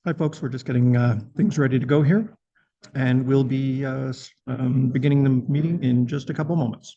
Hi, folks. We're just getting things ready to go here, and we'll be beginning the meeting in just a couple moments.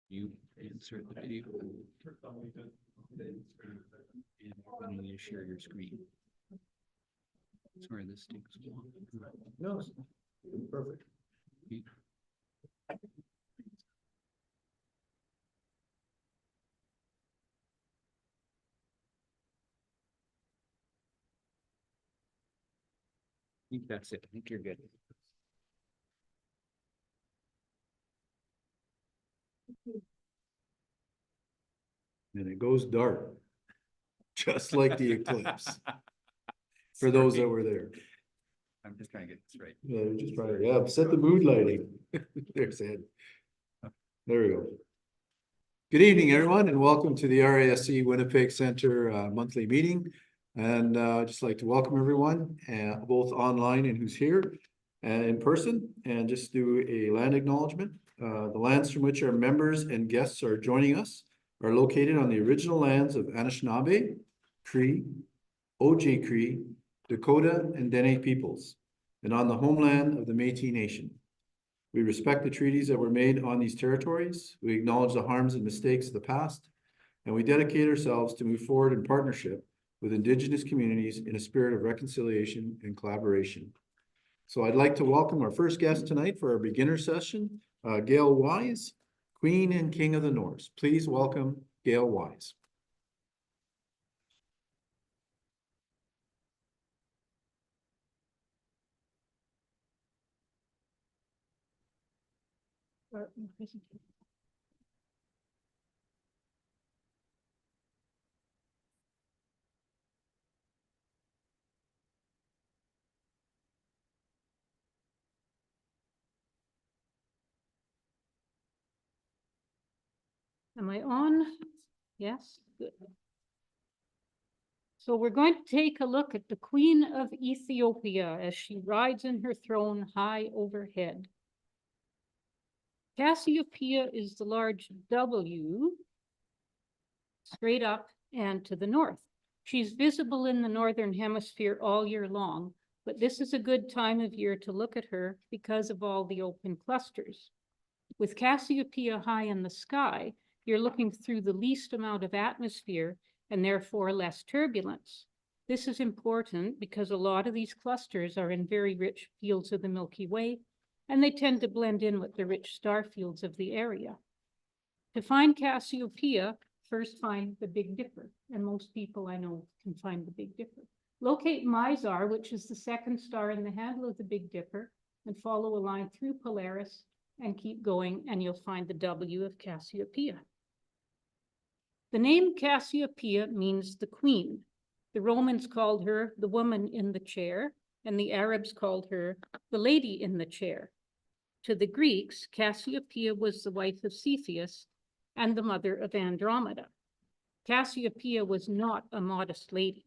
You insert the video and you need to share your screen. Sorry, this takes a while. No, perfect. I think that's it. I think you're good. And it goes dark, just like the eclipse, for those that were there. I'm just trying to get this right. Yeah, just try to, yeah, set the mood lighting. There's Ed. There we go. Good evening, everyone, and welcome to the RASC Winnipeg Center monthly meeting. And I'd just like to welcome everyone, both online and who's here in person, and just do a land acknowledgement. The lands from which our members and guests are joining us are located on the original lands of Anishinaabe, Cree, OJ Cree, Dakota, and Dene peoples, and on the homeland of the Métis Nation. We respect the treaties that were made on these territories. We acknowledge the harms and mistakes of the past, and we dedicate ourselves to move forward in partnership with Indigenous communities in a spirit of reconciliation and collaboration. So I'd like to welcome our first guest tonight for our beginner session, gAIL Wise, Queen and King of the Norse. Please welcome gAIL Wise. Am I on? Yes, good. So we're going to take a look at the Queen of Ethiopia as she rides in her throne high overhead. Cassiopeia is the large W, straight up and to the north. She's visible in the northern hemisphere all year long, but this is a good time of year to look at her because of all the open clusters. With Cassiopeia high in the sky, you're looking through the least amount of atmosphere and therefore less turbulence. This is important because a lot of these clusters are in very rich fields of the Milky Way, and they tend to blend in with the rich star fields of the area. To find Cassiopeia, first find the Big Dipper, and most people I know can find the Big Dipper. Locate Mizar, which is the second star in the handle of the Big Dipper, and follow a line through Polaris and keep going, and you'll find the W of Cassiopeia. The name Cassiopeia means the queen. The Romans called her the woman in the chair, and the Arabs called her the lady in the chair. To the Greeks, Cassiopeia was the wife of Cepheus and the mother of Andromeda. Cassiopeia was not a modest lady.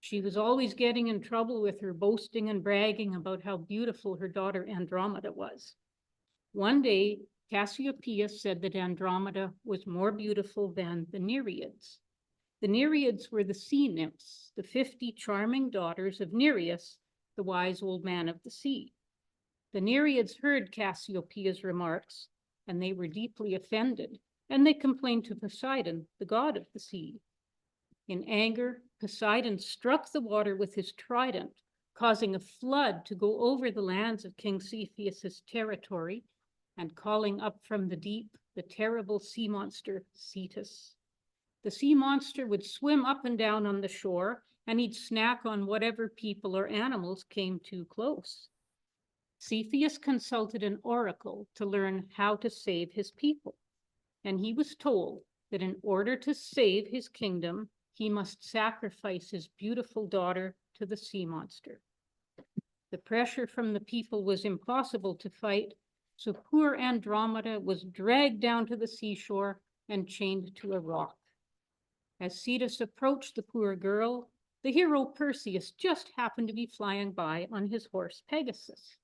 She was always getting in trouble with her boasting and bragging about how beautiful her daughter Andromeda was. One day, Cassiopeia said that Andromeda was more beautiful than the Nereids. The Nereids were the sea nymphs, the 50 charming daughters of Nereus, the wise old man of the sea. The Nereids heard Cassiopeia's remarks, and they were deeply offended, and they complained to Poseidon, the god of the sea. In anger, Poseidon struck the water with his trident, causing a flood to go over the lands of King Cepheus's territory, and calling up from the deep the terrible sea monster Cetus. The sea monster would swim up and down on the shore, and he'd snack on whatever people or animals came too close. Cepheus consulted an oracle to learn how to save his people, and he was told that in order to save his kingdom, he must sacrifice his beautiful daughter to the sea monster. The pressure from the people was impossible to fight, so poor Andromeda was dragged down to the seashore and chained to a rock. As Cetus approached the poor girl, the hero Perseus just happened to be flying by on his horse Pegasus.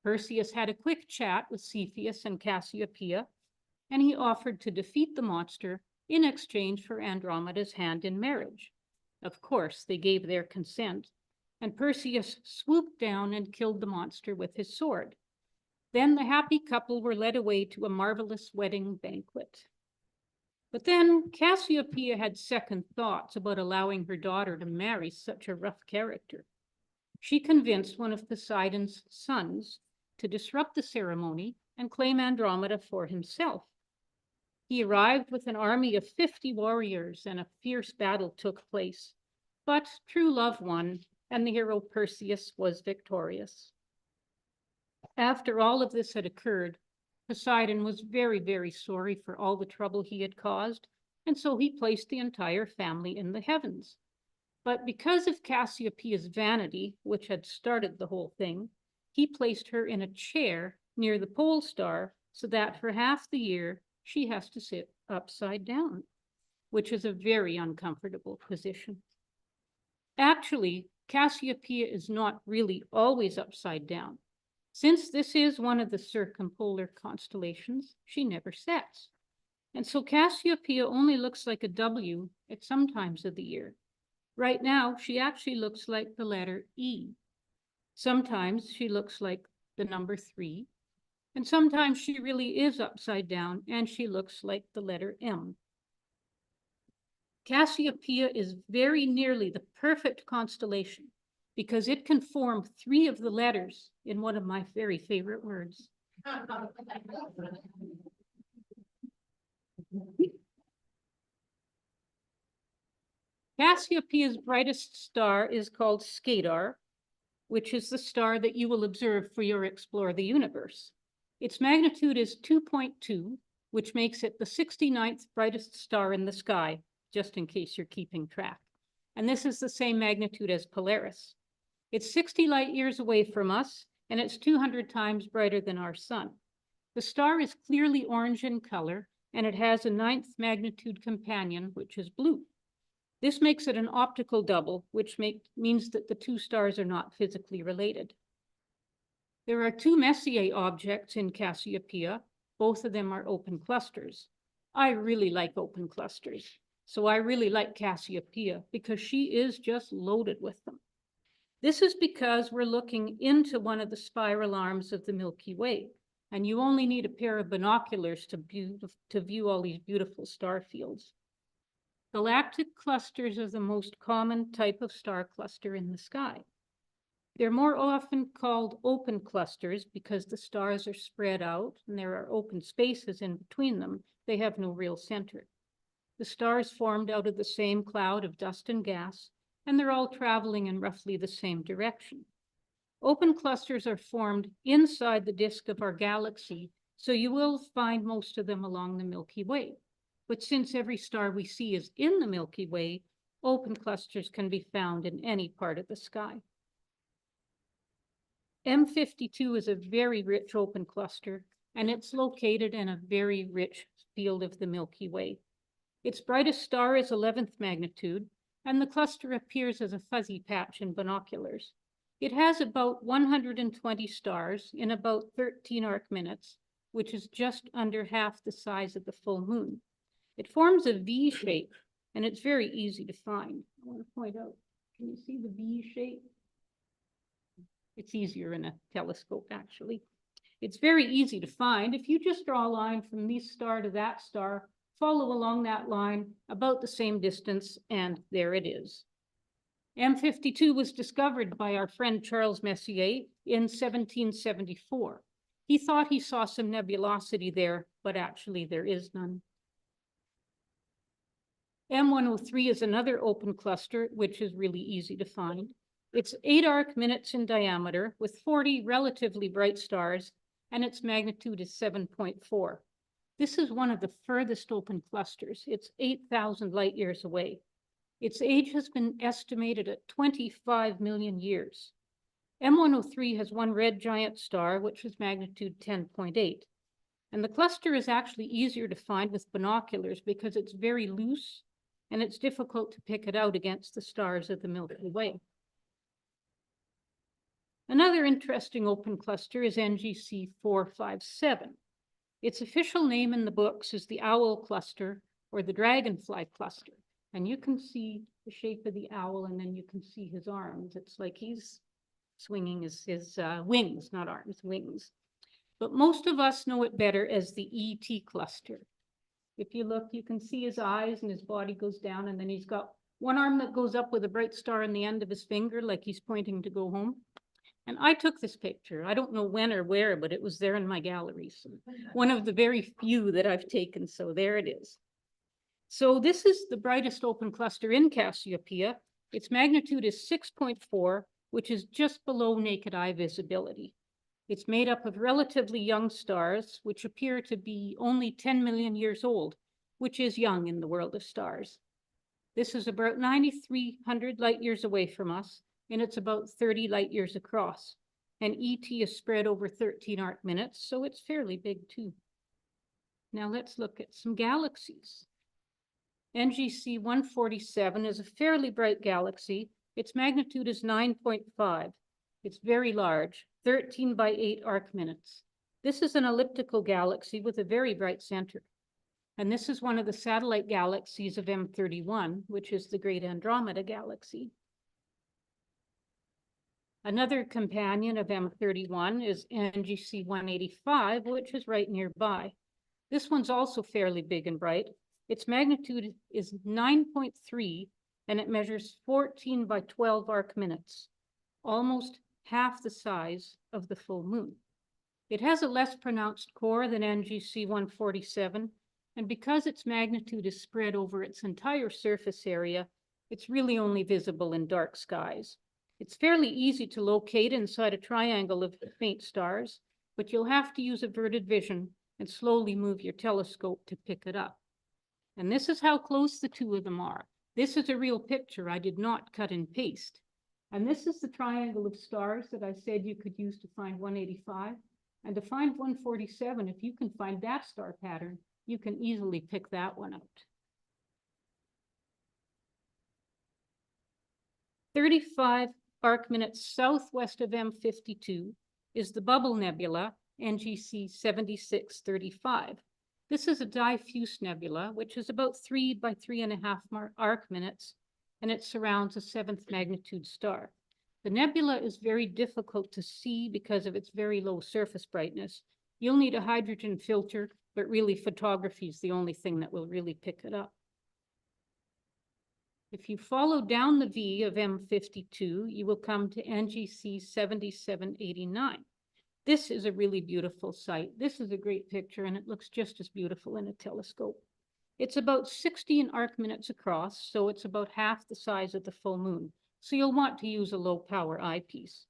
Perseus had a quick chat with Cepheus and Cassiopeia, and he offered to defeat the monster in exchange for Andromeda's hand in marriage. Of course, they gave their consent, and Perseus swooped down and killed the monster with his sword. Then the happy couple were led away to a marvelous wedding banquet. But then Cassiopeia had second thoughts about allowing her daughter to marry such a rough character. She convinced one of Poseidon's sons to disrupt the ceremony and claim Andromeda for himself. He arrived with an army of 50 warriors, and a fierce battle took place. But true love won, and the hero Perseus was victorious. After all of this had occurred, Poseidon was very, very sorry for all the trouble he had caused, and so he placed the entire family in the heavens. But because of Cassiopeia's vanity, which had started the whole thing, he placed her in a chair near the pole star so that for half the year she has to sit upside down, which is a very uncomfortable position. Actually, Cassiopeia is not really always upside down. Since this is one of the circumpolar constellations, she never sets. And so Cassiopeia only looks like a W at some times of the year. Right now, she actually looks like the letter E. Sometimes she looks like the number 3, and sometimes she really is upside down and she looks like the letter M. Cassiopeia is very nearly the perfect constellation because it can form 3 of the letters in one of my very favorite words. Cassiopeia's brightest star is called Skadar, which is the star that you will observe for your Explore the Universe. Its magnitude is 2.2, which makes it the 69th brightest star in the sky, just in case you're keeping track. And this is the same magnitude as Polaris. It's 60 light years away from us, and it's 200 times brighter than our sun. The star is clearly orange in color, and it has a 9th magnitude companion, which is blue. This makes it an optical double, which means that the 2 stars are not physically related. There are 2 Messier objects in Cassiopeia. Both of them are open clusters. I really like open clusters, so I really like Cassiopeia because she is just loaded with them. This is because we're looking into one of the spiral arms of the Milky Way. and you only need a pair of binoculars to view all these beautiful star fields. Galactic clusters are the most common type of star cluster in the sky. They're more often called open clusters because the stars are spread out and there are open spaces in between them. They have no real center. The stars formed out of the same cloud of dust and gas, and they're all traveling in roughly the same direction. Open clusters are formed inside the disk of our galaxy, so you will find most of them along the Milky Way. But since every star we see is in the Milky Way, open clusters can be found in any part of the sky. M52 is a very rich open cluster, and it's located in a very rich field of the Milky Way. Its brightest star is 11th magnitude, and the cluster appears as a fuzzy patch in binoculars. It has about 120 stars in about 13 arc minutes, which is just under half the size of the full moon. It forms a V shape, and it's very easy to find. I want to point out, can you see the V shape? It's easier in a telescope, actually. It's very easy to find. If you just draw a line from this star to that star, follow along that line about the same distance, and there it is. M52 was discovered by our friend Charles Messier in 1774. He thought he saw some nebulosity there, but actually there is none. M103 is another open cluster, which is really easy to find. It's 8 arc minutes in diameter with 40 relatively bright stars, and its magnitude is 7.4. This is one of the furthest open clusters. It's 8,000 light years away. Its age has been estimated at 25 million years. M103 has one red giant star, which is magnitude 10.8. And the cluster is actually easier to find with binoculars because it's very loose and it's difficult to pick it out against the stars of the Milky Way. Another interesting open cluster is NGC 457. Its official name in the books is the Owl Cluster or the Dragonfly Cluster. And you can see the shape of the owl, and then you can see his arms. It's like he's swinging his wings, not arms, wings. But most of us know it better as the ET cluster. If you look, you can see his eyes and his body goes down, and then he's got one arm that goes up with a bright star on the end of his finger, like he's pointing to go home. And I took this picture. I don't know when or where, but it was there in my gallery. So one of the very few that I've taken. So there it is. So this is the brightest open cluster in Cassiopeia. Its magnitude is 6.4, which is just below naked eye visibility. It's made up of relatively young stars, which appear to be only 10 million years old, which is young in the world of stars. This is about 9,300 light years away from us, and it's about 30 light years across. And ET is spread over 13 arc minutes, so it's fairly big too. Now let's look at some galaxies. NGC 147 is a fairly bright galaxy. Its magnitude is 9.5. It's very large, 13 by 8 arc minutes. This is an elliptical galaxy with a very bright center. And this is one of the satellite galaxies of M31, which is the Great Andromeda Galaxy. Another companion of M31 is NGC 185, which is right nearby. This one's also fairly big and bright. Its magnitude is 9.3, and it measures 14 by 12 arc minutes, almost half the size of the full moon. It has a less pronounced core than NGC 147, and because its magnitude is spread over its entire surface area, it's really only visible in dark skies. It's fairly easy to locate inside a triangle of faint stars, but you'll have to use averted vision and slowly move your telescope to pick it up. And this is how close the two of them are. This is a real picture. I did not cut and paste. And this is the triangle of stars that I said you could use to find 185. And to find 147, if you can find that star pattern, you can easily pick that one out. 35 arc minutes southwest of M52 is the Bubble Nebula, NGC 7635. This is a diffuse nebula, which is about 3 by 3.5 arc minutes, and it surrounds a 7th magnitude star. The nebula is very difficult to see because of its very low surface brightness, You'll need a hydrogen filter, but really photography is the only thing that will really pick it up. If you follow down the V of M52, you will come to NGC 7789. This is a really beautiful site. This is a great picture, and it looks just as beautiful in a telescope. It's about 16 arc minutes across, so it's about half the size of the full moon. So you'll want to use a low power eyepiece.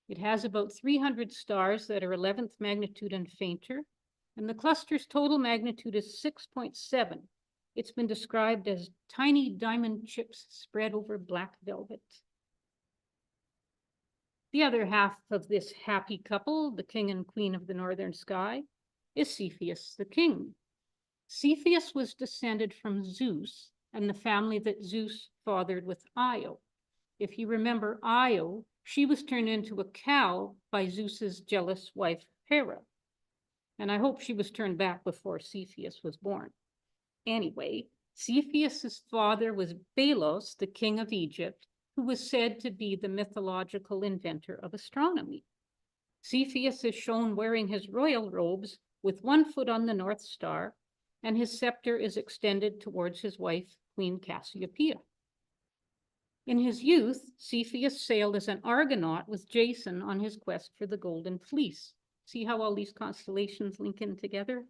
It has about 300 stars that are 11th magnitude and fainter, and the cluster's total magnitude is 6.7. It's been described as tiny diamond chips spread over black velvet. The other half of this happy couple, the king and queen of the northern sky, is Cepheus the king. Cepheus was descended from Zeus and the family that Zeus fathered with Io. If you remember Io, she was turned into a cow by Zeus's jealous wife Hera. And I hope she was turned back before Cepheus was born. Anyway, Cepheus's father was Belos, the king of Egypt, who was said to be the mythological inventor of astronomy. Cepheus is shown wearing his royal robes with one foot on the North Star, and his scepter is extended towards his wife, Queen Cassiopeia. In his youth, Cepheus sailed as an Argonaut with Jason on his quest for the Golden Fleece. See how all these constellations link in together?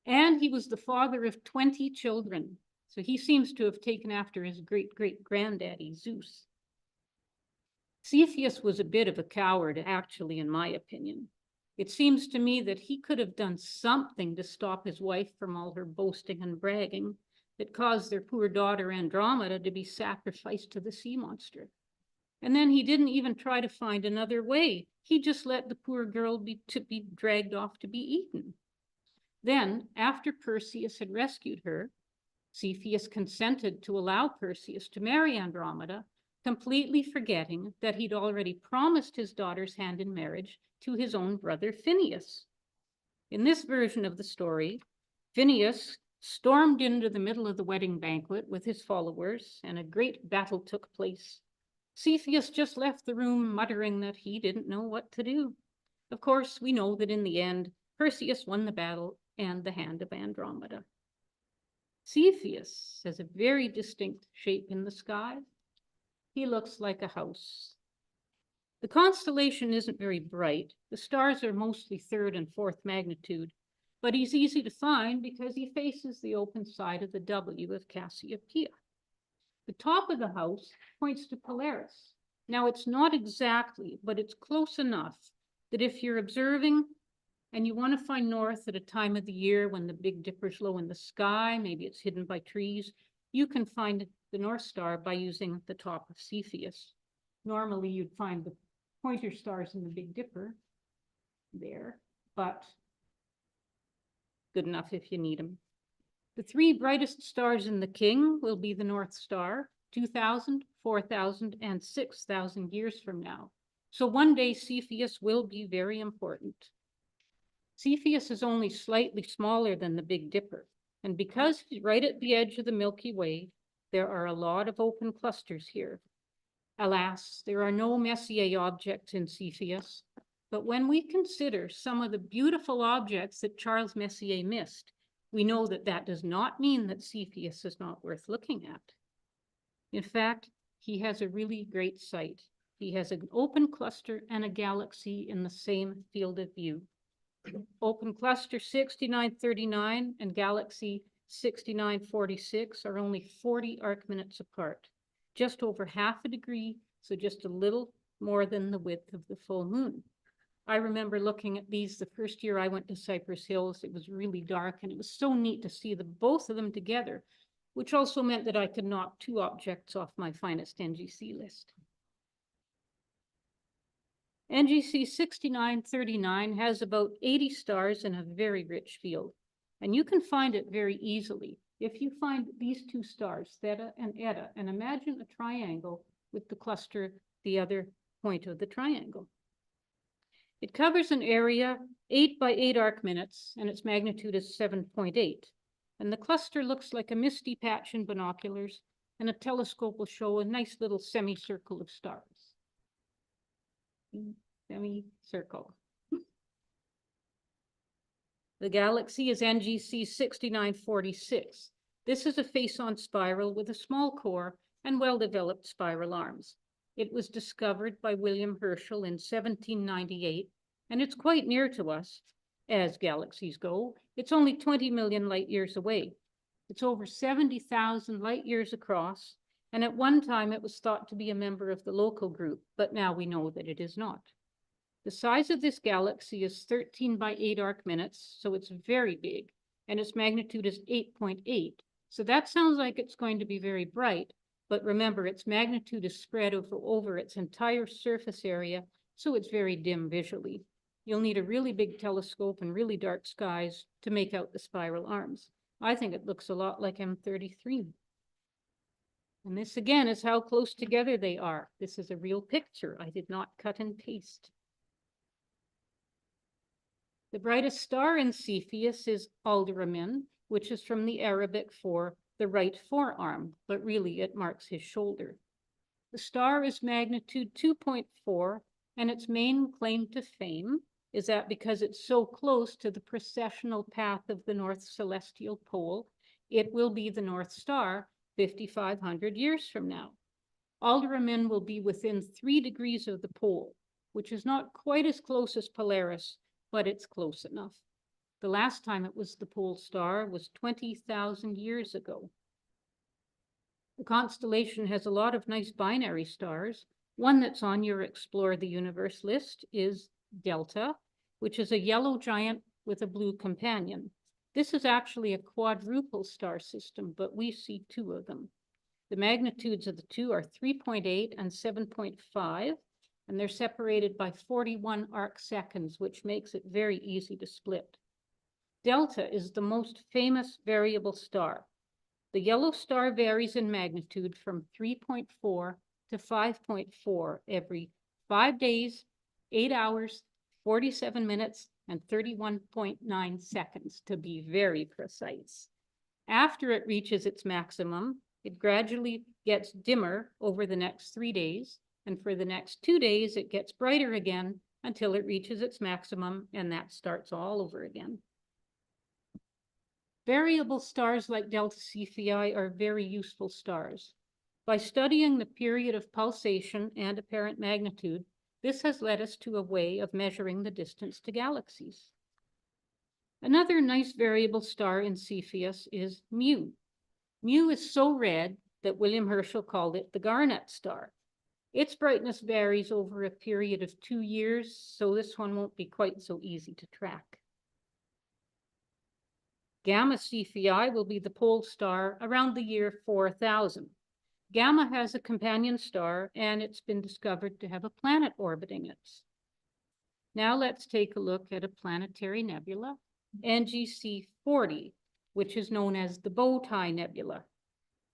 And he was the father of 20 children. So he seems to have taken after his great-great-granddaddy, Zeus. Cepheus was a bit of a coward, actually, in my opinion. It seems to me that he could have done something to stop his wife from all her boasting and bragging that caused their poor daughter Andromeda to be sacrificed to the sea monster. And then he didn't even try to find another way. He just let the poor girl be dragged off to be eaten. Then, after Perseus had rescued her, Cepheus consented to allow Perseus to marry Andromeda, completely forgetting that he'd already promised his daughter's hand in marriage to his own brother Phineus. In this version of the story, Phineus stormed into the middle of the wedding banquet with his followers, and a great battle took place. Cepheus just left the room muttering that he didn't know what to do. Of course, we know that in the end, Perseus won the battle and the hand of Andromeda. Cepheus has a very distinct shape in the sky. He looks like a house. The constellation isn't very bright. The stars are mostly 3rd and 4th magnitude, but he's easy to find because he faces the open side of the W of Cassiopeia. The top of the house points to Polaris. Now, it's not exactly, but it's close enough that if you're observing and you want to find north at a time of the year when the Big Dipper's low in the sky, maybe it's hidden by trees, you can find the North Star by using the top of Cepheus. Normally, you'd find the pointer stars in the Big Dipper there, but good enough if you need them. The 3 brightest stars in the King will be the North Star, 2,000, 4,000, and 6,000 years from now. So one day Cepheus will be very important. Cepheus is only slightly smaller than the Big Dipper, and because he's right at the edge of the Milky Way, there are a lot of open clusters here. Alas, there are no Messier objects in Cepheus, but when we consider some of the beautiful objects that Charles Messier missed, we know that that does not mean that Cepheus is not worth looking at. In fact, he has a really great site. He has an open cluster and a galaxy in the same field of view. Open cluster 6939 and galaxy 6946 are only 40 arc minutes apart, just over half a degree, so just a little more than the width of the full moon. I remember looking at these the first year I went to Cypress Hills. It was really dark, and it was so neat to see both of them together, which also meant that I could knock 2 objects off my finest NGC list. NGC 6939 has about 80 stars in a very rich field, and you can find it very easily. If you find these 2 stars, Theta and Eta, and imagine a triangle with the cluster, the other point of the triangle. It covers an area 8 by 8 arc minutes, and its magnitude is 7.8. And the cluster looks like a misty patch in binoculars, and a telescope will show a nice little semicircle of stars. Semicircle. The galaxy is NGC 6946. This is a face-on spiral with a small core and well-developed spiral arms. It was discovered by William Herschel in 1798, and it's quite near to us. As galaxies go, it's only 20 million light years away. It's over 70,000 light years across, and at one time it was thought to be a member of the local group, but now we know that it is not. The size of this galaxy is 13 by 8 arc minutes, so it's very big, and its magnitude is 8.8. So that sounds like it's going to be very bright, but remember, its magnitude is spread over its entire surface area, so it's very dim visually. You'll need a really big telescope and really dark skies to make out the spiral arms. I think it looks a lot like M33. And this again is how close together they are. This is a real picture. I did not cut and paste. The brightest star in Cepheus is Alderamin, which is from the Arabic for the right forearm, but really it marks his shoulder. The star is magnitude 2.4, and its main claim to fame is that because it's so close to the precessional path of the North Celestial Pole, it will be the North Star 5,500 years from now. Alderamin will be within 3 degrees of the pole, which is not quite as close as Polaris, but it's close enough. The last time it was the pole star was 20,000 years ago. The constellation has a lot of nice binary stars. One that's on your Explore the Universe list is Delta, which is a yellow giant with a blue companion. This is actually a quadruple star system, but we see 2 of them. The magnitudes of the 2 are 3.8 and 7.5, and they're separated by 41 arc seconds, which makes it very easy to split. Delta is the most famous variable star. The yellow star varies in magnitude from 3.4 to 5.4 every 5 days, 8 hours, 47 minutes, and 31.9 seconds, to be very precise. After it reaches its maximum, it gradually gets dimmer over the next 3 days, and for the next 2 days, it gets brighter again until it reaches its maximum, and that starts all over again. Variable stars like Delta Cephei are very useful stars. By studying the period of pulsation and apparent magnitude, this has led us to a way of measuring the distance to galaxies. Another nice variable star in Cepheus is Mu. Mu is so red that William Herschel called it the Garnet star. Its brightness varies over a period of 2 years, so this one won't be quite so easy to track. Gamma Cephei will be the pole star around the year 4000. Gamma has a companion star, and it's been discovered to have a planet orbiting it. Now let's take a look at a planetary nebula, NGC 40, which is known as the Bow Tie Nebula.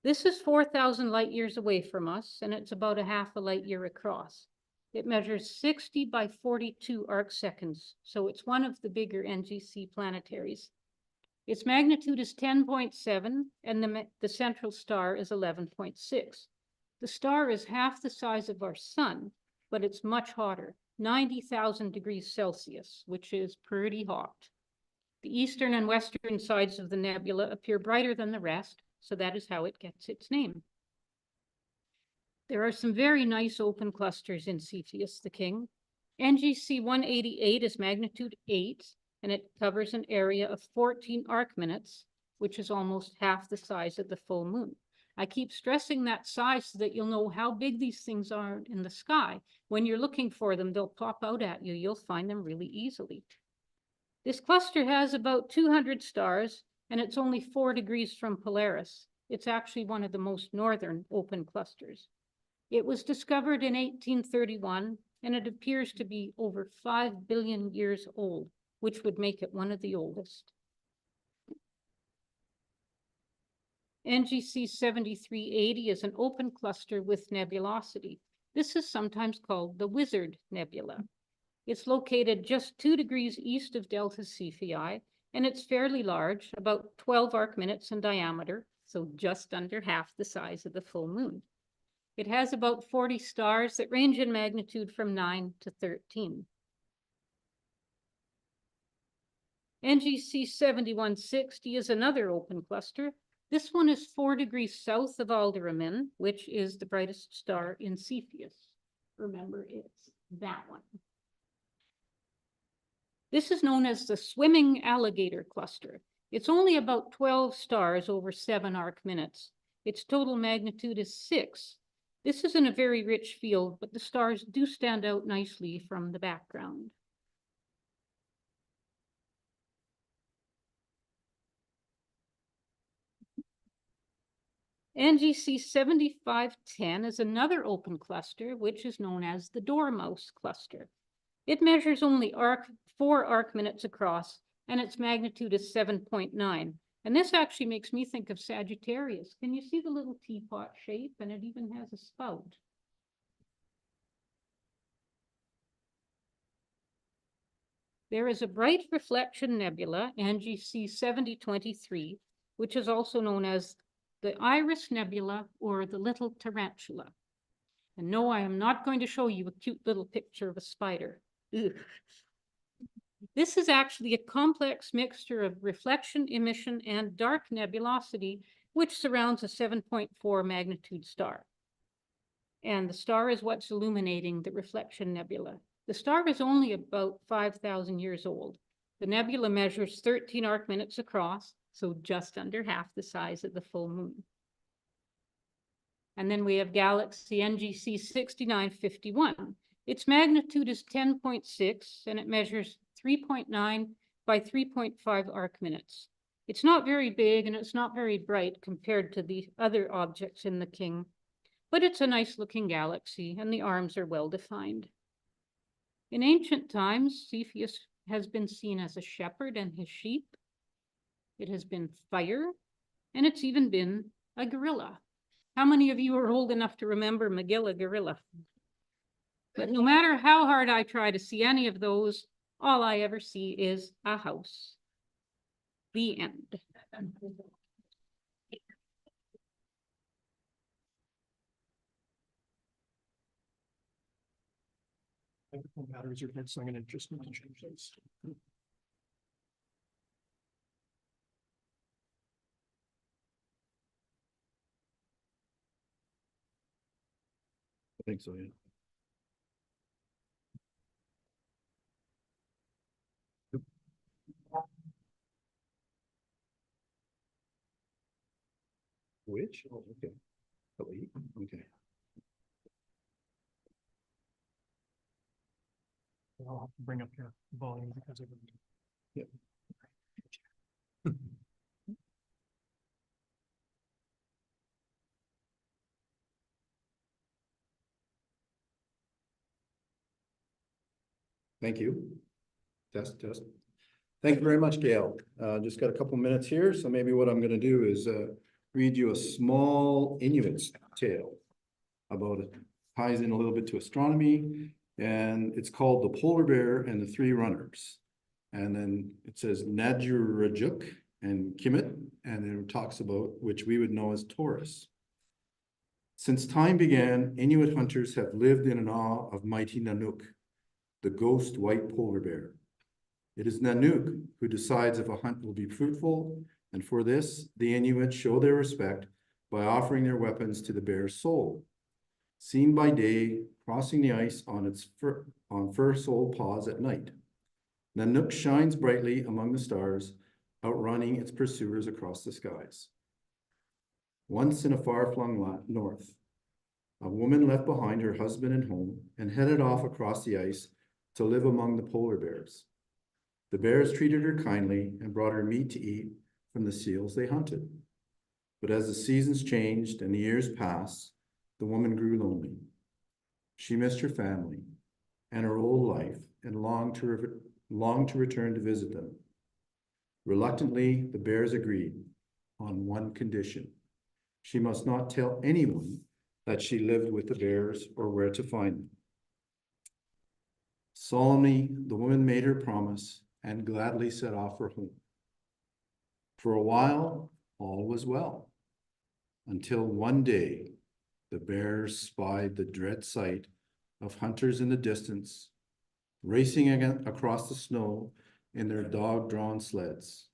This is 4,000 light years away from us, and it's about a half a light year across. It measures 60 by 42 arc seconds, so it's one of the bigger NGC planetaries. Its magnitude is 10.7, and the central star is 11.6. The star is half the size of our sun, but it's much hotter, 90,000 degrees Celsius, which is pretty hot. The eastern and western sides of the nebula appear brighter than the rest, so that is how it gets its name. There are some very nice open clusters in Cepheus the King. NGC 188 is magnitude 8, and it covers an area of 14 arc minutes, which is almost half the size of the full moon. I keep stressing that size so that you'll know how big these things are in the sky. When you're looking for them, they'll pop out at you. You'll find them really easily. This cluster has about 200 stars, and it's only 4 degrees from Polaris. It's actually one of the most northern open clusters. It was discovered in 1831, and it appears to be over 5 billion years old, which would make it one of the oldest. NGC 7380 is an open cluster with nebulosity. This is sometimes called the Wizard Nebula. It's located just 2 degrees east of Delta Cephei, and it's fairly large, about 12 arc minutes in diameter, so just under half the size of the full moon. It has about 40 stars that range in magnitude from 9 to 13. NGC 7160 is another open cluster. This one is 4 degrees south of Alderamin, which is the brightest star in Cepheus. Remember, it's that one. This is known as the swimming alligator cluster. It's only about 12 stars over 7 arc minutes. Its total magnitude is 6. This is in a very rich field, but the stars do stand out nicely from the background. NGC 7510 is another open cluster, which is known as the Dormouse cluster. It measures only 4 arc minutes across, and its magnitude is 7.9. And this actually makes me think of Sagittarius. Can you see the little teapot shape? And it even has a spout. There is a bright reflection nebula, NGC 7023, which is also known as the Iris Nebula or the Little Tarantula. And no, I am not going to show you a cute little picture of a spider. Ugh. This is actually a complex mixture of reflection, emission, and dark nebulosity, which surrounds a 7.4 magnitude star. And the star is what's illuminating the reflection nebula. The star is only about 5,000 years old. The nebula measures 13 arc minutes across, so just under half the size of the full moon. And then we have galaxy NGC 6951. Its magnitude is 10.6, and it measures 3.9 by 3.5 arc minutes. It's not very big, and it's not very bright compared to the other objects in the King, but it's a nice looking galaxy, and the arms are well defined. In ancient times, Cepheus has been seen as a shepherd and his sheep. It has been fire, and it's even been a gorilla. How many of you are old enough to remember Magilla gorilla? But no matter how hard I try to see any of those, all I ever see is a house. The end. Microphone batteries are dead, so I'm going to just need to change those. I think so, yeah. Which? Oh, okay. Delete. Okay. I'll have to bring up your volume because of it. Yep. Thank you. Test, test. Thank you very much, gAIL. Just got a couple minutes here, so maybe what I'm going to do is read you a small Inuit's tale about it. Ties in a little bit to astronomy, and it's called The Polar Bear and the Three Runners. And then it says Nadjurajuk and Kimit, and then it talks about which we would know as Taurus. Since time began, Inuit hunters have lived in awe of mighty Nanook, the ghost white polar bear. It is Nanook who decides if a hunt will be fruitful, and for this, the Inuit show their respect by offering their weapons to the bear's soul. Seen by day, crossing the ice on its fur-soled paws at night. Nanook shines brightly among the stars, outrunning its pursuers across the skies. Once in a far-flung north, a woman left behind her husband and home and headed off across the ice to live among the polar bears. The bears treated her kindly and brought her meat to eat from the seals they hunted. But as the seasons changed and the years passed, the woman grew lonely. She missed her family and her old life and longed to return to visit them. Reluctantly, the bears agreed on one condition. She must not tell anyone that she lived with the bears or where to find them. Solemnly, the woman made her promise and gladly set off for home. For a while, all was well, until one day, the bears spied the dread sight of hunters in the distance, racing across the snow in their dog-drawn sleds.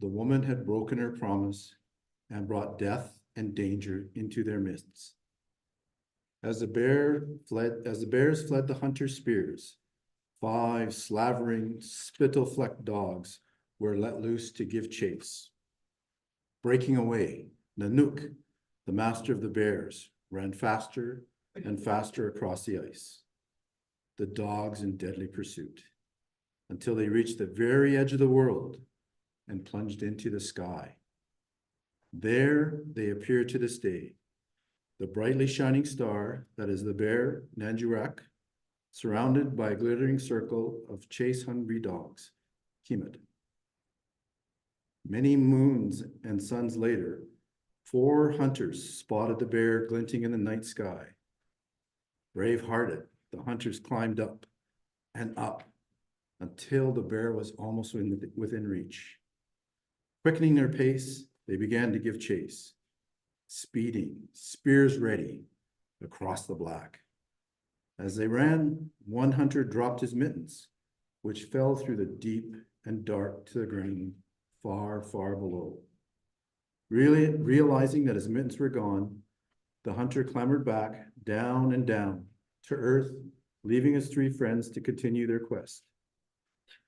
The woman had broken her promise and brought death and danger into their midst. As the bears fled the hunter's spears, 5 slavering, spittle-flecked dogs were let loose to give chase. Breaking away, Nanook, the master of the bears, ran faster and faster across the ice, the dogs in deadly pursuit, until they reached the very edge of the world and plunged into the sky. There they appear to this day, the brightly shining star that is the bear Nanjurak, surrounded by a glittering circle of chase-hungry dogs, Kimet. Many moons and suns later, 4 hunters spotted the bear glinting in the night sky. Brave-hearted, the hunters climbed up and up until the bear was almost within reach. Quickening their pace, they began to give chase, speeding, spears ready, across the black. As they ran, one hunter dropped his mittens, which fell through the deep and dark to the ground far, far below. Really realizing that his mittens were gone, the hunter clambered back, down and down, to earth, leaving his 3 friends to continue their quest.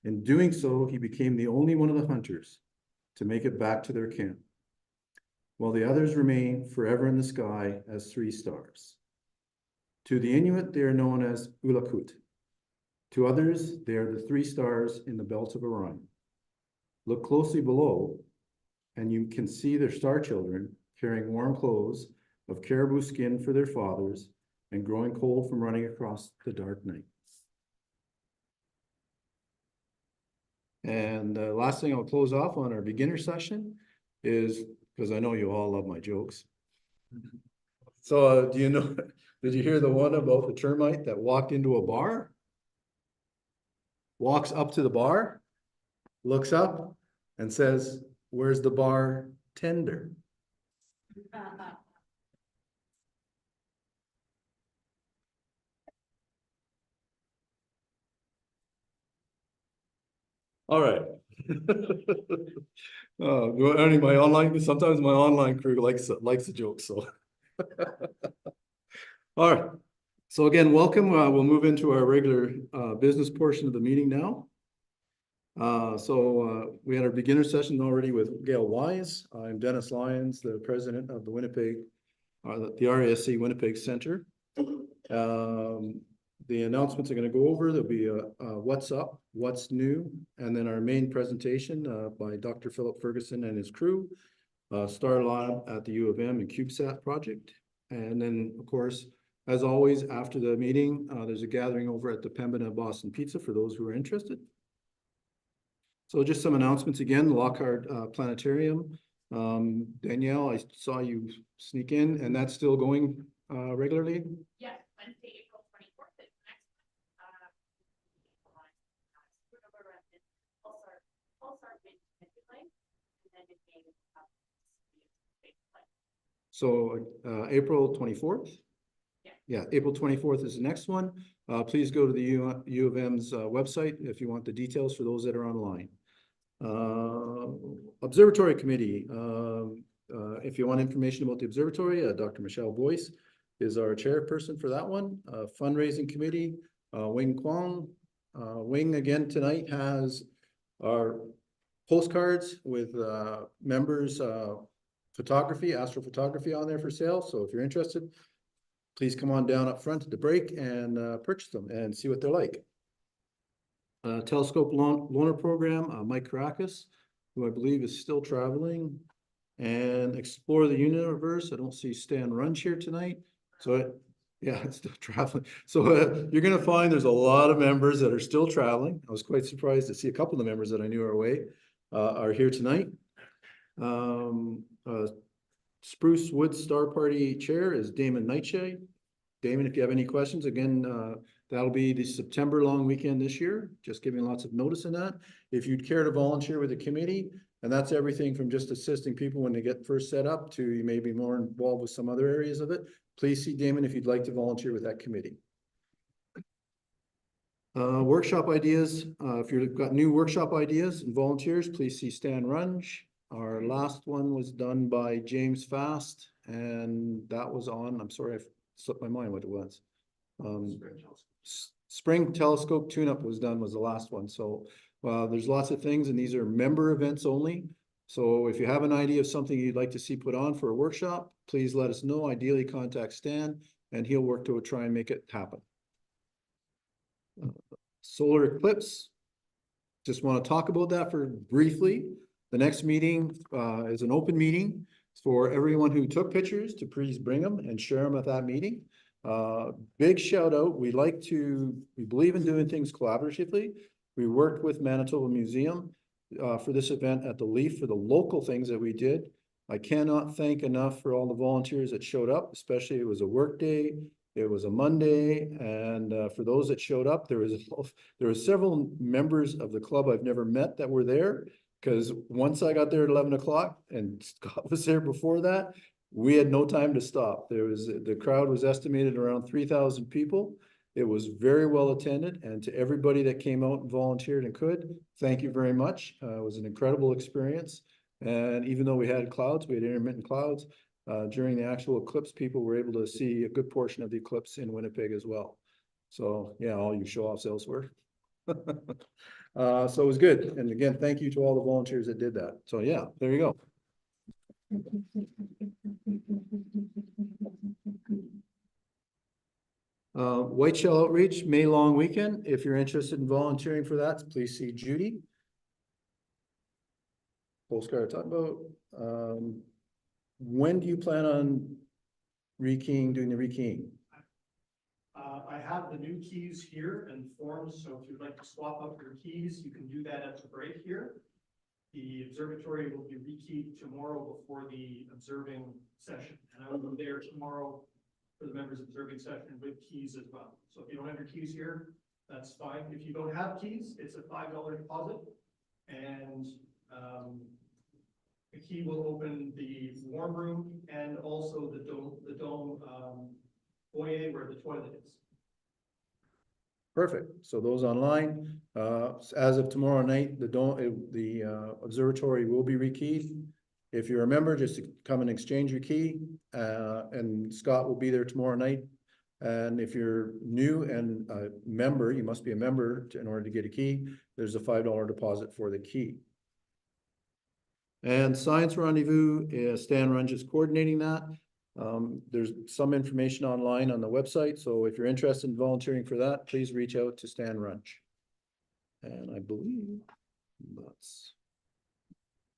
In doing so, he became the only one of the hunters to make it back to their camp, while the others remain forever in the sky as 3 stars. To the Inuit, they are known as Ulakut. To others, they are the 3 stars in the belt of Orion. Look closely below, and you can see their star children carrying warm clothes of caribou skin for their fathers and growing cold from running across the dark night. And the last thing I'll close off on our beginner session is, because I know you all love my jokes. So do you know, did you hear the one about the termite that walked into a bar? Walks up to the bar, looks up and says, "Where's the bartender?" All right. Sometimes my online crew likes the joke, so. All right. So again, welcome. We'll move into our regular business portion of the meeting now. We had our beginner session already with gAIL Wise. I'm Dennis Lyons, the president of the RASC Winnipeg Center. The announcements are going to go over. There'll be a what's up, what's new, and then our main presentation by Dr. Philip Ferguson and his crew, STARLab at the U of M and CubeSat project. And then, of course, as always, after the meeting, there's a gathering over at the Pembina Boston Pizza for those who are interested. So just some announcements again, Lockhart Planetarium. Danielle, I saw you sneak in, and that's still going regularly? Yes, Wednesday, April 24th is the next one. So April 24th? Yeah, April 24th is the next one. Please go to the U of M's website if you want the details for those that are online. Observatory Committee. If you want information about the observatory, Dr. Michelle Boyce is our chairperson for that one. Fundraising Committee, Wing Kwong. Wing again tonight has our postcards with members' photography, astrophotography on there for sale. So if you're interested, please come on down up front at the break and purchase them and see what they're like. Telescope Loaner Program, Mike Caracas, who I believe is still traveling, and Explore the Universe. I don't see Stan Runge here tonight. So yeah, it's still traveling. So you're going to find there's a lot of members that are still traveling. I was quite surprised to see a couple of the members that I knew are away are here tonight. Spruce Woods Star Party Chair is Damon Nightshade. Damon, if you have any questions, again, that'll be the September long weekend this year, just giving lots of notice in that. If you'd care to volunteer with the committee, and that's everything from just assisting people when they get first set up to you may be more involved with some other areas of it, please see Damon if you'd like to volunteer with that committee. Workshop ideas, if you've got new workshop ideas and volunteers, please see Stan Runge. Our last one was done by James Fast, and that was on, I'm sorry, I've slipped my mind what it was. Spring telescope tune-up was the last one. So there's lots of things, and these are member events only. So if you have an idea of something you'd like to see put on for a workshop, please let us know. Ideally, contact Stan, and he'll work to try and make it happen. Solar eclipse. Just want to talk about that for briefly. The next meeting is an open meeting for everyone who took pictures to please bring them and share them at that meeting. Big shout out. We believe in doing things collaboratively. We worked with Manitoba Museum for this event at the Leaf for the local things that we did. I cannot thank enough for all the volunteers that showed up, especially it was a work day. It was a Monday, and for those that showed up, there was several members of the club I've never met that were there, because once I got there at 11 o'clock and Scott was there before that, we had no time to stop. The crowd was estimated around 3,000 people. It was very well attended, and to everybody that came out and volunteered and could, thank you very much. It was an incredible experience, and even though we had clouds, we had intermittent clouds. During the actual eclipse, people were able to see a good portion of the eclipse in Winnipeg as well. So yeah, all you show-offs elsewhere. So it was good. And again, thank you to all the volunteers that did that. So yeah, there you go. White Shell Outreach, May long weekend. If you're interested in volunteering for that, please see Judy. Postcard talk about. When do you plan on doing the rekeying? I have the new keys here and forms, so if you'd like to swap up your keys, you can do that at the break here. The observatory will be rekeyed tomorrow before the observing session, and I will be there tomorrow for the members observing session with keys as well. So if you don't have your keys here, that's fine. If you don't have keys, it's a $5 deposit, and the key will open the warm room and also the dome foyer where the toilet is. Perfect. So those online, as of tomorrow night, the observatory will be rekeyed. If you're a member, just come and exchange your key, and Scott will be there tomorrow night. And if you're new and a member, you must be a member in order to get a key. There's a $5 deposit for the key. And Science Rendezvous, Stan Runge is coordinating that. There's some information online on the website, so if you're interested in volunteering for that, please reach out to Stan Runge. And I believe that's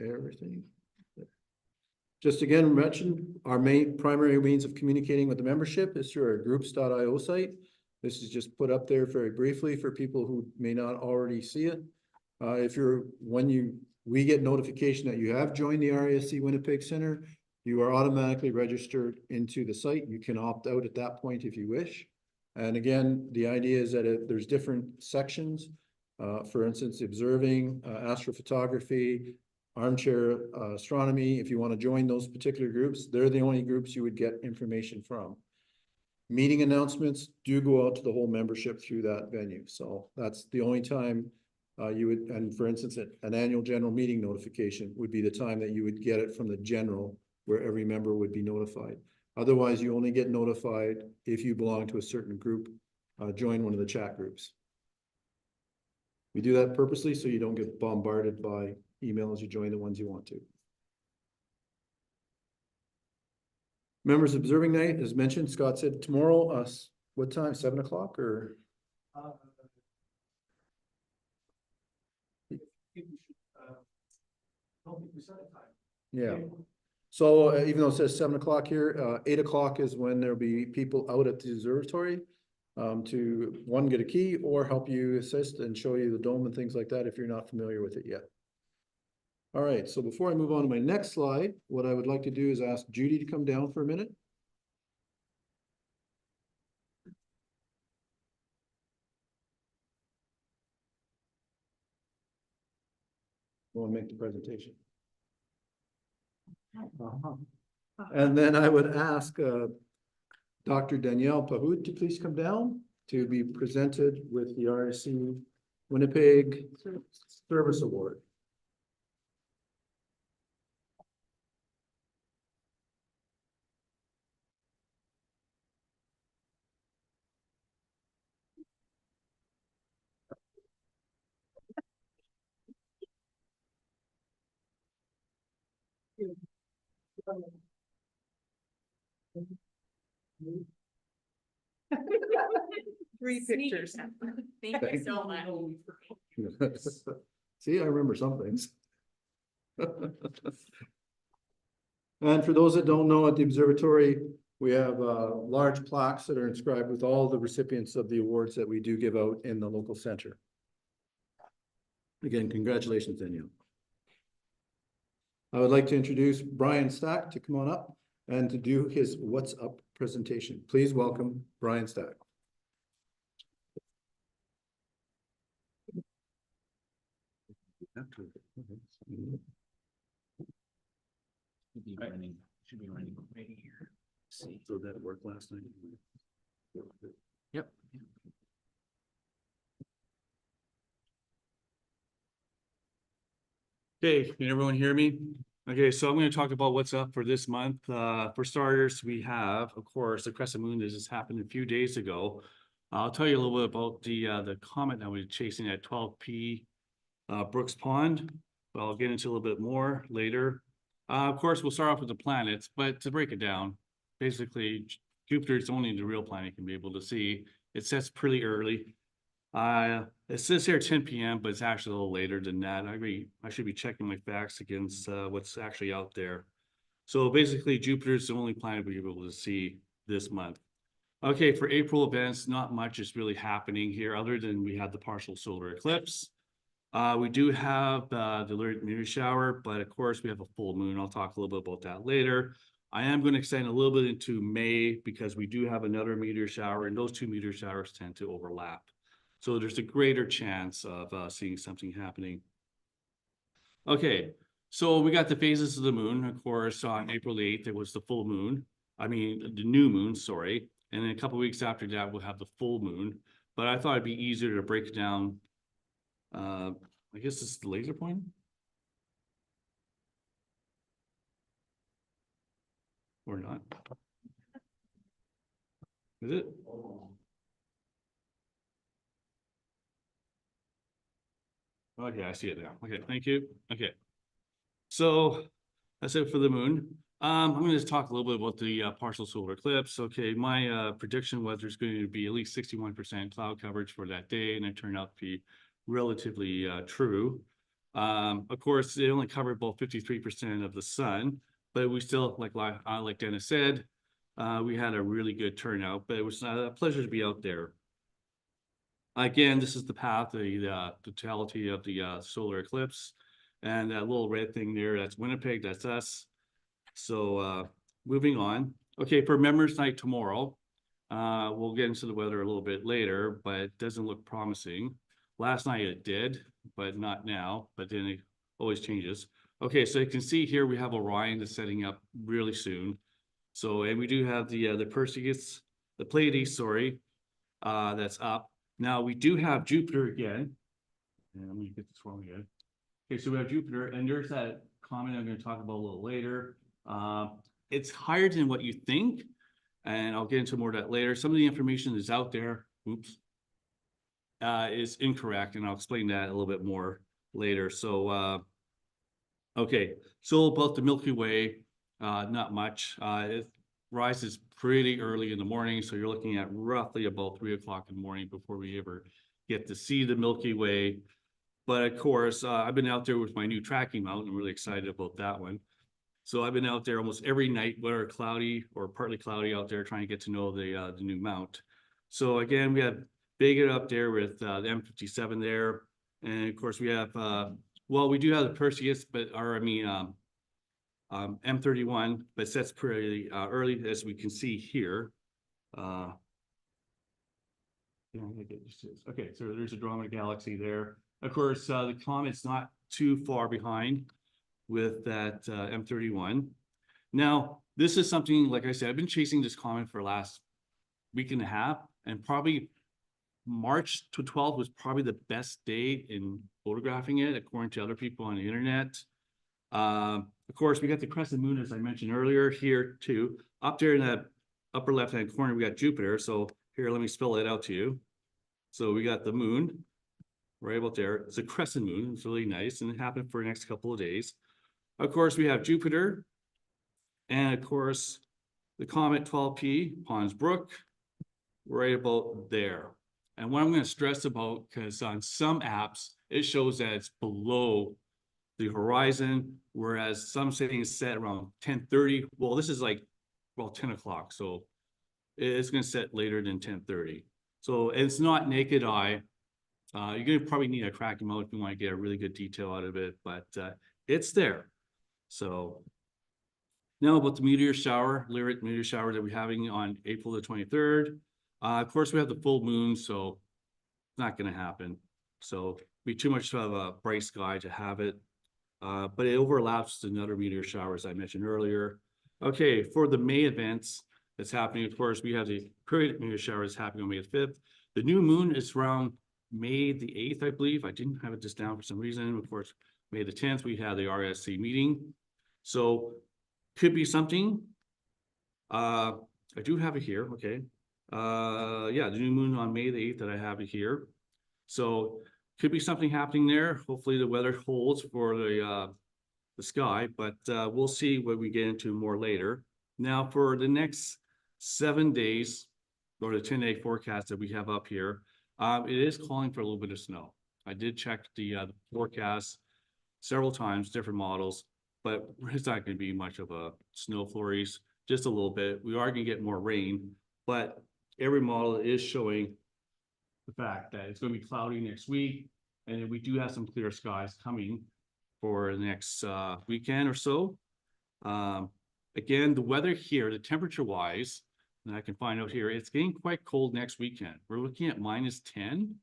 everything. Just again, mention our primary means of communicating with the membership is through our groups.io site. This is just put up there very briefly for people who may not already see it. We get notification that you have joined the RASC Winnipeg Center, you are automatically registered into the site. You can opt out at that point if you wish. And again, the idea is that there's different sections. For instance, observing, astrophotography, armchair astronomy. If you want to join those particular groups, they're the only groups you would get information from. Meeting announcements do go out to the whole membership through that venue. So that's the only time you would, and for instance, an annual general meeting notification would be the time that you would get it from the general, where every member would be notified. Otherwise, you only get notified if you belong to a certain group, join one of the chat groups. We do that purposely so you don't get bombarded by emails. You join the ones you want to. Members observing night, as mentioned, Scott said tomorrow, what time, 7 o'clock or? Yeah. So even though it says 7 o'clock here, 8 o'clock is when there'll be people out at the observatory to one, get a key or help you assist and show you the dome and things like that if you're not familiar with it yet. All right, so before I move on to my next slide, what I would like to do is ask Judy to come down for a minute. I want to make the presentation. And then I would ask Dr. Danielle Pahud to please come down. to be presented with the RASC Winnipeg Service Award. Three pictures. Thank you so much. See, I remember some things. And for those that don't know, at the observatory, we have large plaques that are inscribed with all the recipients of the awards that we do give out in the local center. Again, congratulations, Danielle. I would like to introduce Bryan Stach to come on up and to do his What's Up presentation. Please welcome Bryan Stach. Should be running right here. See. So that worked last night. Yep. Okay, can everyone hear me? Okay, so I'm going to talk about what's up for this month. For starters, we have, of course, the crescent moon that just happened a few days ago. I'll tell you a little bit about the comet that we were chasing at 12P Brooks Pond. But I'll get into a little bit more later. Of course, we'll start off with the planets, but to break it down, basically, Jupiter is only the real planet you can be able to see. It sets pretty early. It says here 10 p.m., but it's actually a little later than that. I should be checking my facts against what's actually out there. So basically, Jupiter is the only planet we're able to see this month. Okay, for April events, not much is really happening here other than we had the partial solar eclipse. We do have the lunar meteor shower, but of course we have a full moon. I'll talk a little bit about that later. I am going to extend a little bit into May because we do have another meteor shower, and those two meteor showers tend to overlap. So there's a greater chance of seeing something happening. Okay, so we got the phases of the moon. Of course, on April 8th, it was the full moon. I mean, the new moon, sorry. And then a couple of weeks after that, we'll have the full moon. But I thought it'd be easier to break it down. I guess this is the laser point. Or not. Is it? Okay, I see it now. Okay, thank you. Okay. So that's it for the moon. I'm going to just talk a little bit about the partial solar eclipse. Okay, my prediction was there's going to be at least 61% cloud coverage for that day, and it turned out to be relatively true. Of course, it only covered about 53% of the sun, but we still, like Dennis said, we had a really good turnout, but it was a pleasure to be out there. Again, this is the path, the totality of the solar eclipse, and that little red thing there, that's Winnipeg, that's us. So moving on. Okay, for Members Night tomorrow, we'll get into the weather a little bit later, but it doesn't look promising. Last night it did, but not now, but then it always changes. Okay, so you can see here we have Orion that's setting up really soon. So, and we do have the Perseus, the Pleiades, sorry, that's up. Now we do have Jupiter again. And let me get this wrong again. Okay, so we have Jupiter, and there's that comet I'm going to talk about a little later. It's higher than what you think, and I'll get into more of that later. Some of the information that's out there, is incorrect, and I'll explain that a little bit more later. So, okay, so about the Milky Way, not much. It rises pretty early in the morning, so you're looking at roughly about 3 o'clock in the morning before we ever get to see the Milky Way. But of course, I've been out there with my new tracking mount. I'm really excited about that one. So I've been out there almost every night, whether cloudy or partly cloudy out there, trying to get to know the new mount. So again, we have Vega up there with the M57 there. And of course we have, well, we do have the Perseus, but M31, but that's pretty early, as we can see here. Okay, so there's Andromeda Galaxy there. Of course, the comet's not too far behind with that M31. Now, this is something, like I said, I've been chasing this comet for the last week and a half, and probably March to 12th was probably the best day in photographing it, according to other people on the internet. Of course, we got the crescent moon, as I mentioned earlier, here too. Up there in that upper left-hand corner, we got Jupiter. So here, let me spell it out to you. So we got the moon right about there. It's a crescent moon. It's really nice, and it happened for the next couple of days. Of course, we have Jupiter, and of course, the comet 12P, Pons Brook, right about there. And what I'm going to stress about, because on some apps, it shows that it's below the horizon, whereas some settings set around 10:30. Well, this is like, well, 10 o'clock. So it's going to set later than 10:30. So it's not naked eye. You're going to probably need a tracking mode if you want to get a really good detail out of it, but it's there. So now about the meteor shower, lyric meteor shower that we're having on April the 23rd. Of course, we have the full moon, so it's not going to happen. So it'd be too much of a bright sky to have it. But it overlaps with another meteor shower, as I mentioned earlier. Okay, for the May events that's happening, of course, we have the periodic meteor shower that's happening on May the 5th. The new moon is around May the 8th, I believe. I didn't have it just down for some reason. Of course, May the 10th, we have the RASC meeting. So could be something. I do have it here, okay. Yeah, the new moon on May the 8th that I have it here. So could be something happening there. Hopefully the weather holds for the sky, but we'll see what we get into more later. Now for the next 7 days, or the 10-day forecast that we have up here, it is calling for a little bit of snow. I did check the forecast several times, different models, but it's not going to be much of a snow flurries, just a little bit. We are going to get more rain, but every model is showing the fact that it's going to be cloudy next week, and then we do have some clear skies coming for the next weekend or so. Again, the weather here, the temperature wise, and I can find out here, it's getting quite cold next weekend. We're looking at -10.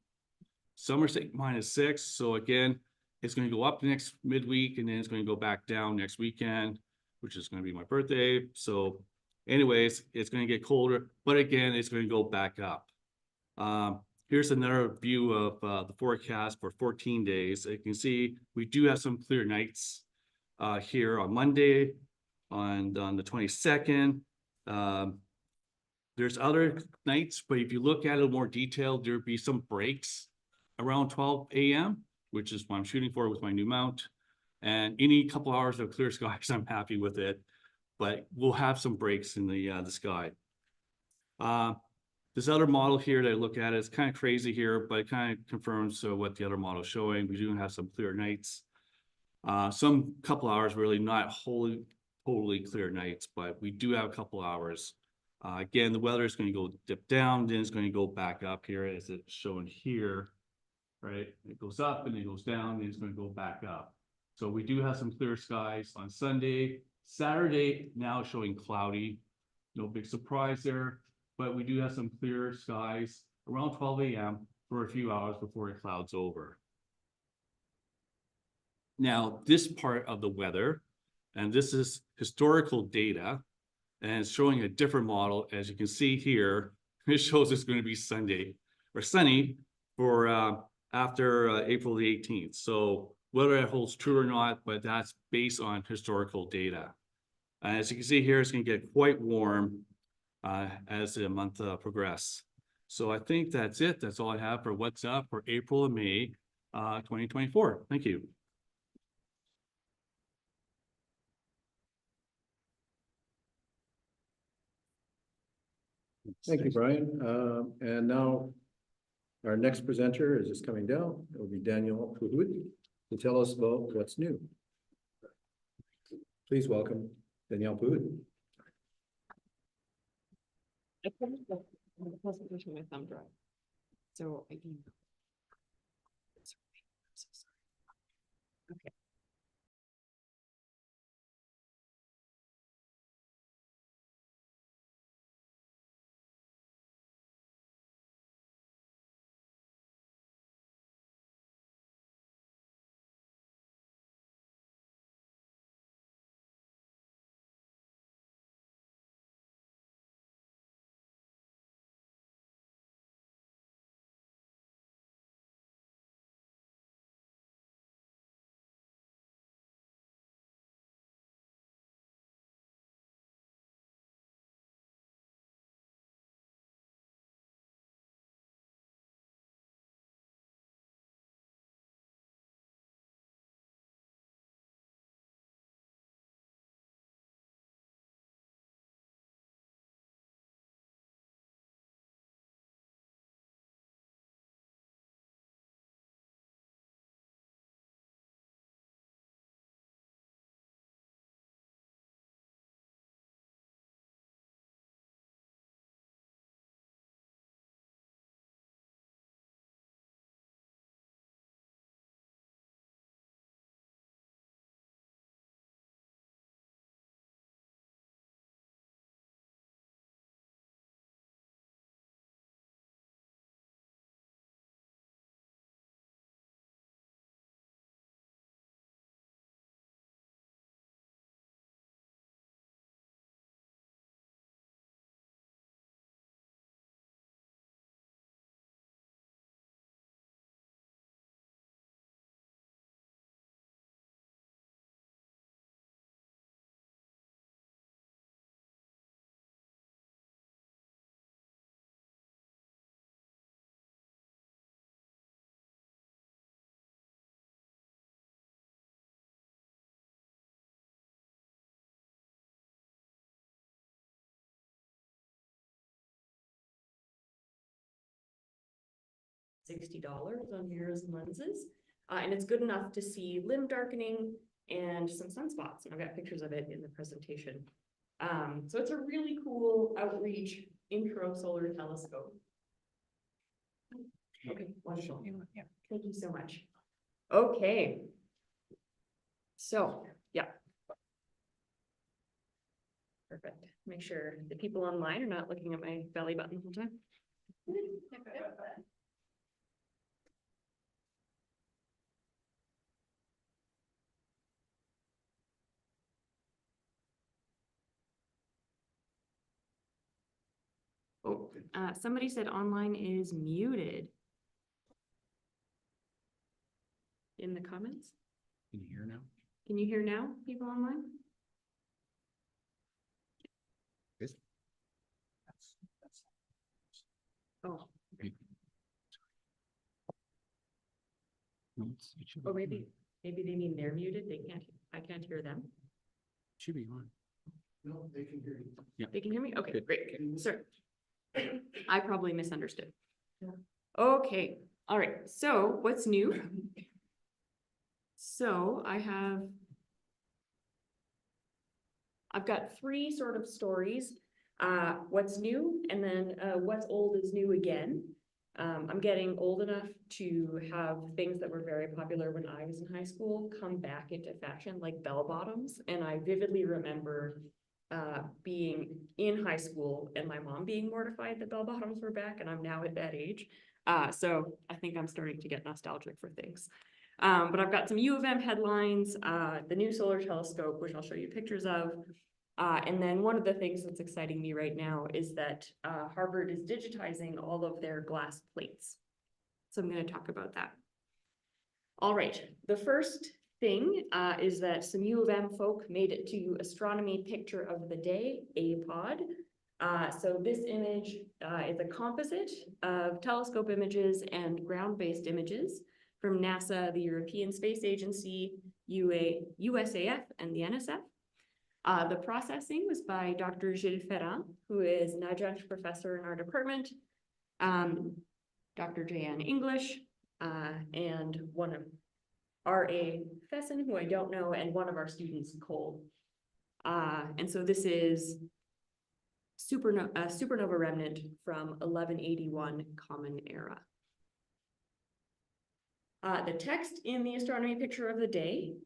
Some are saying -6. So again, it's going to go up next midweek, and then it's going to go back down next weekend, which is going to be my birthday. So anyways, it's going to get colder, but again, it's going to go back up. Here's another view of the forecast for 14 days. You can see we do have some clear nights here on Monday, on the 22nd. There's other nights, but if you look at it more detailed, there'll be some breaks around 12 a.m., which is what I'm shooting for with my new mount. And any couple hours of clear skies, I'm happy with it. But we'll have some breaks in the sky. This other model here that I look at is kind of crazy here, but it kind of confirms what the other model is showing. We do have some clear nights. Some couple hours, really not totally clear nights, but we do have a couple hours. Again, the weather is going to go dip down, then it's going to go back up here as it's shown here, right? It goes up and it goes down, and it's going to go back up. So we do have some clear skies on Sunday. Saturday now showing cloudy. No big surprise there, but we do have some clear skies around 12 a.m. for a few hours before it clouds over. Now, this part of the weather, and this is historical data, and it's showing a different model. As you can see here, it shows it's going to be Sunday or sunny for after April the 18th. So whether that holds true or not, but that's based on historical data. As you can see here, it's going to get quite warm as the month progresses. So I think that's it. That's all I have for what's up for April and May 2024. Thank you. Thank you, Bryan. And now our next presenter is just coming down. It will be Danielle Pahud to tell us about what's new. Please welcome Danielle Pahud. I finished the presentation with my thumb drive. So I can. Okay. $60 on mirrors and lenses. And it's good enough to see limb darkening and some sunspots. And I've got pictures of it in the presentation. So it's a really cool outreach intro solar telescope. Okay, wonderful. Yeah. Thank you so much. Okay. So, yeah. Perfect. Make sure the people online are not looking at my belly button the whole time. Oh, somebody said online is muted. In the comments? Can you hear now? Can you hear now, people online? Yes. Oh, No, it should be or maybe, on. maybe they mean they're muted. They can't, I can't hear them. Should be on. No, they can hear you. They can hear me? Okay, Good. great. Sorry. I probably misunderstood. Okay, all right. So what's new? So I've got three sort of stories. What's new, and then what's old is new again. I'm getting old enough to have things that were very popular when I was in high school come back into fashion, like bell bottoms. And I vividly remember being in high school and my mom being mortified that bell bottoms were back, and I'm now at that age. So I think I'm starting to get nostalgic for things. But I've got some U of M headlines, the new solar telescope, which I'll show you pictures of. And then one of the things that's exciting me right now is that Harvard is digitizing all of their glass plates. So I'm going to talk about that. All right, the first thing is that some U of M folk made it to Astronomy Picture of the Day, APOD. So this image is a composite of telescope images and ground-based images from NASA, the European Space Agency, USAF, and the NSF. The processing was by Dr. Gilles Ferrand, who is an adjunct professor in our department, Dr. J.N. English, and one of R.A. Fesson, who I don't know, and one of our students, Cole. And so this is a supernova remnant from 1181 Common Era. The text in the Astronomy Picture of the Day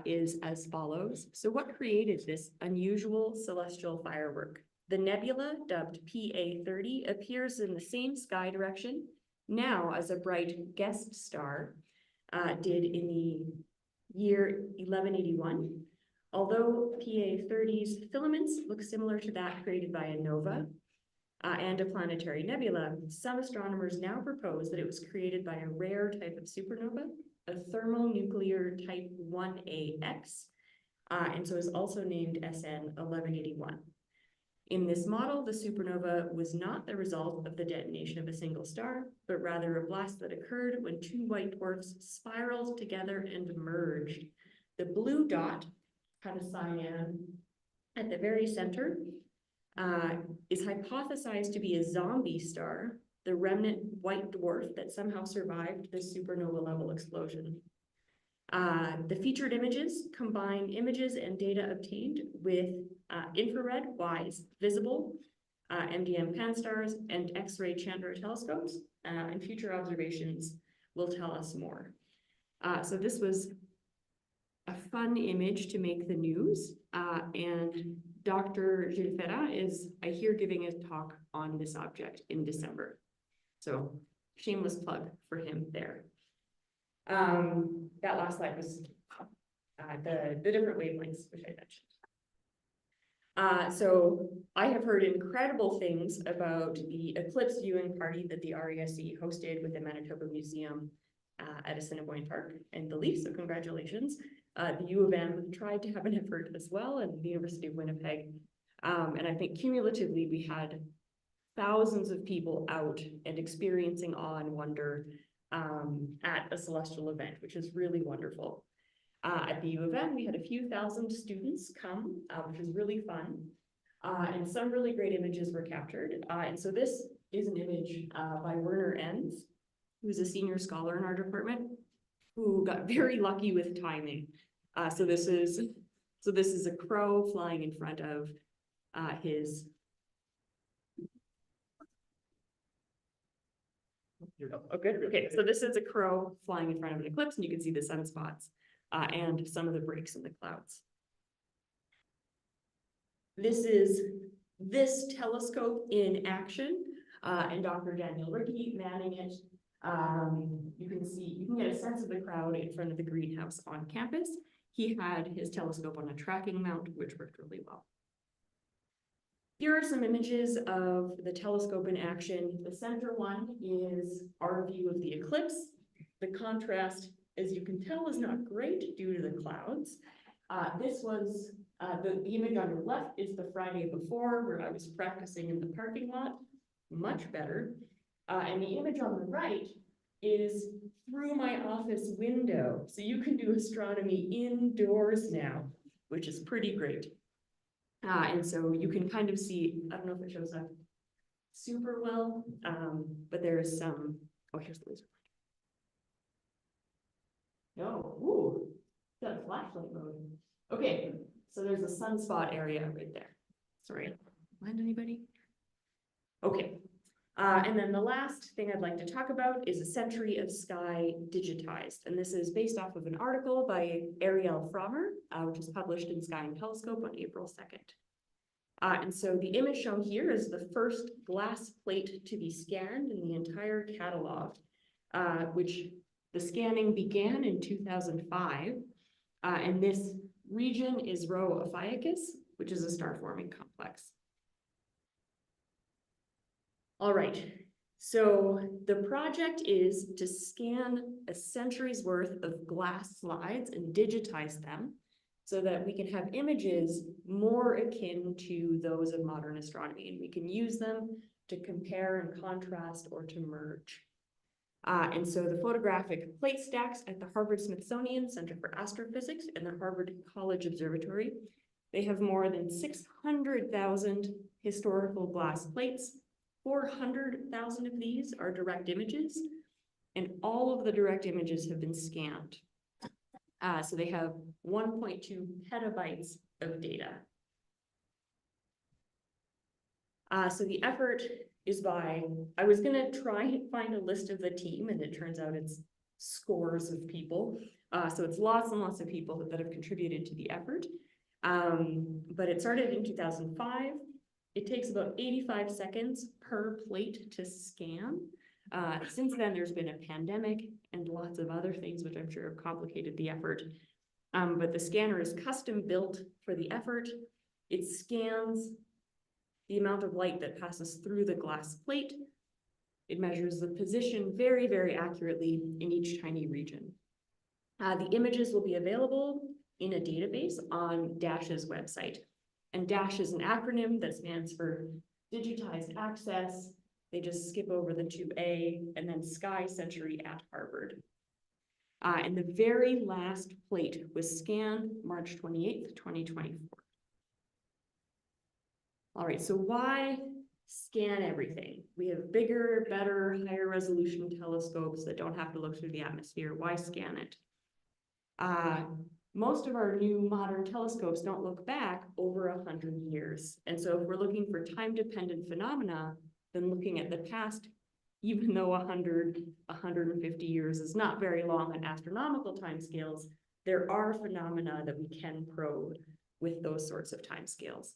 is as follows. So what created this unusual celestial firework? The nebula, dubbed PA30, appears in the same sky direction now as a bright guest star did in the year 1181. Although PA30's filaments look similar to that created by a nova and a planetary nebula, some astronomers now propose that it was created by a rare type of supernova, a thermonuclear type 1AX, and so is also named SN 1181. In this model, the supernova was not the result of the detonation of a single star, but rather a blast that occurred when two white dwarfs spiraled together and merged. The blue dot, kind of cyan, at the very center, is hypothesized to be a zombie star, the remnant white dwarf that somehow survived this supernova level explosion. The featured images combine images and data obtained with infrared, WISE, visible, MDM pan-stars, and X-ray Chandra telescopes, and future observations will tell us more. So this was a fun image to make the news, and Dr. Gilles Ferrand is, I hear, giving a talk on this object in December. So shameless plug for him there. That last slide was the different wavelengths, which I mentioned. So I have heard incredible things about the eclipse viewing party that the RASC hosted with the Manitoba Museum at Assiniboine Park and the Leaf, so congratulations. The U of M tried to have an effort as well, and the University of Winnipeg. And I think cumulatively we had thousands of people out and experiencing awe and wonder at a celestial event, which is really wonderful. At the U of M, we had a few thousand students come, which was really fun. And some really great images were captured. And so this is an image by Werner Enns. who's a senior scholar in our department, who got very lucky with timing. So this is a crow flying in front of his. Oh, good. Okay, so this is a crow flying in front of an eclipse, and you can see the sunspots and some of the breaks in the clouds. This is this telescope in action, and Dr. Danielle manning it. You can get a sense of the crowd in front of the greenhouse on campus. He had his telescope on a tracking mount, which worked really well. Here are some images of the telescope in action. The center one is our view of the eclipse. The contrast, as you can tell, is not great due to the clouds. This was the image on your left is the Friday before, where I was practicing in the parking lot. Much better. And the image on the right is through my office window. So you can do astronomy indoors now, which is pretty great. And so you can kind of see, I don't know if it shows up super well, but there's some, oh, here's the laser. No, ooh, got a flashlight mode. Okay, so there's a sunspot area right there. Sorry, mind anybody? Okay, and then the last thing I'd like to talk about is a century of sky digitized. And this is based off of an article by Ariel Frommer, which was published in Sky and Telescope on April 2nd. And so the image shown here is the first glass plate to be scanned in the entire catalog, which the scanning began in 2005. And this region is Rho Ophiuchus, which is a star-forming complex. All right, so the project is to scan a century's worth of glass slides and digitize them so that we can have images more akin to those of modern astronomy, and we can use them to compare and contrast or to merge. And so the photographic plate stacks at the Harvard-Smithsonian Center for Astrophysics and the Harvard College Observatory, they have more than 600,000 historical glass plates. 400,000 of these are direct images, and all of the direct images have been scanned. So they have 1.2 petabytes of data. So the effort is by, I was gonna try and find a list of the team, and it turns out it's scores of people. So it's lots and lots of people that have contributed to the effort. But it started in 2005. It takes about 85 seconds per plate to scan. Since then, there's been a pandemic and lots of other things, which I'm sure have complicated the effort. But the scanner is custom built for the effort. It scans the amount of light that passes through the glass plate. It measures the position very, very accurately in each tiny region. The images will be available in a database on DASH's website. And DASH is an acronym that stands for Digitized Access. They just skip over the 2A, and then Sky Century at Harvard. And the very last plate was scanned March 28th, 2024. All right, so why scan everything? We have bigger, better, higher resolution telescopes that don't have to look through the atmosphere. Why scan it? Most of our new modern telescopes don't look back over 100 years. And so if we're looking for time-dependent phenomena, then looking at the past, even though 150 years is not very long on astronomical timescales, there are phenomena that we can probe with those sorts of timescales.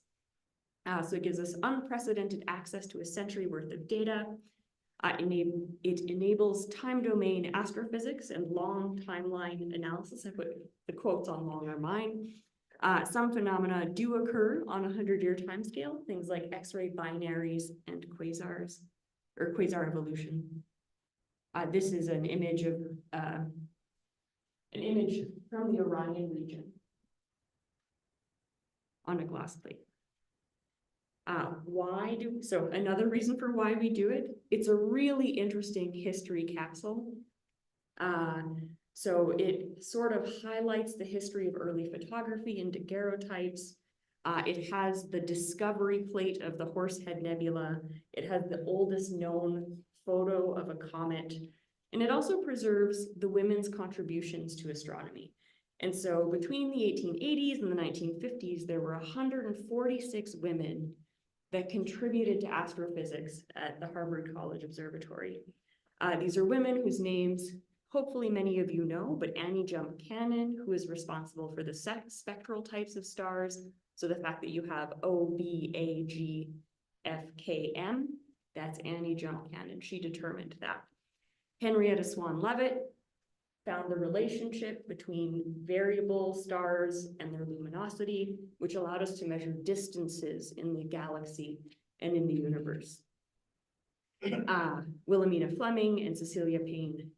So it gives us unprecedented access to a century worth of data. It enables time domain astrophysics and long timeline analysis. I put the quotes on long are mine. Some phenomena do occur on a 100-year timescale, things like X-ray binaries and quasars, or quasar evolution. This is an image of from the Orion region on a glass plate. So another reason for why we do it, it's a really interesting history capsule. So it sort of highlights the history of early photography and daguerreotypes. It has the discovery plate of the Horsehead Nebula. It has the oldest known photo of a comet. And it also preserves the women's contributions to astronomy. And so between the 1880s and the 1950s, there were 146 women that contributed to astrophysics at the Harvard College Observatory. These are women whose names hopefully many of you know, but Annie Jump Cannon, who is responsible for the spectral types of stars. So the fact that you have O, B, A, G, F, K, M, that's Annie Jump Cannon. She determined that. Henrietta Swan Leavitt found the relationship between variable stars and their luminosity, which allowed us to measure distances in the galaxy and in the universe. Wilhelmina Fleming and Cecilia Payne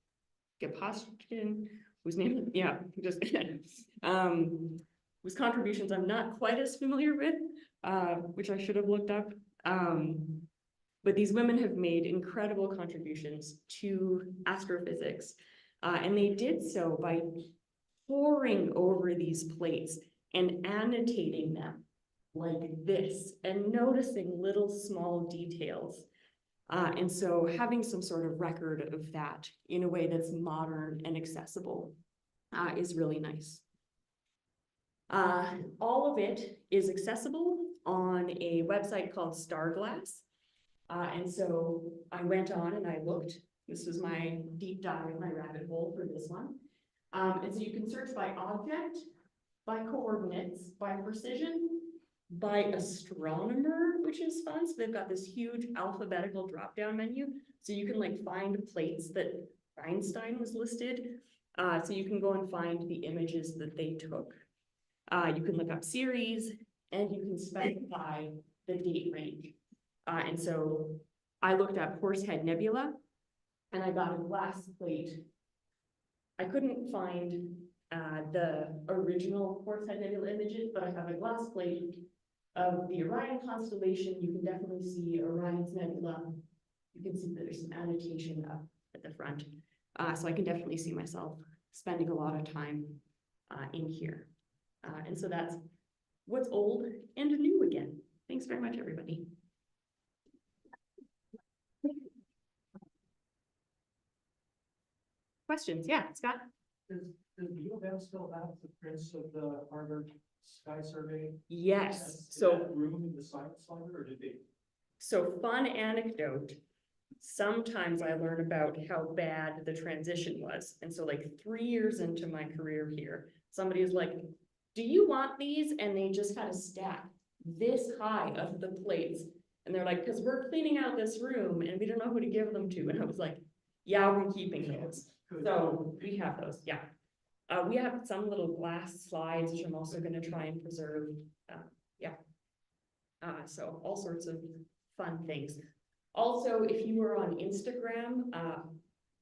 Gapostkin, whose name, yeah, just whose contributions I'm not quite as familiar with, which I should have looked up. But these women have made incredible contributions to astrophysics. And they did so by poring over these plates and annotating them like this and noticing little small details. And so having some sort of record of that in a way that's modern and accessible is really nice. All of it is accessible on a website called StarGlass. And so I went on and I looked. This was my deep dive, my rabbit hole for this one. And so you can search by object, by coordinates, by precision, by astronomer, which is fun. So they've got this huge alphabetical drop-down menu. So you can like find plates that Einstein was listed. So you can go and find the images that they took. You can look up series and you can specify the date range. And so I looked up Horsehead Nebula and I got a glass plate. I couldn't find the original Horsehead Nebula images, but I have a glass plate of the Orion constellation. You can definitely see Orion's nebula. You can see that there's some annotation up at the front. So I can definitely see myself spending a lot of time in here. And so that's what's old and new again. Thanks very much, everybody. Questions? Yeah, Scott? Does the U of M still have the prints of the Harvard Sky Survey? Yes. So that room in the science center, or did they? So fun anecdote. Sometimes I learn about how bad the transition was. And so like 3 years into my career here, somebody is like, do you want these? And they just kind of stack this high of the plates. And they're like, because we're cleaning out this room and we don't know who to give them to. And I was like, yeah, we're keeping those. So we have those, yeah. We have some little glass slides, which I'm also going to try and preserve. Yeah. So all sorts of fun things. Also, if you are on Instagram,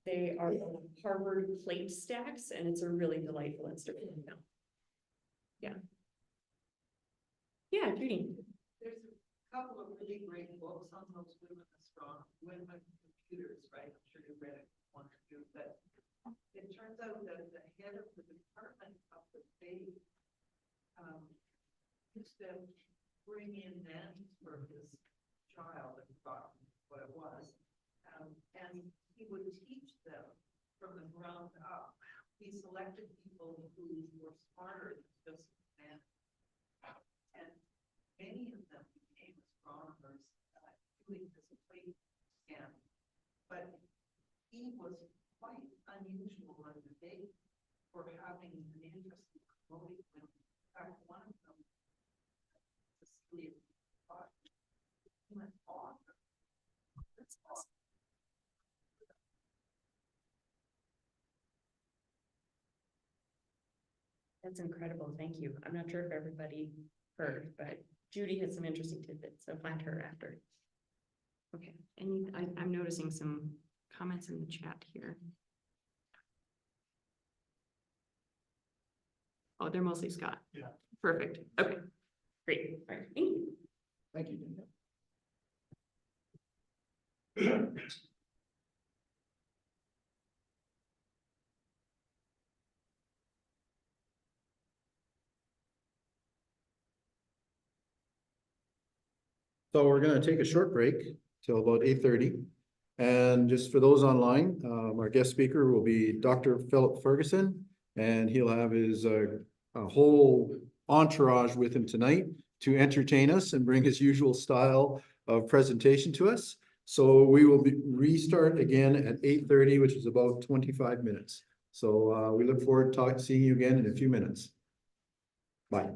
they are Harvard plate stacks, and it's a really delightful Instagram account. Yeah. Yeah, Judy. There's a couple of really great books on those women computers, right? I'm sure you read it one or two, but it turns out that the head of the department of the state used to bring in nannies for his child, I forgot what it was, and he would teach them from the ground up. He selected people who were smarter than just men, and many of them became astronomers doing this plate scan. But he was quite unusual in the day for having an interest in promoting them. In fact, one of them, Cecilia, became an author. That's awesome. That's incredible. Thank you. I'm not sure if everybody heard, but Judy had some interesting tidbits, so find her after. Okay, and I'm noticing some comments in the chat here. Oh, they're mostly Scott. Yeah. Perfect. Okay, great. All right, thank you. Thank you, Danielle. So we're gonna take a short break till about 8:30. And just for those online, our guest speaker will be Dr. Philip Ferguson, and he'll have his a whole entourage with him tonight to entertain us and bring his usual style of presentation to us. So we will restart again at 8:30, which is about 25 minutes. So we look forward to seeing you again in a few minutes. Bye.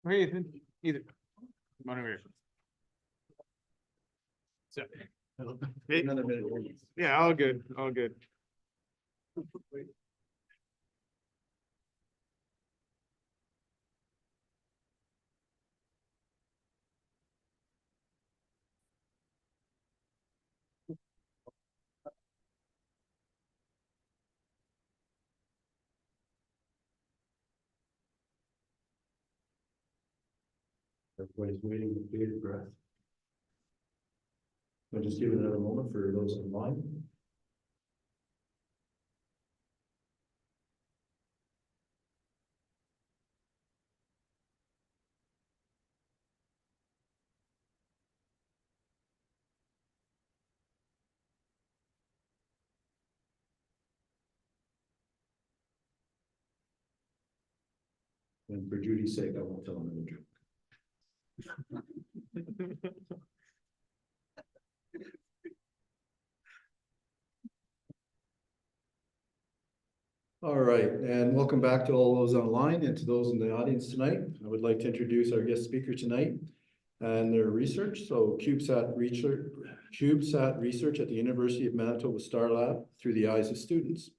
Hey, Ethan, either. Come on over here. So, hey, Another minute. yeah, all good, all good. Everybody's waiting with bated breath. I'll just give it another moment for those online. And for Judy's sake, I won't tell another joke. All right, and welcome back to all those online and to those in the audience tonight. I would like to introduce our guest speaker tonight and their research. So CubeSat research at the University of Manitoba STARLab through the eyes of students.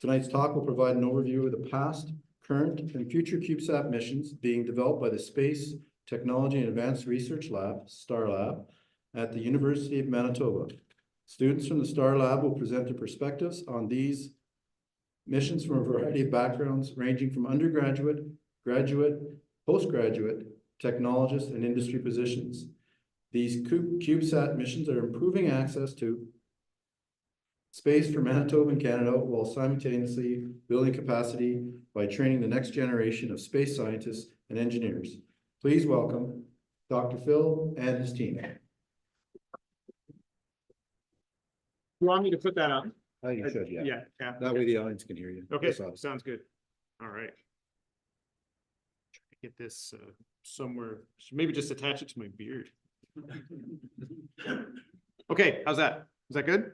Tonight's talk will provide an overview of the past, current, and future CubeSat missions being developed by the Space Technology and Advanced Research Lab, STARLab, at the University of Manitoba. Students from the STARLab will present their perspectives on these missions from a variety of backgrounds, ranging from undergraduate, graduate, postgraduate, technologist, and industry positions. These CubeSat missions are improving access to space for Manitoba and Canada while simultaneously building capacity by training the next generation of space scientists and engineers. Please welcome Dr. Phil and his team. You want me to put that up? Oh, you should, yeah. Yeah. That way the audience can hear you. Okay, That's awesome. sounds good. All right. Get this somewhere, maybe just attach it to my beard. Okay, how's that? Is that good?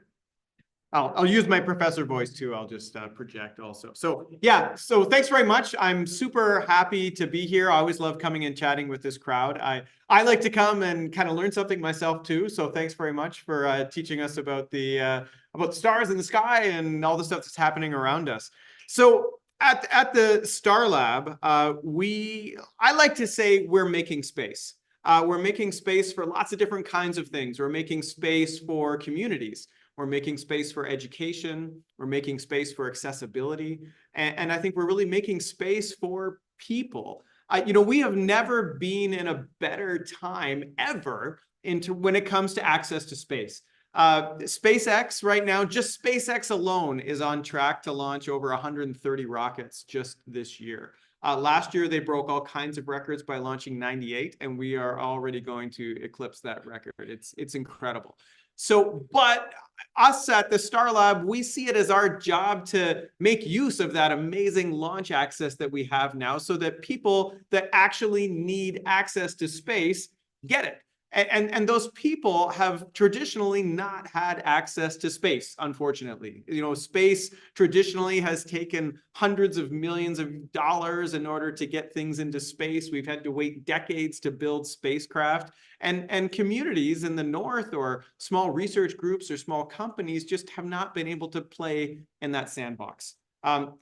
I'll use my professor voice too. I'll just project also. So yeah, so thanks very much. I'm super happy to be here. I always love coming and chatting with this crowd. I like to come and kind of learn something myself too. So thanks very much for teaching us about the stars in the sky and all the stuff that's happening around us. So at the STARLab, I like to say we're making space. We're making space for lots of different kinds of things. We're making space for communities. We're making space for education. We're making space for accessibility. And I think we're really making space for people. We have never been in a better time ever when it comes to access to space. SpaceX right now, just SpaceX alone is on track to launch over 130 rockets just this year. Last year, they broke all kinds of records by launching 98, and we are already going to eclipse that record. It's incredible. So, but us at the STARLab, we see it as our job to make use of that amazing launch access that we have now so that people that actually need access to space get it. And those people have traditionally not had access to space, unfortunately. Space traditionally has taken hundreds of millions of dollars in order to get things into space. We've had to wait decades to build spacecraft. And communities in the North or small research groups or small companies just have not been able to play in that sandbox.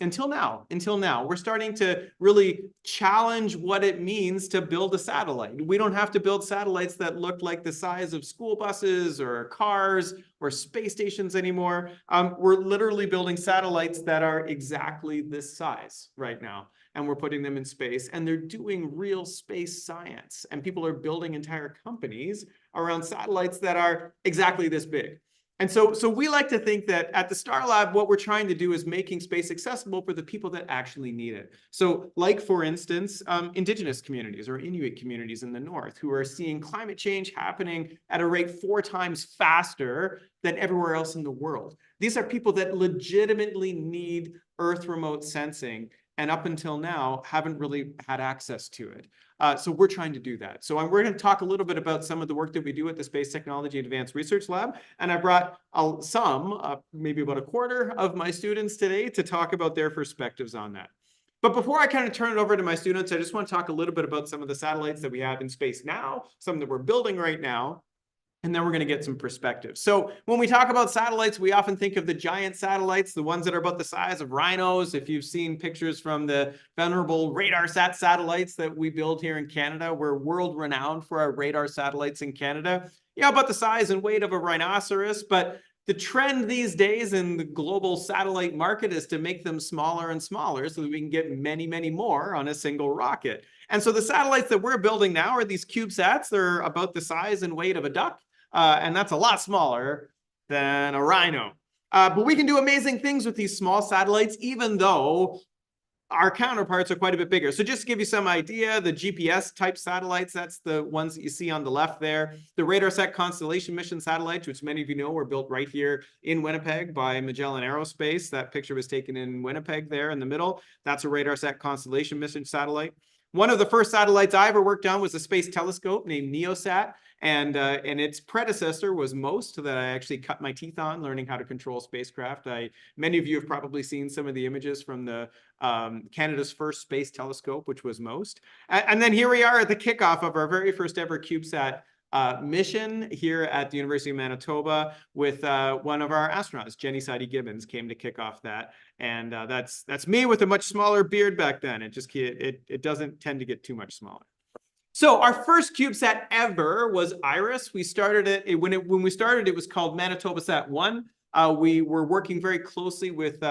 Until now, we're starting to really challenge what it means to build a satellite. We don't have to build satellites that look like the size of school buses or cars or space stations anymore. We're literally building satellites that are exactly this size right now. And we're putting them in space, and they're doing real space science. And people are building entire companies around satellites that are exactly this big. And so we like to think that at the STARLab, what we're trying to do is making space accessible for the people that actually need it. So like, for instance, Indigenous communities or Inuit communities in the North who are seeing climate change happening at a rate 4 times faster than everywhere else in the world. These are people that legitimately need Earth remote sensing, and up until now haven't really had access to it. So we're trying to do that. So we're going to talk a little bit about some of the work that we do at the Space Technology Advanced Research Lab. And I brought maybe about a quarter of my students today to talk about their perspectives on that. But before I kind of turn it over to my students, I just want to talk a little bit about some of the satellites that we have in space now, some that we're building right now, and then we're going to get some perspective. So when we talk about satellites, we often think of the giant satellites, the ones that are about the size of rhinos. If you've seen pictures from the venerable RadarSat satellites that we build here in Canada, we're world renowned for our radar satellites in Canada. Yeah, about the size and weight of a rhinoceros, but the trend these days in the global satellite market is to make them smaller and smaller so that we can get many, many more on a single rocket. And so the satellites that we're building now are these CubeSats. They're about the size and weight of a duck. And that's a lot smaller than a rhino. But we can do amazing things with these small satellites, even though our counterparts are quite a bit bigger. So just to give you some idea, the GPS type satellites, that's the ones that you see on the left there. The RadarSat constellation mission satellites, which many of you know were built right here in Winnipeg by Magellan Aerospace. That picture was taken in Winnipeg there in the middle. That's a RadarSat constellation mission satellite. One of the first satellites I ever worked on was a space telescope named NEOSat. And its predecessor was MOST, that I actually cut my teeth on learning how to control spacecraft. Many of you have probably seen some of the images from the Canada's first space telescope, which was MOST. And then here we are at the kickoff of our very first ever CubeSat mission here at the University of Manitoba with one of our astronauts, Jenny Sadie-Gibbons, came to kick off that. And that's me with a much smaller beard back then. It doesn't tend to get too much smaller. So our first CubeSat ever was IRIS. We started it when we started. It was called Manitoba Sat 1. We were working very closely with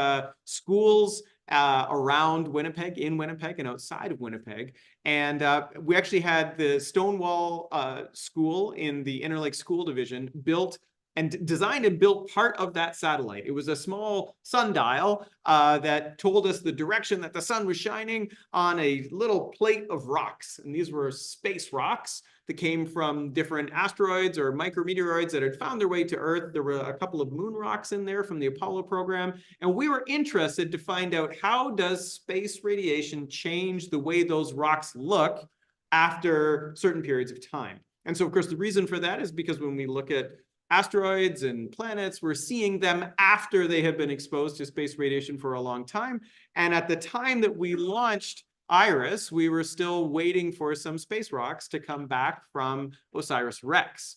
schools around Winnipeg, in Winnipeg, and outside of Winnipeg. And we actually had the Stonewall School in the Interlake School Division built and designed and built part of that satellite. It was a small sundial that told us the direction that the sun was shining on a little plate of rocks. And these were space rocks that came from different asteroids or micrometeoroids that had found their way to Earth. There were a couple of moon rocks in there from the Apollo program. And we were interested to find out, how does space radiation change the way those rocks look after certain periods of time? And so, of course, the reason for that is because when we look at asteroids and planets, we're seeing them after they have been exposed to space radiation for a long time. And at the time that we launched IRIS, we were still waiting for some space rocks to come back from OSIRIS-REx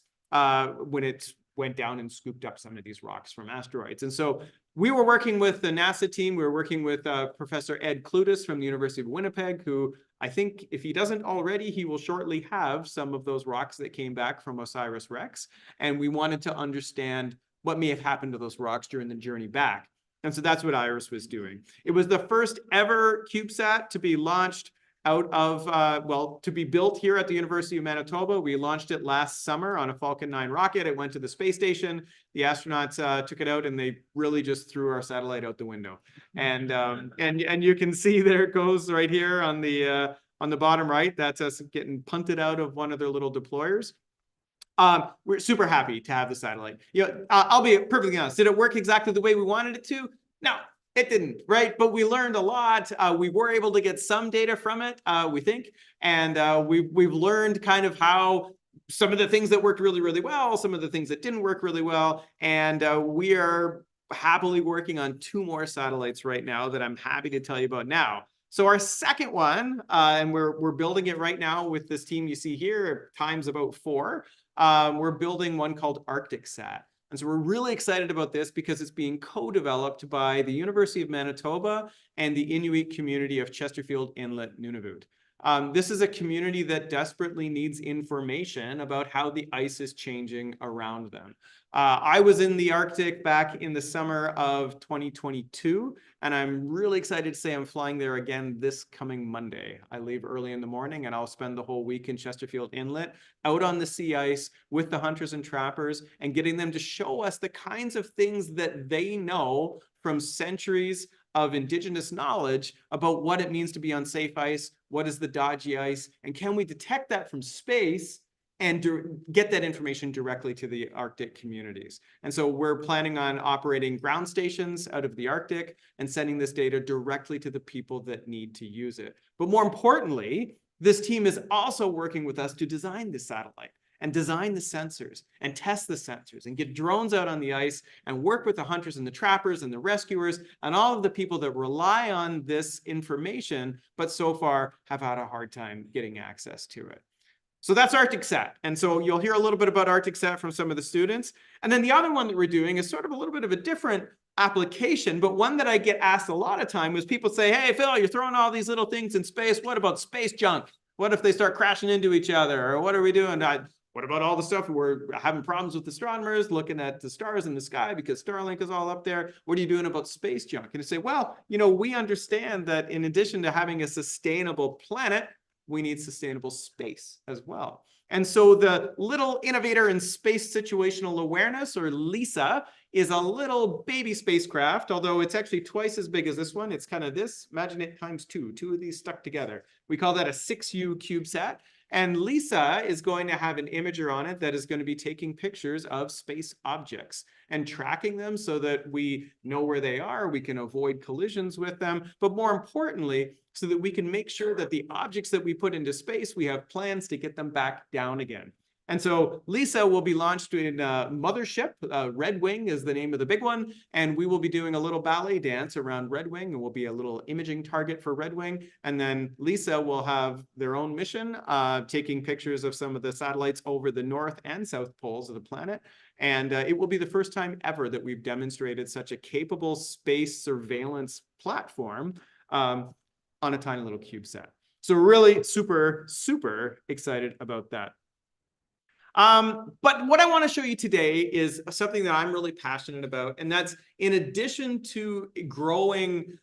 when it went down and scooped up some of these rocks from asteroids. And so we were working with the NASA team. We were working with Professor Ed Clutis from the University of Winnipeg, who I think if he doesn't already, he will shortly have some of those rocks that came back from OSIRIS-REx. And we wanted to understand what may have happened to those rocks during the journey back. And so that's what IRIS was doing. It was the first ever CubeSat to be launched out of, to be built here at the University of Manitoba. We launched it last summer on a Falcon 9 rocket. It went to the space station. The astronauts took it out, and they really just threw our satellite out the window. And you can see there it goes right here on the bottom right. That's us getting punted out of one of their little deployers. We're super happy to have the satellite. I'll be perfectly honest. Did it work exactly the way we wanted it to? No. It didn't, right? But we learned a lot. We were able to get some data from it, we think. And we've learned kind of how some of the things that worked really, really well, some of the things that didn't work really well. And we are happily working on 2 more satellites right now that I'm happy to tell you about now. So our second one, and we're building it right now with this team you see here, times about 4. We're building one called ArcticSat. And so we're really excited about this because it's being co-developed by the University of Manitoba and the Inuit community of Chesterfield Inlet, Nunavut. This is a community that desperately needs information about how the ice is changing around them. I was in the Arctic back in the summer of 2022, and I'm really excited to say I'm flying there again this coming Monday. I leave early in the morning, and I'll spend the whole week in Chesterfield Inlet, out on the sea ice with the hunters and trappers, and getting them to show us the kinds of things that they know from centuries of Indigenous knowledge about what it means to be on safe ice, what is the dodgy ice, and can we detect that from space and get that information directly to the Arctic communities. And so we're planning on operating ground stations out of the Arctic and sending this data directly to the people that need to use it. But more importantly, this team is also working with us to design this satellite. and design the sensors and test the sensors and get drones out on the ice and work with the hunters and the trappers and the rescuers and all of the people that rely on this information, but so far have had a hard time getting access to it. So that's ArcticSat. And so you'll hear a little bit about ArcticSat from some of the students. And then the other one that we're doing is sort of a little bit of a different application, but one that I get asked a lot of time is people say, hey, Phil, you're throwing all these little things in space. What about space junk? What if they start crashing into each other? Or what are we doing? What about all the stuff we're having problems with astronomers looking at the stars in the sky because Starlink is all up there? What are you doing about space junk? And I say, well, you know, we understand that in addition to having a sustainable planet, we need sustainable space as well. And so the little innovator in space situational awareness, or LISA, is a little baby spacecraft, although it's actually twice as big as this one. It's kind of this, imagine it times two of these stuck together. We call that a 6U CubeSat. And LISA is going to have an imager on it that is going to be taking pictures of space objects and tracking them so that we know where they are, we can avoid collisions with them, but more importantly, so that we can make sure that the objects that we put into space, we have plans to get them back down again. And so LISA will be launched in Mothership. Red Wing is the name of the big one. And we will be doing a little ballet dance around Red Wing, and we'll be a little imaging target for Red Wing. And then LISA will have their own mission, taking pictures of some of the satellites over the north and south poles of the planet. And it will be the first time ever that we've demonstrated such a capable space surveillance platform on a tiny little CubeSat. So really super, super excited about that. But what I want to show you today is something that I'm really passionate about, and that's in addition to growing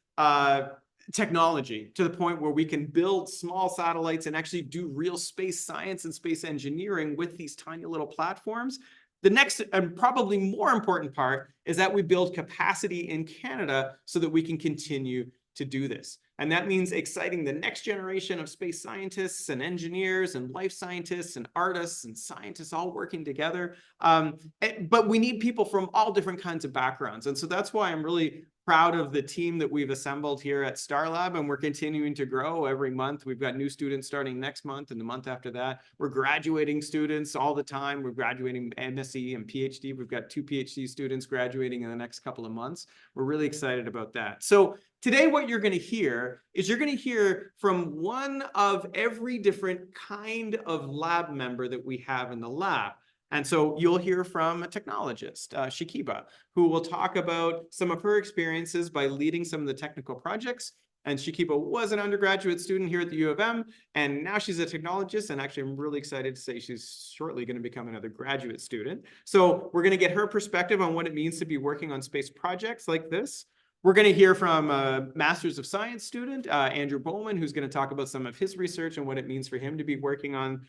technology to the point where we can build small satellites and actually do real space science and space engineering with these tiny little platforms. The next and probably more important part is that we build capacity in Canada so that we can continue to do this. And that means exciting the next generation of space scientists and engineers and life scientists and artists and scientists all working together. But we need people from all different kinds of backgrounds. And so that's why I'm really proud of the team that we've assembled here at STARLab, and we're continuing to grow every month. We've got new students starting next month and the month after that. We're graduating students all the time. We're graduating MSc and PhD. We've got 2 PhD students graduating in the next couple of months. We're really excited about that. So today, what you're going to hear is you're going to hear from one of every different kind of lab member that we have in the lab. And so you'll hear from a technologist, Shakiba, who will talk about some of her experiences by leading some of the technical projects. And Shakiba was an undergraduate student here at the U of M, and now she's a technologist. And actually, I'm really excited to say she's shortly going to become another graduate student. So we're going to get her perspective on what it means to be working on space projects like this. We're going to hear from a Masters of Science student, Andrew Bowman, who's going to talk about some of his research and what it means for him to be working on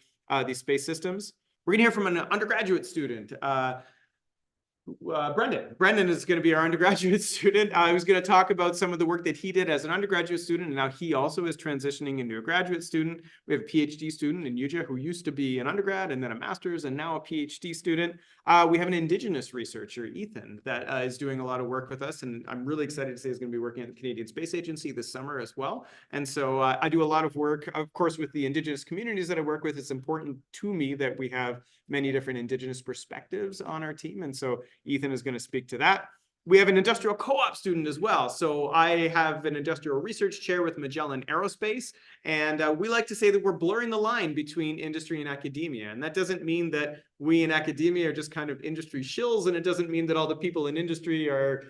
these space systems. We're going to hear from an undergraduate student, Brendan. Brendan is going to be our undergraduate student. Who's going to talk about some of the work that he did as an undergraduate student, and now he also is transitioning into a graduate student. We have a PhD student in Yuja who used to be an undergrad and then a master's and now a PhD student. We have an Indigenous researcher, Ethan, that is doing a lot of work with us, and I'm really excited to say he's going to be working at the Canadian Space Agency this summer as well. And so I do a lot of work, of course, with the Indigenous communities that I work with. It's important to me that we have many different Indigenous perspectives on our team, and so Ethan is going to speak to that. We have an industrial co-op student as well. So I have an industrial research chair with Magellan Aerospace, and we like to say that we're blurring the line between industry and academia. And that doesn't mean that we in academia are just kind of industry shills, and it doesn't mean that all the people in industry are,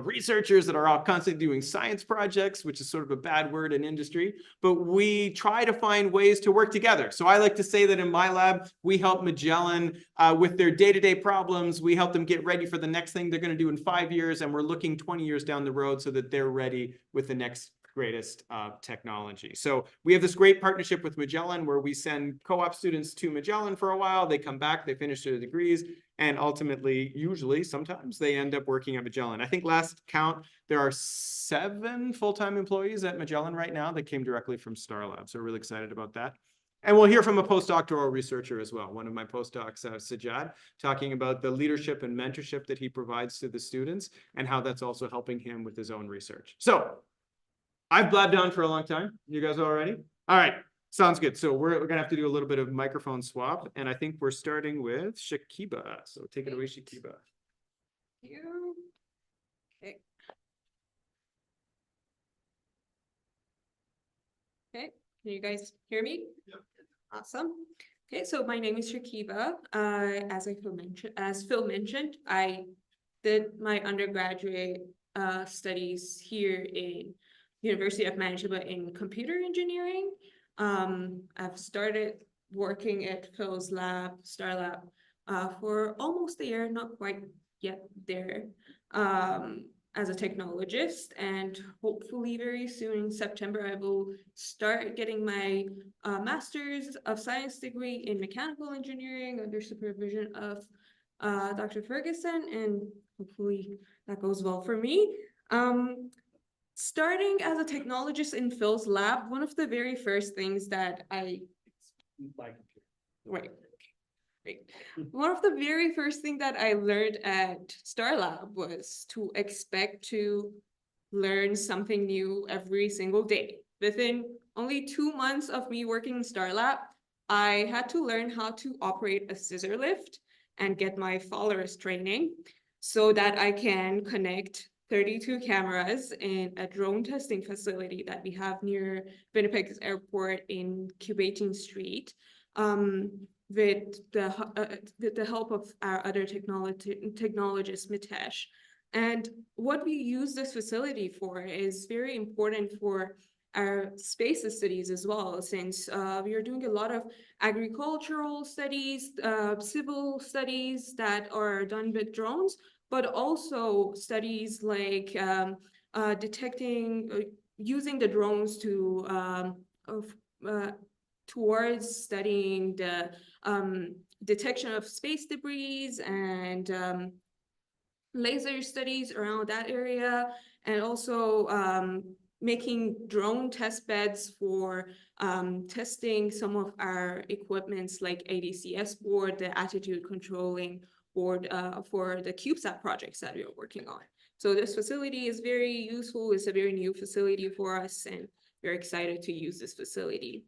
researchers that are all constantly doing science projects, which is sort of a bad word in industry, but we try to find ways to work together. So I like to say that in my lab, we help Magellan with their day-to-day problems. We help them get ready for the next thing they're going to do in 5 years, and we're looking 20 years down the road so that they're ready with the next greatest technology. So we have this great partnership with Magellan where we send co-op students to Magellan for a while. They come back, they finish their degrees, and ultimately, usually, sometimes they end up working at Magellan. I think last count, there are 7 full-time employees at Magellan right now that came directly from STARLab. So we're really excited about that. And we'll hear from a postdoctoral researcher as well, one of my postdocs, Sajjad, talking about the leadership and mentorship that he provides to the students and how that's also helping him with his own research. So I've blabbed on for a long time. You guys all ready? All right. Sounds good. So we're gonna have to do a little bit of microphone swap, and I think we're starting with Shakiba. So take it away, Shakiba. You. Okay. Okay, can you guys hear me? Yep. Awesome. Okay, so my name is Shakiba. As Phil mentioned, I did my undergraduate studies here in University of Manitoba in computer engineering. I've started working at Phil's lab, STARLab, for almost a year, not quite yet there, as a technologist, and hopefully very soon in September, I will start getting my Master's of Science degree in mechanical engineering under supervision of Dr. Ferguson, and hopefully that goes well for me. Starting as a technologist in Phil's lab, one of the very first things that one of the very first things that I learned at STARLab was to expect to learn something new every single day. Within only 2 months of me working in STARLab, I had to learn how to operate a scissor lift and get my followers training so that I can connect 32 cameras in a drone testing facility that we have near Winnipeg's airport in Cube Street. With the help of our other technologist, Mitesh. And what we use this facility for is very important for our space studies as well, since we are doing a lot of agricultural studies, civil studies that are done with drones, but also studies like detecting, using the drones to towards studying the detection of space debris and laser studies around that area, and also making drone test beds for testing some of our equipments like ADCS board, the attitude controlling board for the CubeSat projects that we are working on. So this facility is very useful. It's a very new facility for us, and we're excited to use this facility.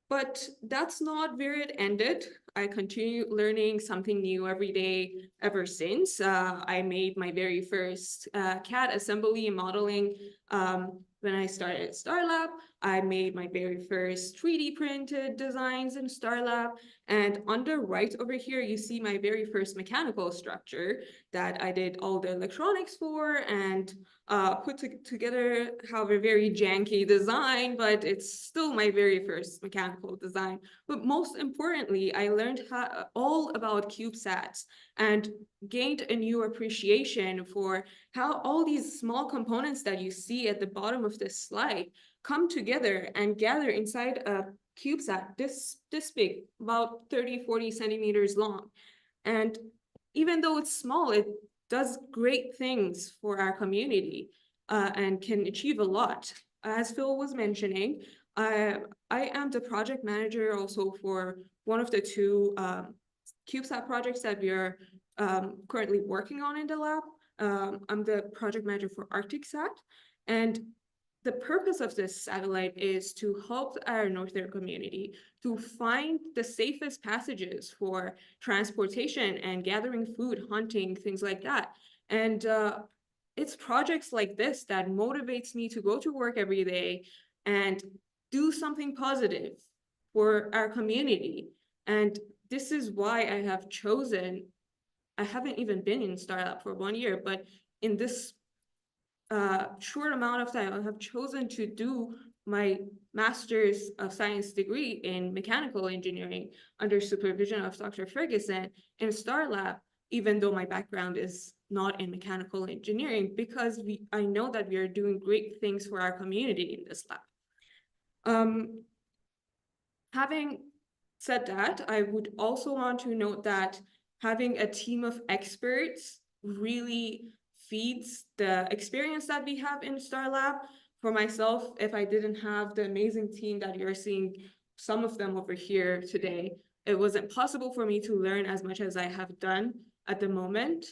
But that's not where it ended. I continue learning something new every day ever since. I made my very first CAD assembly and modeling when I started at STARLab. I made my very first 3D printed designs in STARLab. And on the right over here, you see my very first mechanical structure that I did all the electronics for and put together, have a very janky design, but it's still my very first mechanical design. But most importantly, I learned all about CubeSats and gained a new appreciation for how all these small components that you see at the bottom of this slide come together and gather inside a CubeSat this big, about 30-40 centimeters long. And even though it's small, it does great things for our community and can achieve a lot. As Phil was mentioning, I am the project manager also for one of the two CubeSat projects that we are currently working on in the lab. I'm the project manager for ArcticSat, and the purpose of this satellite is to help our northern community to find the safest passages for transportation and gathering food, hunting, things like that. And it's projects like this that motivates me to go to work every day and do something positive for our community. And this is why I have chosen, I haven't even been in STARLab for 1 year, but in this short amount of time, I have chosen to do my Master's of Science degree in mechanical engineering under supervision of Dr. Ferguson in STARLab, even though my background is not in mechanical engineering, because I know that we are doing great things for our community in this lab. Having said that, I would also want to note that having a team of experts really feeds the experience that we have in STARLab. For myself, if I didn't have the amazing team that you're seeing, some of them over here today, it wasn't possible for me to learn as much as I have done at the moment.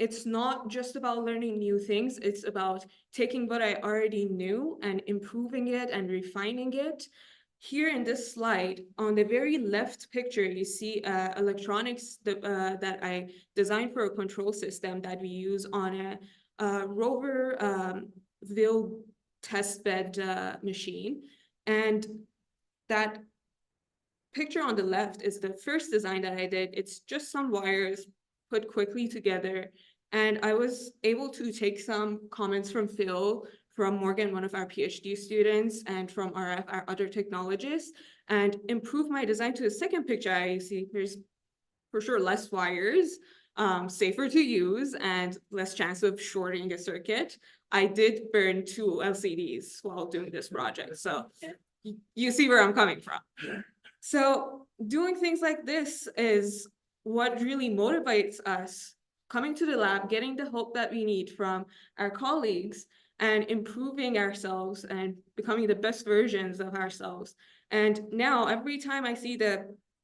it's not just about learning new things, it's about taking what I already knew and improving it and refining it. Here in this slide, on the very left picture, you see electronics that I designed for a control system that we use on a rover Ville testbed machine. And that picture on the left is the first design that I did. It's just some wires put quickly together. And I was able to take some comments from Phil, from Morgan, one of our PhD students, and from our other technologists, and improve my design to the second picture. I see there's for sure less wires, safer to use, and less chance of shorting a circuit. I did burn 2 LCDs while doing this project, so you see where I'm coming from. So doing things like this is what really motivates us, coming to the lab, getting the help that we need from our colleagues, and improving ourselves and becoming the best versions of ourselves. And now every time I see the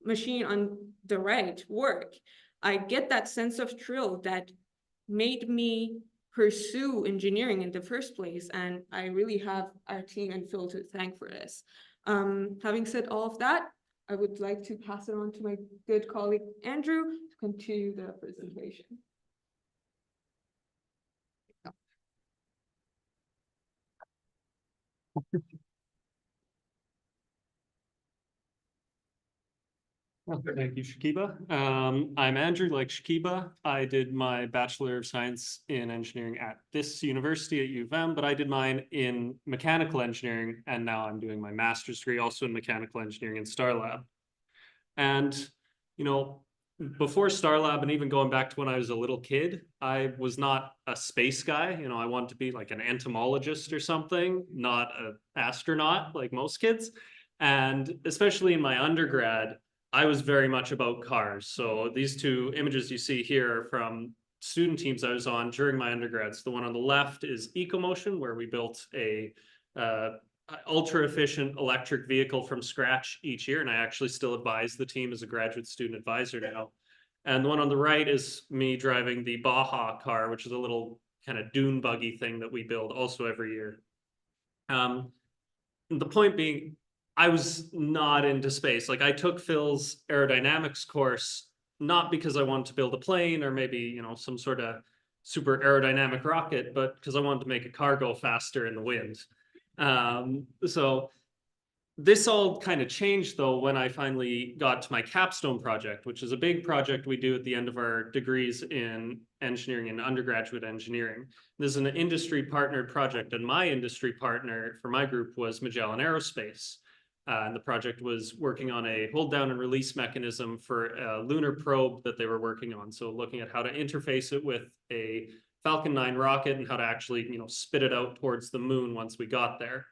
machine on the right work, I get that sense of thrill that made me pursue engineering in the first place. And I really have our team and Phil to thank for this. Having said all of that, I would like to pass it on to my good colleague, Andrew, to continue the presentation. Thank you, Shakiba. I'm Andrew, like Shakiba. I did my Bachelor of Science in Engineering at this university at U of M, but I did mine in mechanical engineering, and now I'm doing my master's degree also in mechanical engineering in STARLab. And, you know, before STARLab and even going back to when I was a little kid, I was not a space guy. You know, I wanted to be like an entomologist or something, not an astronaut like most kids. And especially in my undergrad, I was very much about cars. So these 2 images you see here are from student teams I was on during my undergrad. So the one on the left is EcoMotion, where we built a ultra efficient electric vehicle from scratch each year. And I actually still advise the team as a graduate student advisor now. And the one on the right is me driving the Baja car, which is a little kind of dune buggy thing that we build also every year. The point being, I was not into space. Like, I took Phil's aerodynamics course, not because I wanted to build a plane or maybe, you know, some sort of super aerodynamic rocket, but because I wanted to make a car go faster in the wind. So this all kind of changed though when I finally got to my capstone project, which is a big project we do at the end of our degrees in engineering and undergraduate engineering. This is an industry partnered project, and my industry partner for my group was Magellan Aerospace. And the project was working on a hold down and release mechanism for a lunar probe that they were working on. So looking at how to interface it with a Falcon 9 rocket and how to actually, you know, spit it out towards the moon once we got there.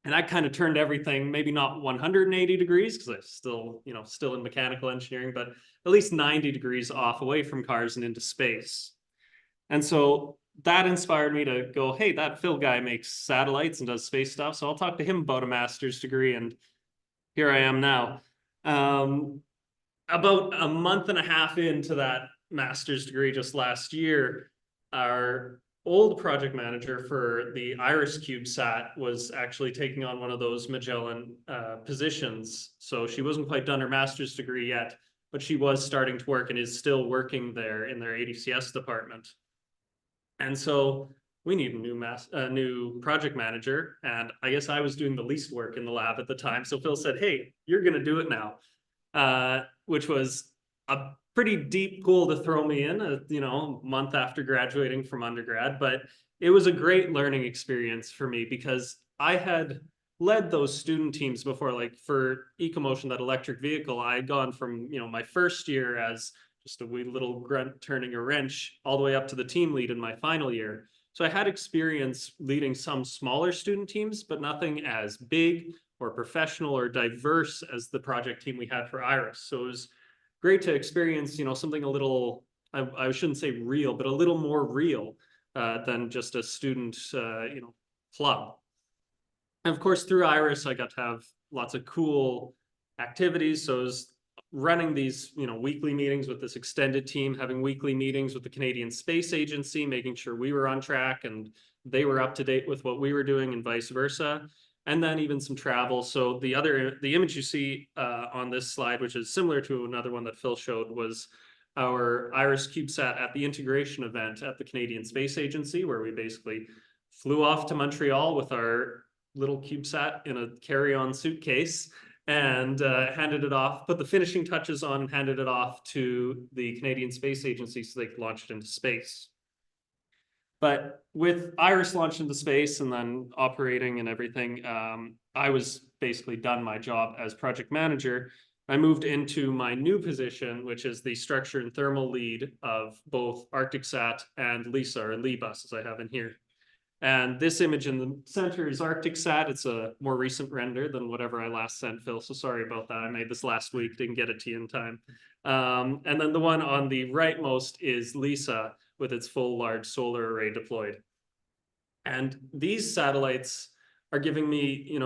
And that kind of turned everything, maybe not 180 degrees, because I'm still, you know, still in mechanical engineering, but at least 90 degrees off away from cars and into space. And so that inspired me to go, hey, that Phil guy makes satellites and does space stuff. So I'll talk to him about a master's degree. And here I am now. About a month and a half into that master's degree just last year, our old project manager for the Iris CubeSat was actually taking on one of those Magellan positions. So she wasn't quite done her master's degree yet, but she was starting to work and is still working there in their ADCS department. And so we need a new project manager. And I guess I was doing the least work in the lab at the time. So Phil said, hey, you're going to do it now, which was a pretty deep goal to throw me in, you know, a month after graduating from undergrad. But it was a great learning experience for me because I had led those student teams before. Like for EcoMotion, that electric vehicle, I had gone from, you know, my first year as just a wee little grunt turning a wrench all the way up to the team lead in my final year. So I had experience leading some smaller student teams, but nothing as big or professional or diverse as the project team we had for Iris. So it was great to experience, you know, something a little, I shouldn't say real, but a little more real than just a student, you know, club. And of course, through Iris, I got to have lots of cool activities. So it was running these, weekly meetings with this extended team, having weekly meetings with the Canadian Space Agency, making sure we were on track and they were up to date with what we were doing and vice versa. And then even some travel. So the image you see on this slide, which is similar to another one that Phil showed, was our IRIS CubeSat at the integration event at the Canadian Space Agency, where we basically flew off to Montreal with our little CubeSat in a carry-on suitcase and handed it off, put the finishing touches on and handed it off to the Canadian Space Agency so they could launch it into space. But with IRIS launched into space and then operating and everything, I was basically done my job as project manager. I moved into my new position, which is the structure and thermal lead of both ArcticSat and LISA, or LIBUS, as I have in here. And this image in the center is ArcticSat. It's a more recent render than whatever I last sent, Phil. So sorry about that. I made this last week, didn't get it to you in time. And then the one on the rightmost is LISA with its full large solar array deployed. And these satellites are giving me,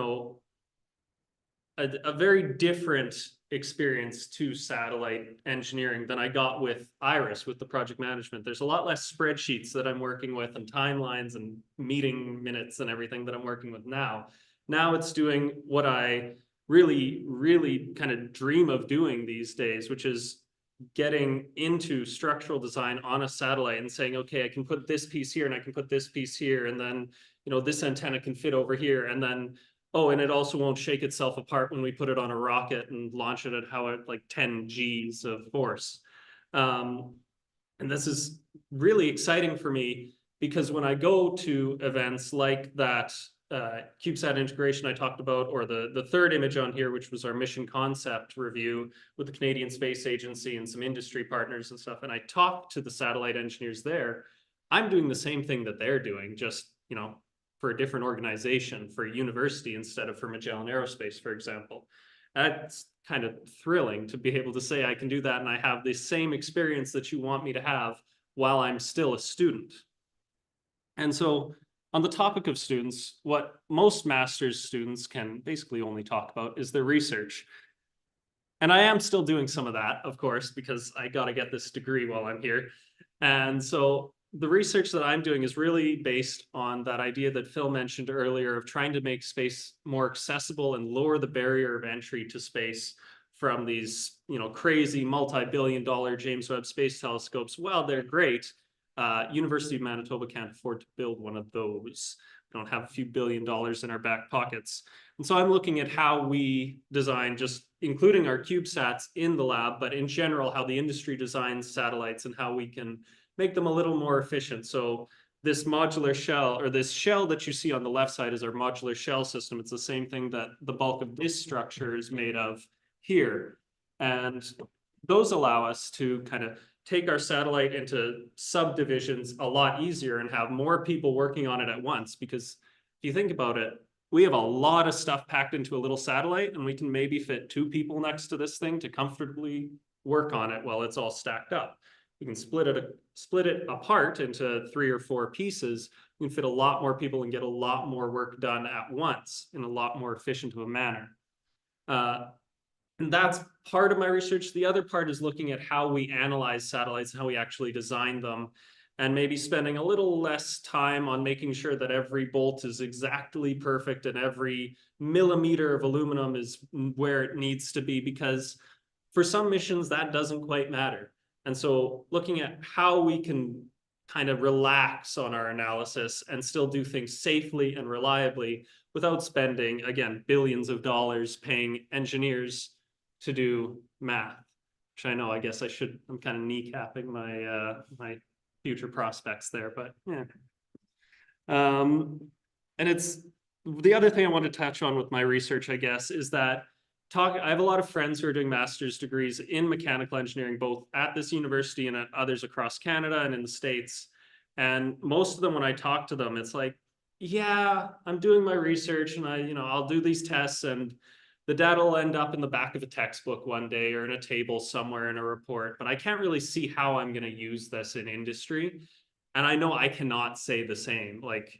a very different experience to satellite engineering than I got with IRIS, with the project management. There's a lot less spreadsheets that I'm working with and timelines and meeting minutes and everything that I'm working with now. Now it's doing what I really, really kind of dream of doing these days, which is getting into structural design on a satellite and saying, okay, I can put this piece here and I can put this piece here. And then, this antenna can fit over here. And then, oh, and it also won't shake itself apart when we put it on a rocket and launch it at like 10 Gs of force. And this is really exciting for me because when I go to events like that CubeSat integration I talked about, or the third image on here, which was our mission concept review with the Canadian Space Agency and some industry partners and stuff, and I talk to the satellite engineers there, I'm doing the same thing that they're doing, just, for a different organization, for a university instead of for Magellan Aerospace, for example. That's kind of thrilling to be able to say I can do that and I have the same experience that you want me to have while I'm still a student. And so on the topic of students, what most master's students can basically only talk about is their research. And I am still doing some of that, of course, because I got to get this degree while I'm here. And so the research that I'm doing is really based on that idea that Phil mentioned earlier of trying to make space more accessible and lower the barrier of entry to space from these, crazy multi-billion-dollar James Webb Space Telescopes. Well, they're great. University of Manitoba can't afford to build one of those. We don't have a few $billion in our back pockets. And so I'm looking at how we design, just including our CubeSats in the lab, but in general, how the industry designs satellites and how we can make them a little more efficient. So this modular shell, or this shell that you see on the left side, is our modular shell system. It's the same thing that the bulk of this structure is made of here. And those allow us to kind of take our satellite into subdivisions a lot easier and have more people working on it at once. Because if you think about it, we have a lot of stuff packed into a little satellite, and we can maybe fit 2 people next to this thing to comfortably work on it while it's all stacked up. You can split it apart into 3 or 4 pieces. You can fit a lot more people and get a lot more work done at once in a lot more efficient of a manner. And that's part of my research. The other part is looking at how we analyze satellites and how we actually design them, and maybe spending a little less time on making sure that every bolt is exactly perfect and every millimeter of aluminum is where it needs to be, because for some missions that doesn't quite matter. And so looking at how we can kind of relax on our analysis and still do things safely and reliably without spending, again, billions of dollars paying engineers to do math, which I know, I guess I'm kind of kneecapping my my future prospects there, but yeah. And it's the other thing I want to touch on with my research, I guess, is that I have a lot of friends who are doing master's degrees in mechanical engineering, both at this university and at others across Canada and in the States. And most of them, when I talk to them, it's like, yeah, I'm doing my research and I'll do these tests and the data will end up in the back of a textbook one day or in a table somewhere in a report, but I can't really see how I'm going to use this in industry. And I know I cannot say the same. Like,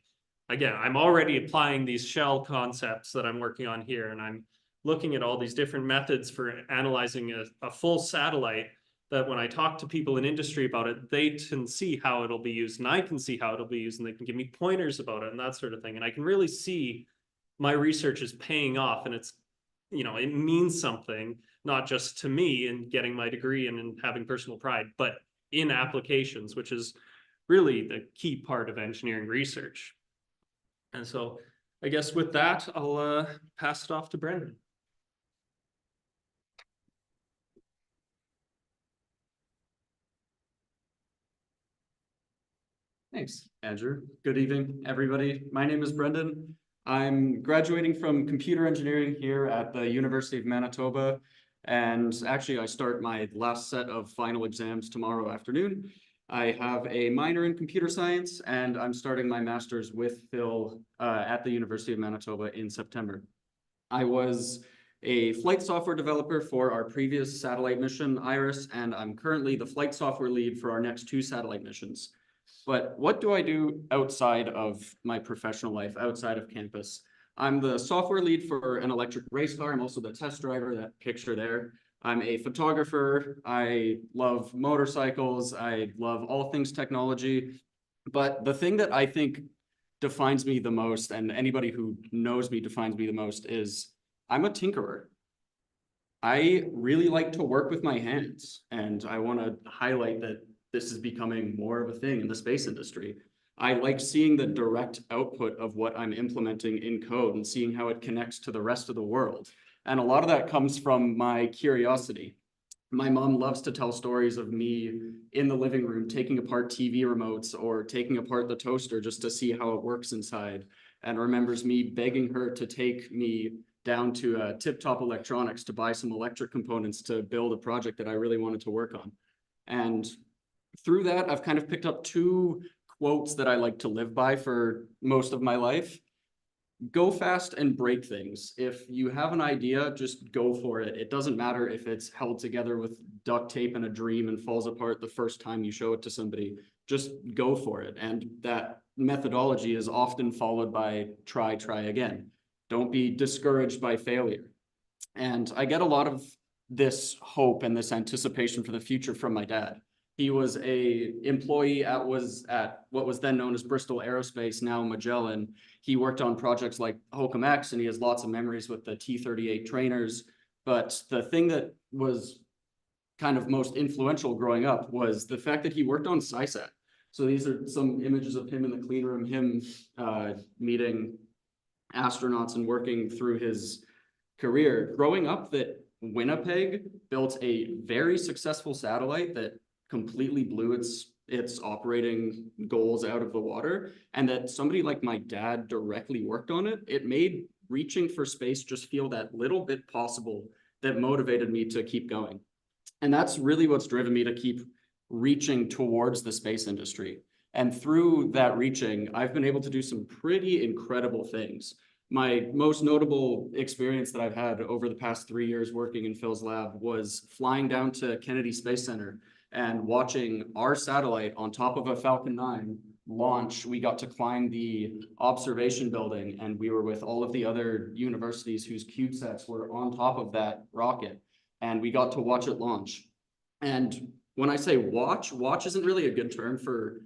again, I'm already applying these shell concepts that I'm working on here, and I'm looking at all these different methods for analyzing a full satellite, that when I talk to people in industry about it, they can see how it'll be used, and I can see how it'll be used, and they can give me pointers about it and that sort of thing. And I can really see my research is paying off, and it's, you know, it means something, not just to me in getting my degree and in having personal pride, but in applications, which is really the key part of engineering research. And so I guess with that, I'll pass it off to Brendan. Thanks, Andrew. Good evening, everybody. My name is Brendan. I'm graduating from computer engineering here at the University of Manitoba. And actually, I start my last set of final exams tomorrow afternoon. I have a minor in computer science, and I'm starting my master's with Phil at the University of Manitoba in September. I was a flight software developer for our previous satellite mission, IRIS, and I'm currently the flight software lead for our next 2 satellite missions. But what do I do outside of my professional life, outside of campus? I'm the software lead for an electric race car. I'm also the test driver, that picture there. I'm a photographer. I love motorcycles. I love all things technology. But the thing that I think defines me the most, and anybody who knows me defines me the most, is I'm a tinkerer. I really like to work with my hands, and I want to highlight that this is becoming more of a thing in the space industry. I like seeing the direct output of what I'm implementing in code and seeing how it connects to the rest of the world. And a lot of that comes from my curiosity. My mom loves to tell stories of me in the living room taking apart TV remotes or taking apart the toaster just to see how it works inside, and remembers me begging her to take me down to Tip Top Electronics to buy some electric components to build a project that I really wanted to work on. And through that, I've kind of picked up 2 quotes that I like to live by for most of my life. Go fast and break things. If you have an idea, just go for it. It doesn't matter if it's held together with duct tape and a dream and falls apart the first time you show it to somebody. Just go for it. And that methodology is often followed by try again. Don't be discouraged by failure. And I get a lot of this hope and this anticipation for the future from my dad. He was a employee at what was then known as Bristol Aerospace, now Magellan. He worked on projects like Holcomb X, and he has lots of memories with the T-38 trainers. But the thing that was kind of most influential growing up was the fact that he worked on SciSat. So these are some images of him in the clean room, him meeting astronauts and working through his career. Growing up, that Winnipeg built a very successful satellite that completely blew its operating goals out of the water, and that somebody like my dad directly worked on it, it made reaching for space just feel that little bit possible that motivated me to keep going. And that's really what's driven me to keep reaching towards the space industry. And through that reaching, I've been able to do some pretty incredible things. My most notable experience that I've had over the past 3 years working in Phil's lab was flying down to Kennedy Space Center and watching our satellite on top of a Falcon 9 launch. We got to climb the observation building, and we were with all of the other universities whose CubeSats were on top of that rocket, and we got to watch it launch. And when I say watch isn't really a good term for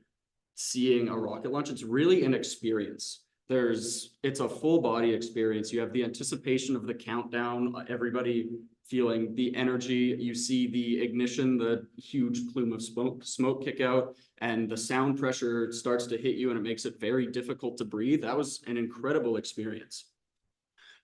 seeing a rocket launch. It's really an experience. It's a full body experience. You have the anticipation of the countdown, everybody feeling the energy. You see the ignition, the huge plume of smoke kick out, and the sound pressure starts to hit you, and it makes it very difficult to breathe. That was an incredible experience.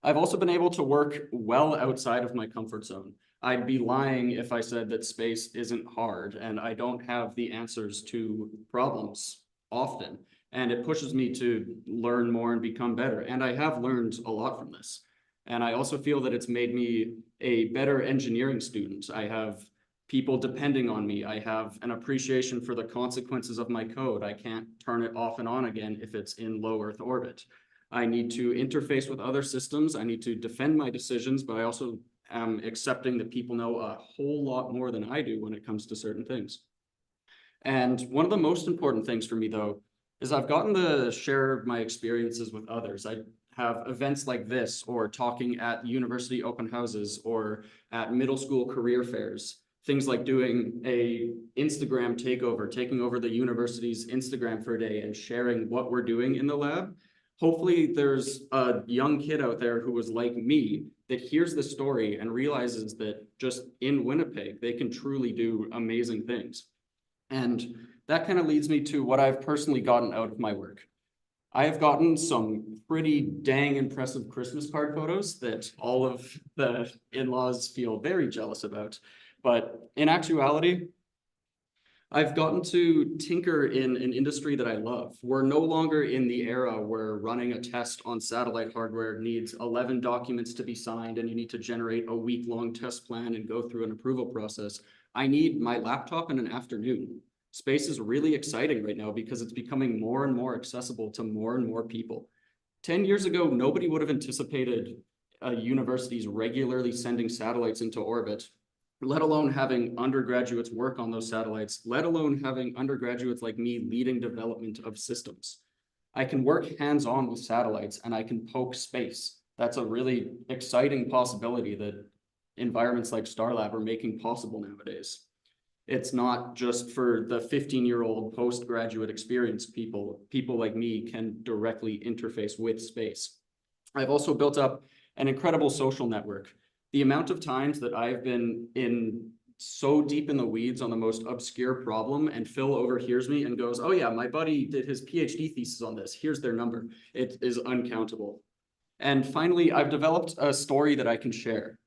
I've also been able to work well outside of my comfort zone. I'd be lying if I said that space isn't hard, and I don't have the answers to problems often. And it pushes me to learn more and become better. And I have learned a lot from this. And I also feel that it's made me a better engineering student. I have people depending on me. I have an appreciation for the consequences of my code. I can't turn it off and on again if it's in low Earth orbit. I need to interface with other systems. I need to defend my decisions, but I also am accepting that people know a whole lot more than I do when it comes to certain things. And one of the most important things for me, though, is I've gotten to share my experiences with others. I have events like this, or talking at university open houses, or at middle school career fairs. Things like doing a Instagram takeover, taking over the university's Instagram for a day and sharing what we're doing in the lab. Hopefully there's a young kid out there who was like me that hears the story and realizes that just in Winnipeg, they can truly do amazing things. And that kind of leads me to what I've personally gotten out of my work. I have gotten some pretty dang impressive Christmas card photos that all of the in-laws feel very jealous about. But in actuality, I've gotten to tinker in an industry that I love. We're no longer in the era where running a test on satellite hardware needs 11 documents to be signed and you need to generate a week-long test plan and go through an approval process. I need my laptop in an afternoon. Space is really exciting right now because it's becoming more and more accessible to more and more people. 10 years ago, nobody would have anticipated universities regularly sending satellites into orbit, let alone having undergraduates work on those satellites, let alone having undergraduates like me leading development of systems. I can work hands-on with satellites and I can poke space. That's a really exciting possibility that environments like STARLab are making possible nowadays. It's not just for the 15-year-old postgraduate experience people. People like me can directly interface with space. I've also built up an incredible social network. The amount of times that I've been in so deep in the weeds on the most obscure problem and Phil overhears me and goes, oh yeah, my buddy did his PhD thesis on this. Here's their number. It is uncountable. And finally, I've developed a story that I can share.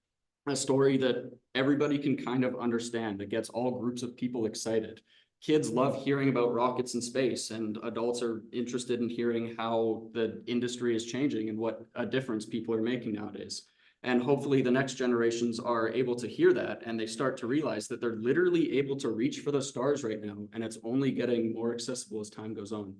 A story that everybody can kind of understand, that gets all groups of people excited. Kids love hearing about rockets in space, and adults are interested in hearing how the industry is changing and what a difference people are making nowadays. And hopefully the next generations are able to hear that and they start to realize that they're literally able to reach for the stars right now, and it's only getting more accessible as time goes on.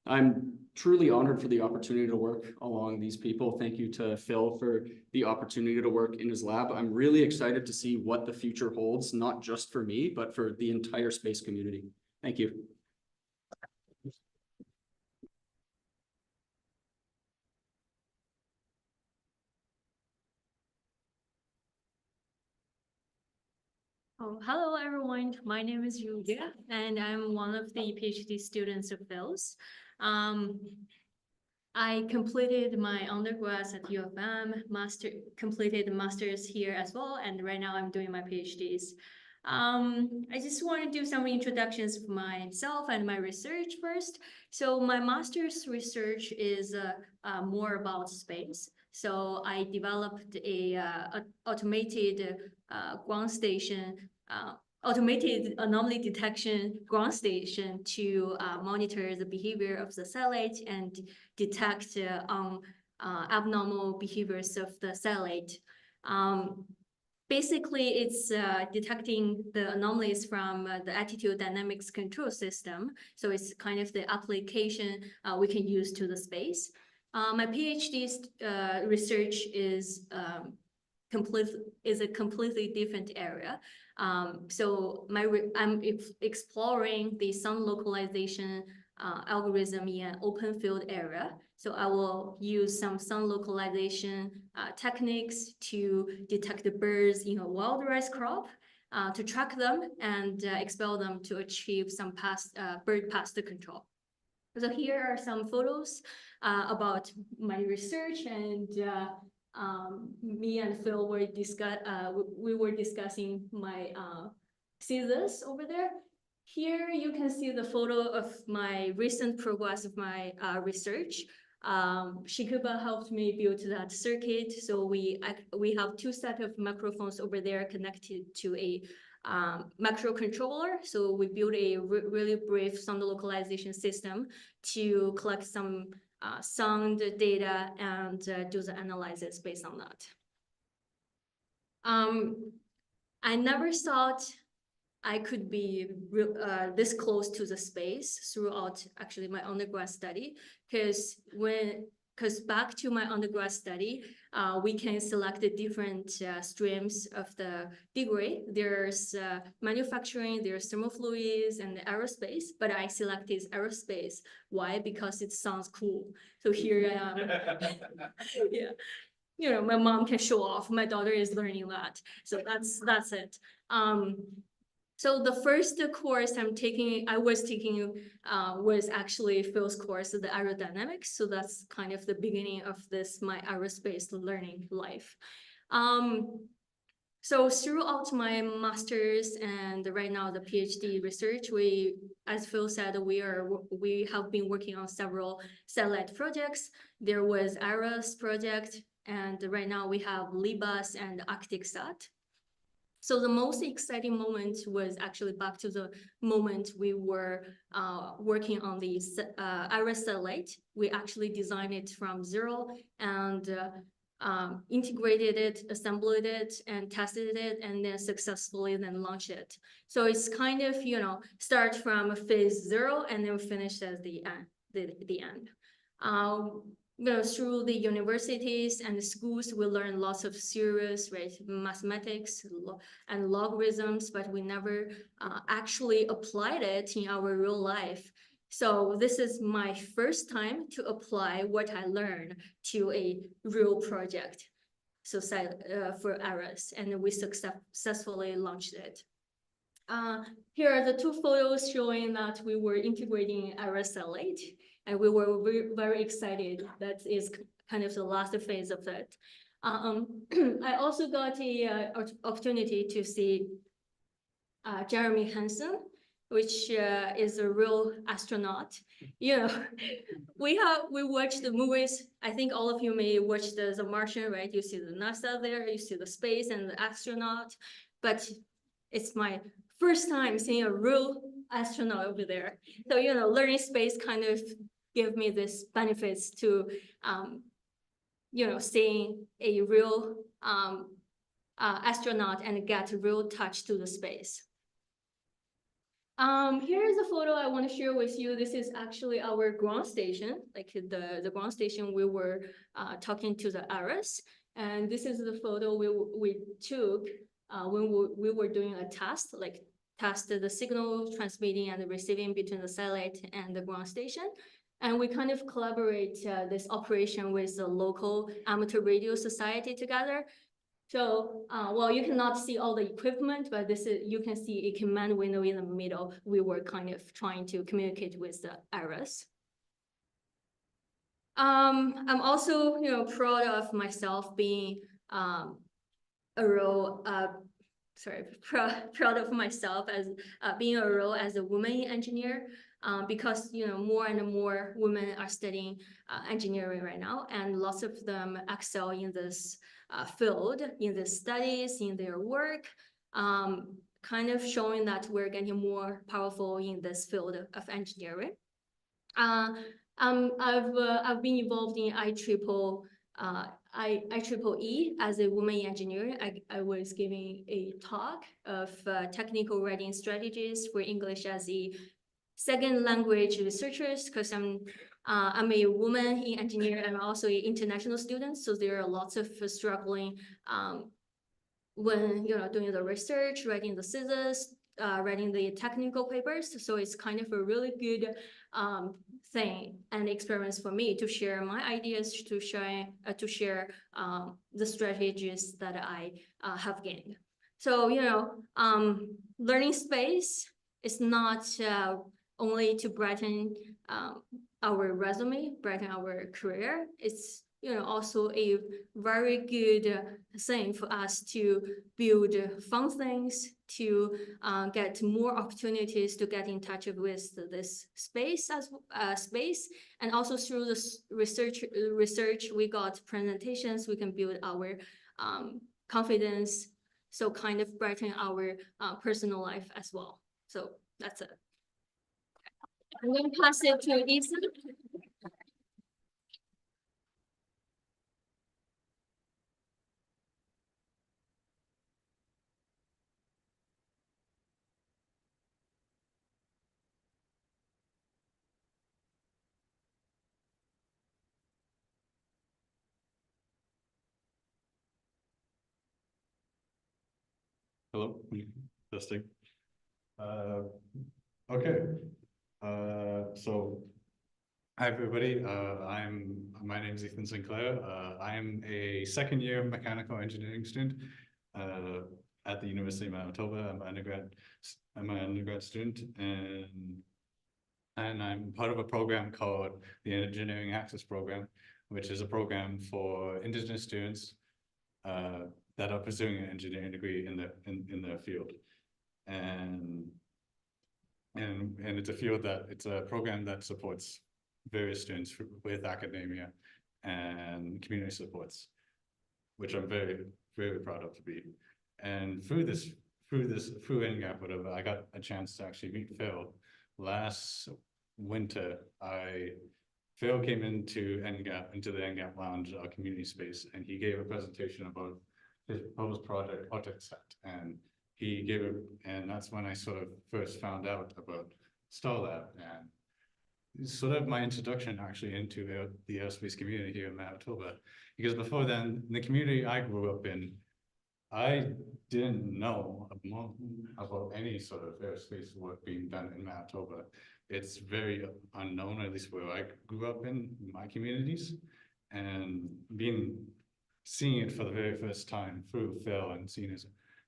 I'm truly honored for the opportunity to work along these people. Thank you to Phil for the opportunity to work in his lab. I'm really excited to see what the future holds, not just for me, but for the entire space community. Thank you. Oh, hello everyone. My name is Julia and I'm one of the PhD students of Phil's. I completed my undergrads at U of M, completed the master's here as well, and right now I'm doing my PhDs. I just want to do some introductions of myself and my research first. So my master's research is more about space. So I developed a automated ground station, automated anomaly detection ground station to monitor the behavior of the satellite and detect abnormal behaviors of the satellite. Basically, it's detecting the anomalies from the attitude dynamics control system. So it's kind of the application we can use to the space. My PhD research is a completely different area. So I'm exploring the sun localization algorithm in an open field area. So I will use some sun localization techniques to detect the birds in a wild rice crop, to track them and expel them to achieve some bird pest control. So here are some photos about my research, and me and Phil were discussing my thesis over there. Here you can see the photo of my recent progress of my research. Shikuba helped me build that circuit. So we have two sets of microphones over there connected to a microcontroller. So we built a really brief sound localization system to collect some sound data and do the analysis based on that. I never thought I could be this close to the space throughout actually my undergrad study, because when because back to my undergrad study, we can select the different streams of the degree. There's manufacturing, there's thermal fluids and aerospace, but I selected aerospace. Why? Because it sounds cool. So here I am. Yeah. You know, my mom can show off. My daughter is learning that. So that's it. So the first course I was taking was actually Phil's course of the aerodynamics. So that's kind of the beginning of my aerospace learning life. So throughout my master's and right now the PhD research, as Phil said, we have been working on several satellite projects. There was RASC project, and right now we have LIBUS and ArcticSat. So the most exciting moment was actually back to the moment we were working on the RASC satellite. We actually designed it from zero and integrated it, assembled it, and tested it, and then successfully launched it. So it's kind of, you know, start from phase 0 and then finish at the end. You know, through the universities and the schools, we learn lots of serious, right, mathematics and logarithms, but we never actually applied it in our real life. So this is my first time to apply what I learned to a real project. So for RASC, and we successfully launched it. Here are the two photos showing that we were integrating RASC satellite. And we were very excited. That is kind of the last phase of it. I also got a opportunity to see Jeremy Hansen, which is a real astronaut. You know, we watched the movies. I think all of you may watch the Martian, right? You see the NASA there, you see the space and the astronaut. But it's my first time seeing a real astronaut over there. So, you know, learning space kind of give me this benefits to, you know, seeing a real astronaut and get a real touch to the space. Here is a photo I want to share with you. This is actually our ground station, like the ground station we were talking to the RASC. And this is the photo we took when we were doing a test, like tested the signal transmitting and receiving between the satellite and the ground station. And we kind of collaborate this operation with the local amateur radio society together. So, well, you cannot see all the equipment, but you can see a command window in the middle. We were kind of trying to communicate with the RASC. I'm also, you know, proud of myself being proud of myself as being a role as a woman engineer. Because, you know, more and more women are studying engineering right now, and lots of them excel in this field, in the studies, in their work, kind of showing that we're getting more powerful in this field of engineering. I've been involved in IEEE as a woman engineer. I was giving a talk of technical writing strategies for English as a second language researchers, because I'm a woman in engineering and also an international student. So there are lots of struggling when, you know, doing the research, writing the thesis, writing the technical papers. So it's kind of a really good thing and experience for me to share my ideas, to share the strategies that I have gained. So, you know, learning space is not only to brighten our resume, brighten our career. It's, you know, also a very good thing for us to build fun things, to get more opportunities to get in touch with this space and also through this research we got presentations. We can build our confidence, so kind of brighten our personal life as well. So that's it. I'm going to pass it to Ethan. Hello, testing. Okay. So hi everybody. My name is Ethan Sinclair. I'm a second year mechanical engineering student at the University of Manitoba. I'm an undergrad student, and I'm part of a program called the Engineering Access Program, which is a program for Indigenous students that are pursuing an engineering degree in their field. And it's a program that supports various students with academia and community supports, which I'm very, very proud of to be. And through NGAP, whatever, I got a chance to actually meet Phil. Last winter, Phil came into the NGAP lounge, our community space, and he gave a presentation about his proposed project, AutoSat, and and that's when I sort of first found out about STARLab, and sort of my introduction actually into the aerospace community here in Manitoba. Because before then, in the community I grew up in, I didn't know about any sort of aerospace work being done in Manitoba. It's very unknown, at least where I grew up in my communities, and seeing it for the very first time through Phil and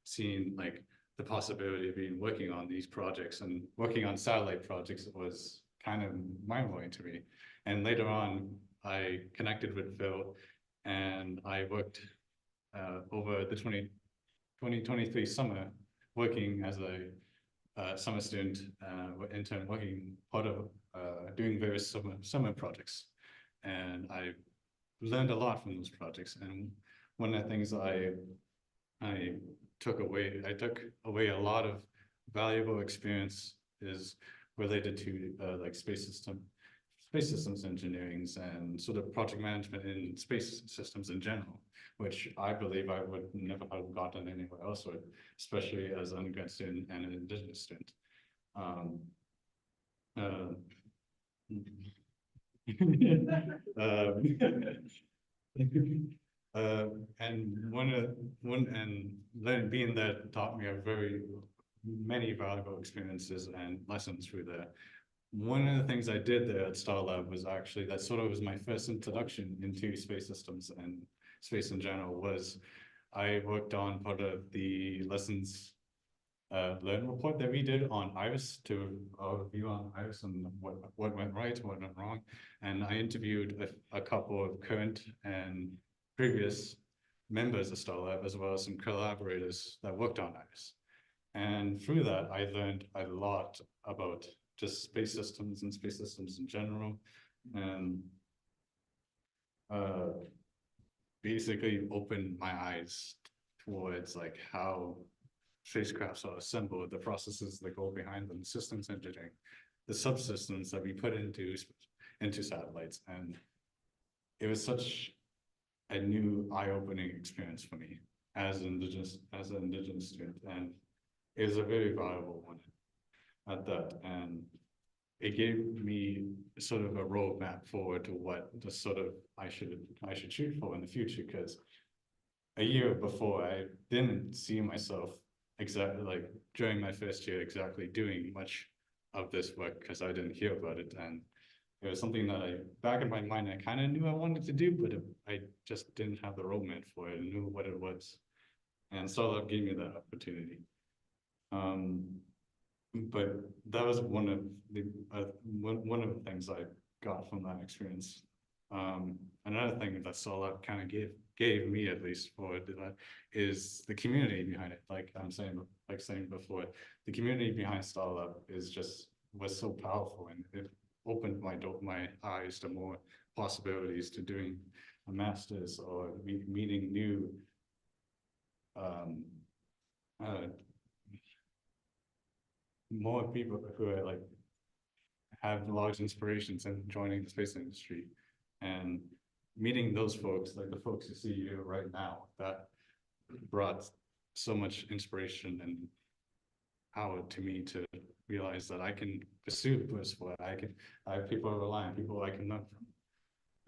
seeing like the possibility of working on these projects and working on satellite projects was kind of mind-blowing to me. And later on, I connected with Phil, and I worked over the 2023 summer, working as a summer student, intern, working part of doing various summer projects. And I learned a lot from those projects. And one of the things I took away a lot of valuable experience is related to like space systems engineering and sort of project management in space systems in general, which I believe I would never have gotten anywhere else, especially as an undergrad student and an Indigenous student. Being that taught me many valuable experiences and lessons through that. One of the things I did there at STARLab was actually, that sort of was my first introduction into space systems and space in general, was I worked on part of the lessons learn report that we did on IRIS, to our view on IRIS and what went right, what went wrong. And I interviewed a couple of current and previous members of STARLab, as well as some collaborators that worked on IRIS. And through that, I learned a lot about just space systems and space systems in general, and basically opened my eyes towards like how spacecrafts are assembled, the processes that go behind them, systems engineering, the subsystems that we put into satellites. And it was such a new eye-opening experience for me as an Indigenous student, and it was a very valuable one at that. And it gave me sort of a roadmap forward to what the sort of I should shoot for in the future, because a year before I didn't see myself exactly, like during my first year, exactly doing much of this work, because I didn't hear about it. And it was something that back in my mind, I kind of knew I wanted to do, but I just didn't have the roadmap for it, and knew what it was. And STARLab gave me that opportunity. But that was one of the things I got from that experience. Another thing that STARLab kind of gave me, at least for that, is the community behind it. Like saying before, the community behind STARLab was so powerful, and it opened my eyes to more possibilities, to doing a master's or meeting new more people who are like have large inspirations in joining the space industry, and meeting those folks, like the folks you see here right now, that brought so much inspiration and power to me to realize that I can pursue this. I have people who rely on, people I can learn from.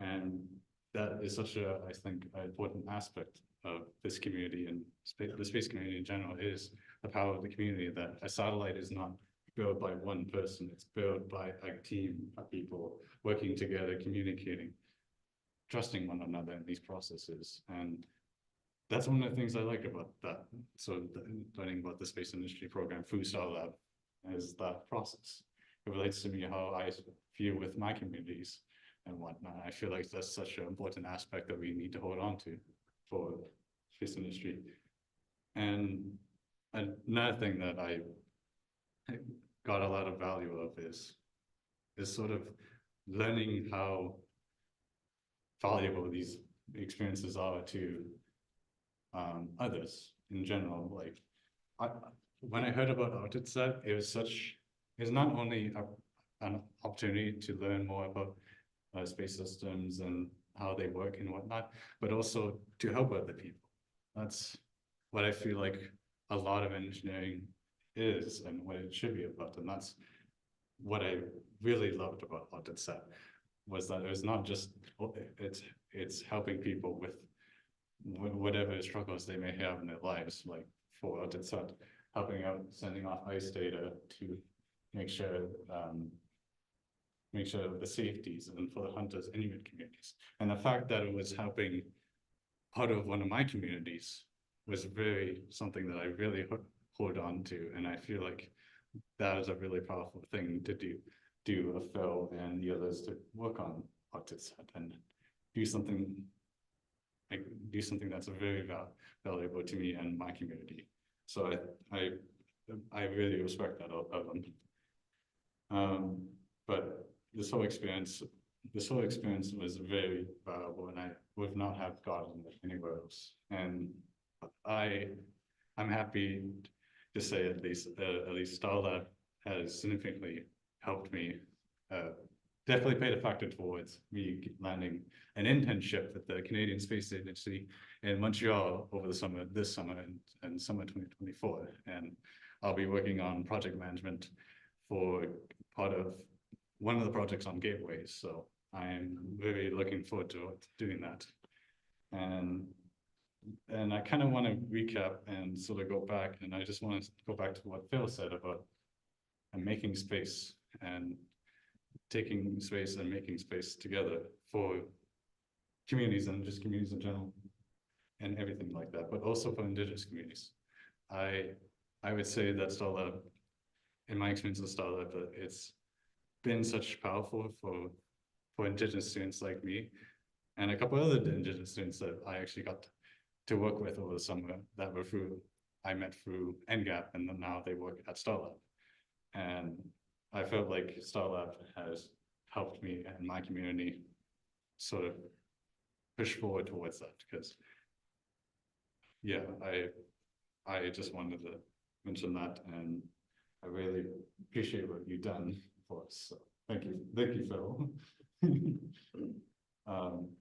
And that is such a, I think, an important aspect of this community and the space community in general is the power of the community, that a satellite is not built by one person, it's built by a team of people working together, communicating, trusting one another in these processes. And that's one of the things I like about that. So learning about the space industry program through STARLab is that process. It relates to me how I feel with my communities and whatnot. I feel like that's such an important aspect that we need to hold on to for space industry. And another thing that I got a lot of value of is sort of learning how valuable these experiences are to others in general. Like when I heard about AutoSat, it's not only an opportunity to learn more about space systems and how they work and whatnot, but also to help other people. That's what I feel like a lot of engineering is and what it should be about. And that's what I really loved about AutoSat, was that it's not just, it's helping people with whatever struggles they may have in their lives. Like for AutoSat, helping out, sending off ice data to make sure the safeties and for the hunters and Inuit communities. And the fact that it was helping part of one of my communities was something that I really hold on to. And I feel like that is a really powerful thing to do with Phil and the others to work on AutoSat and do something that's very valuable to me and my community. So I really respect that of them. But this whole experience was very valuable, and I would not have gotten it anywhere else. And I'm happy to say at least STARLab has significantly helped me. Definitely played a factor towards me landing an internship at the Canadian Space Agency in Montreal over this summer and summer 2024. And I'll be working on project management for part of one of the projects on gateways. So I'm very looking forward to doing that. And I kind of want to recap and sort of go back, and I just want to go back to what Phil said about making space and taking space and making space together for communities and just communities in general and everything like that, but also for Indigenous communities. I would say that STARLab, in my experience with STARLab, it's been such powerful for Indigenous students like me and a couple other Indigenous students that I actually got to work with over the summer that were I met through NGAP, and then now they work at STARLab. And I felt like STARLab has helped me and my community sort of push forward towards that, because yeah, I just wanted to mention that, and I really appreciate what you've done for us. So thank you, Phil.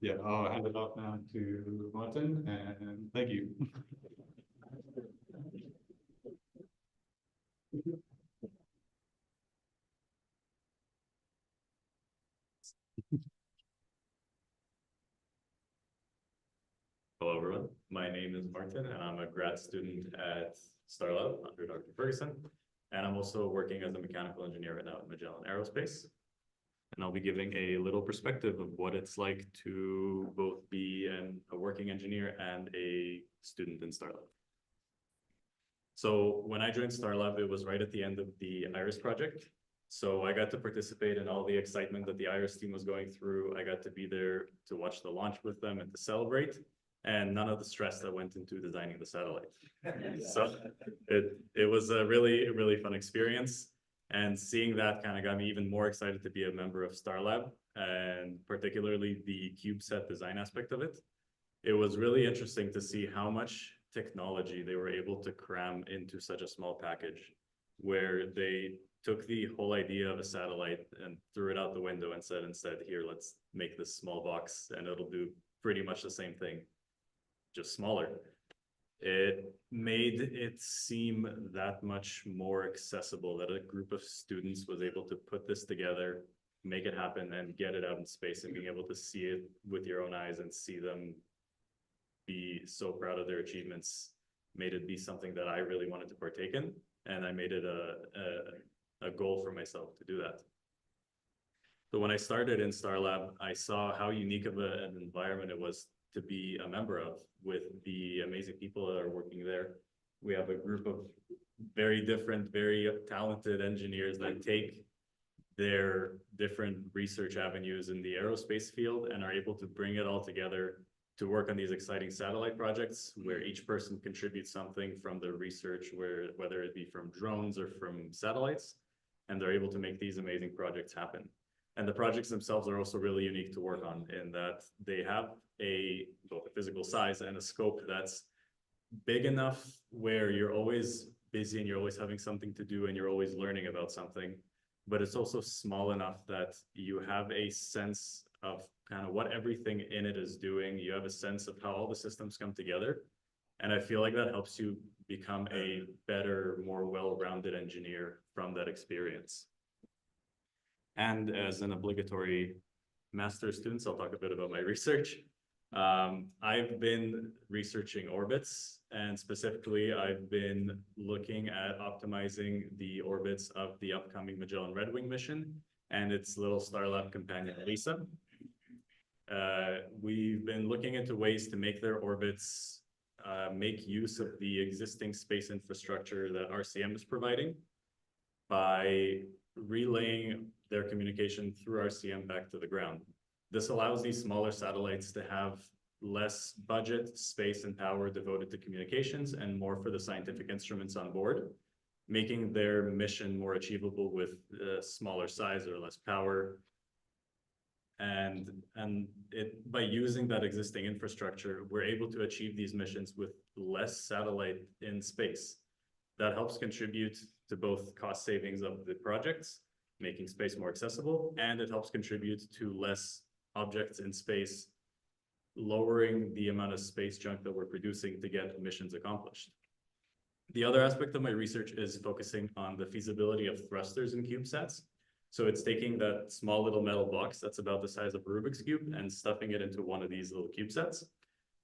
Yeah, I'll hand it off now to Martin, and thank you. Hello, everyone. My name is Martin, and I'm a grad student at STARLab under Dr. Ferguson. And I'm also working as a mechanical engineer right now at Magellan Aerospace. And I'll be giving a little perspective of what it's like to both be a working engineer and a student in STARLab. So when I joined STARLab, it was right at the end of the IRIS project. So I got to participate in all the excitement that the IRIS team was going through. I got to be there to watch the launch with them and to celebrate, and none of the stress that went into designing the satellite. So it was a really fun experience. And seeing that kind of got me even more excited to be a member of STARLab, and particularly the CubeSat design aspect of it. It was really interesting to see how much technology they were able to cram into such a small package, where they took the whole idea of a satellite and threw it out the window and said, instead, here, let's make this small box and it'll do pretty much the same thing, just smaller. It made it seem that much more accessible, that a group of students was able to put this together make it happen and get it out in space and being able to see it with your own eyes and see them be so proud of their achievements made it be something that I really wanted to partake in. And I made it a goal for myself to do that. So when I started in STARLab, I saw how unique of an environment it was to be a member of with the amazing people that are working there. We have a group of very different, very talented engineers that take their different research avenues in the aerospace field and are able to bring it all together to work on these exciting satellite projects where each person contributes something from their research, whether it be from drones or from satellites, and they're able to make these amazing projects happen. And the projects themselves are also really unique to work on in that they have both a physical size and a scope that's big enough where you're always busy and you're always having something to do and you're always learning about something, but it's also small enough that you have a sense of kind of what everything in it is doing. You have a sense of how all the systems come together. And I feel like that helps you become a better, more well-rounded engineer from that experience. And as an obligatory master's student, I'll talk a bit about my research. I've been researching orbits, and specifically I've been looking at optimizing the orbits of the upcoming Magellan Red Wing mission and its little STARLab companion, Lisa. We've been looking into ways to make their orbits make use of the existing space infrastructure that RCM is providing by relaying their communication through RCM back to the ground. This allows these smaller satellites to have less budget, space, and power devoted to communications and more for the scientific instruments on board, making their mission more achievable with smaller size or less power. And by using that existing infrastructure, we're able to achieve these missions with less satellite in space. That helps contribute to both cost savings of the projects, making space more accessible, and it helps contribute to less objects in space, lowering the amount of space junk that we're producing to get missions accomplished. The other aspect of my research is focusing on the feasibility of thrusters in CubeSats. So it's taking that small little metal box that's about the size of a Rubik's Cube and stuffing it into one of these little CubeSats.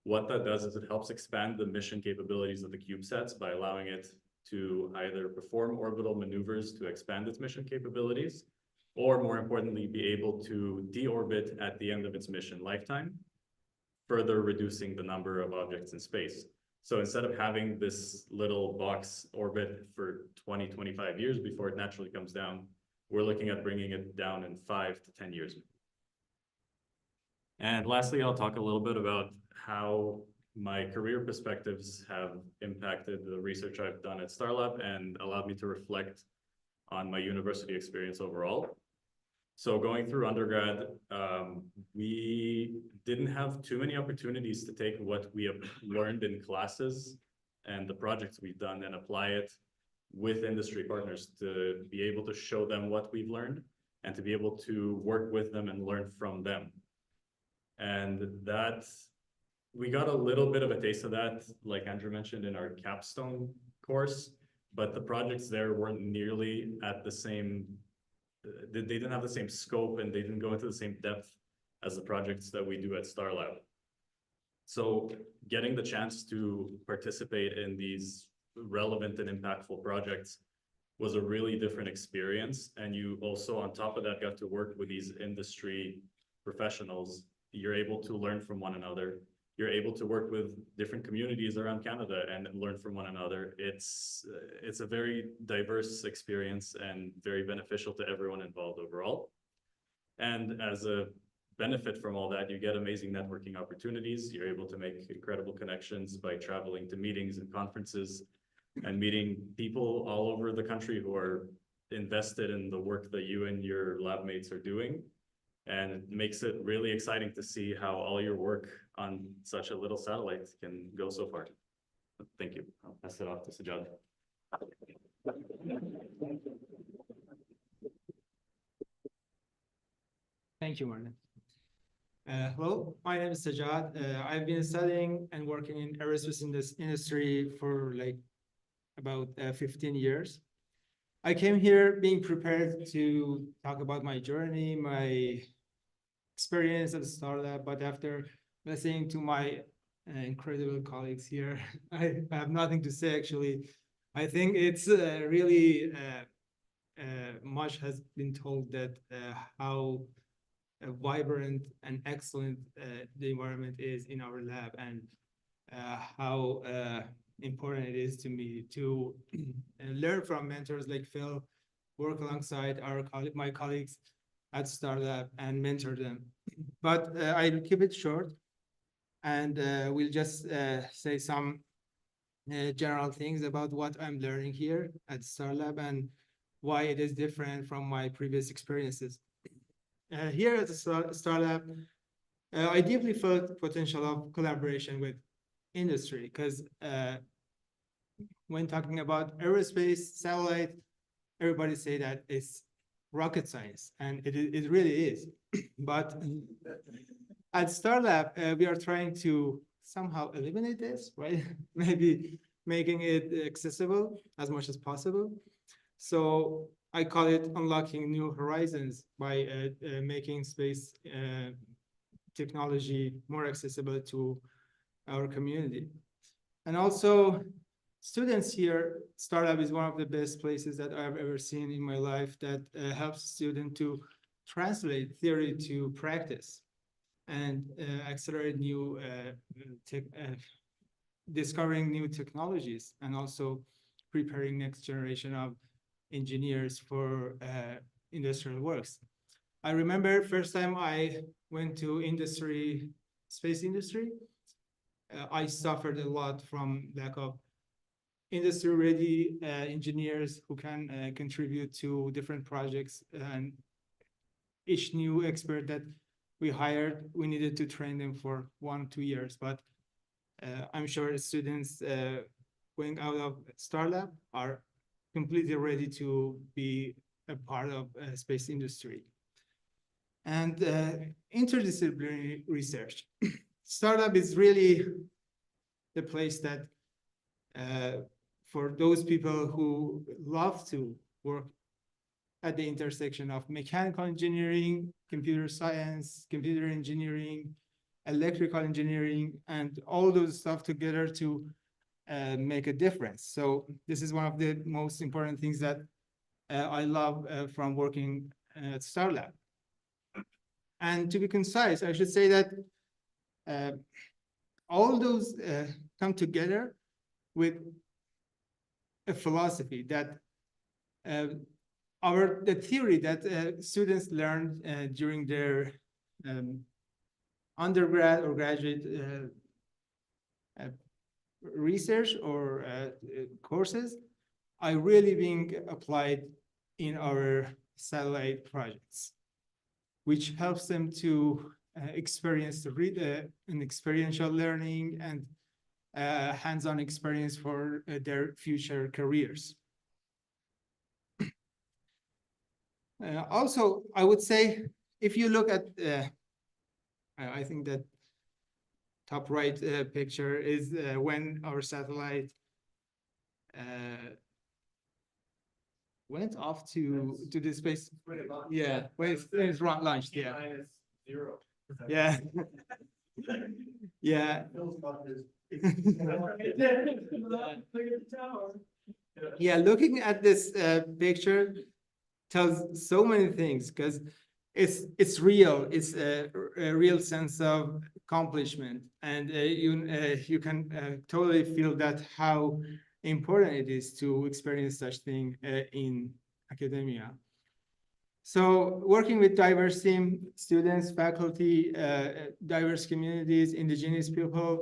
What that does is it helps expand the mission capabilities of the CubeSats by allowing it to either perform orbital maneuvers to expand its mission capabilities, or more importantly, be able to deorbit at the end of its mission lifetime, further reducing the number of objects in space. So instead of having this little box orbit for 20, 25 years before it naturally comes down, we're looking at bringing it down in 5 to 10 years. And lastly, I'll talk a little bit about how my career perspectives have impacted the research I've done at STARLab and allowed me to reflect on my university experience overall. So going through undergrad, we didn't have too many opportunities to take what we have learned in classes and the projects we've done and apply it with industry partners to be able to show them what we've learned and to be able to work with them and learn from them. And that, we got a little bit of a taste of that, like Andrew mentioned, in our capstone course, but the projects there weren't nearly at the same, they didn't have the same scope and they didn't go into the same depth as the projects that we do at STARLab. So getting the chance to participate in these relevant and impactful projects was a really different experience. And you also, on top of that, got to work with these industry professionals. You're able to learn from one another. You're able to work with different communities around Canada and learn from one another. It's a very diverse experience and very beneficial to everyone involved overall. And as a benefit from all that, you get amazing networking opportunities. You're able to make incredible connections by traveling to meetings and conferences and meeting people all over the country who are invested in the work that you and your lab mates are doing. And it makes it really exciting to see how all your work on such a little satellite can go so far. Thank you. I'll pass it off to Sajjad. Thank you, Martin. Hello, my name is Sajjad. I've been studying and working in aerospace industry for like about 15 years. I came here being prepared to talk about my journey, my experience at STARLab, but after listening to my incredible colleagues here, I have nothing to say actually. I think it's really much has been told that how vibrant and excellent the environment is in our lab, and how important it is to me to learn from mentors like Phil, work alongside my colleagues at STARLab and mentor them. But I'll keep it short, and we'll just say some general things about what I'm learning here at STARLab and why it is different from my previous experiences. Here at the STARLab, I deeply felt potential of collaboration with industry, because when talking about aerospace, satellite, everybody say that it's rocket science, and it really is. But at STARLab, we are trying to somehow eliminate this, right? Maybe making it accessible as much as possible. So I call it unlocking new horizons by making space technology more accessible to our community. And also, students here, STARLab is one of the best places that I've ever seen in my life that helps students to translate theory to practice and accelerate new discovering new technologies, and also preparing next generation of engineers for industrial works. I remember first time I went to space industry, I suffered a lot from lack of industry-ready engineers who can contribute to different projects, and each new expert that we hired, we needed to train them for 1-2 years. But I'm sure students going out of STARLab are completely ready to be a part of space industry. And interdisciplinary research. STARLab is really the place that for those people who love to work at the intersection of mechanical engineering, computer science, computer engineering, electrical engineering, and all those stuff together to make a difference. So this is one of the most important things that I love from working at STARLab. And to be concise, I should say that all those come together with a philosophy that the theory that students learned during their undergrad or graduate research or courses are really being applied in our satellite projects, which helps them to experience an experiential learning and hands-on experience for their future careers. Also, I would say, if you look at, I think that top right picture is when our satellite went off to the space. Yeah, when it's launched. Yeah. -0. Yeah. Yeah. Yeah, looking at this picture tells so many things, because it's real. It's a real sense of accomplishment, and you can totally feel that how important it is to experience such thing in academia. So working with diverse team, students, faculty, diverse communities, indigenous people,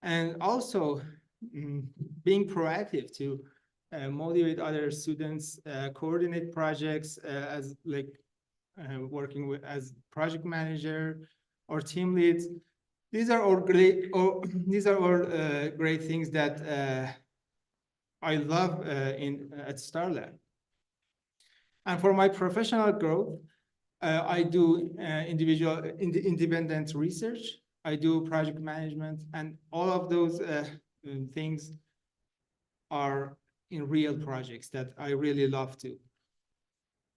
and also being proactive to motivate other students, coordinate projects as like working with as project manager or team leads. These are all great. These are all great things that I love at STARLab. And for my professional growth, I do independent research. I do project management, and all of those things are in real projects that I really love to.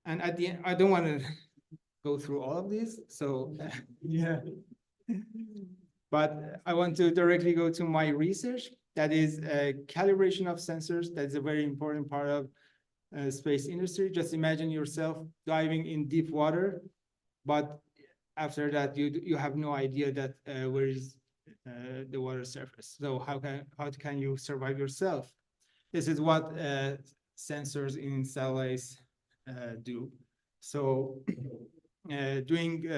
And at the end, I don't want to go through all of these, so yeah. But I want to directly go to my research. That is calibration of sensors. That's a very important part of space industry. Just imagine yourself diving in deep water, but after that you have no idea that where is the water surface. So how can you survive yourself? This is what sensors in satellites do. So doing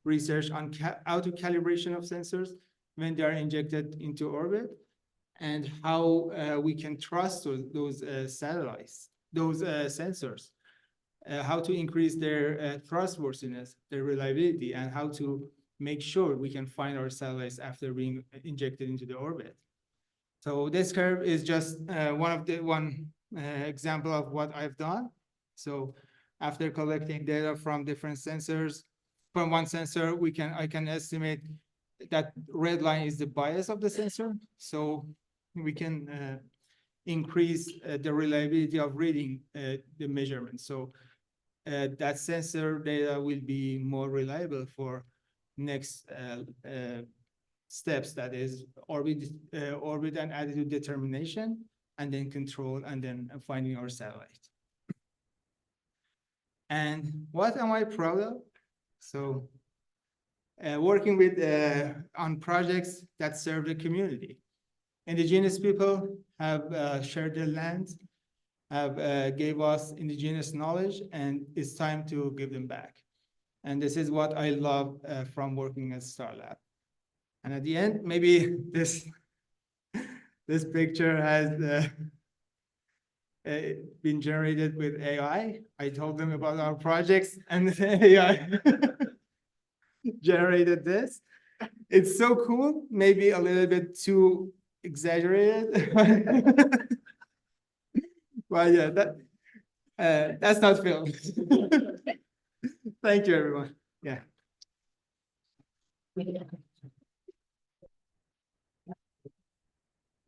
research on auto calibration of sensors when they are injected into orbit, and how we can trust those satellites, those sensors, how to increase their trustworthiness, their reliability, and how to make sure we can find our satellites after being injected into the orbit. So this curve is just one example of what I've done. So after collecting data from different sensors, from one sensor, I can estimate that red line is the bias of the sensor. So we can increase the reliability of reading the measurement. So that sensor data will be more reliable for next steps, that is orbit and attitude determination, and then control, and then finding our satellite. And what am I proud of? So working with on projects that serve the community. Indigenous people have shared their lands, have gave us indigenous knowledge, and it's time to give them back. And this is what I love from working at STARLab. And at the end, maybe this picture has been generated with AI. I told them about our projects, and the AI generated this. It's so cool, maybe a little bit too exaggerated. But yeah, that's not filmed. Thank you, everyone. Yeah.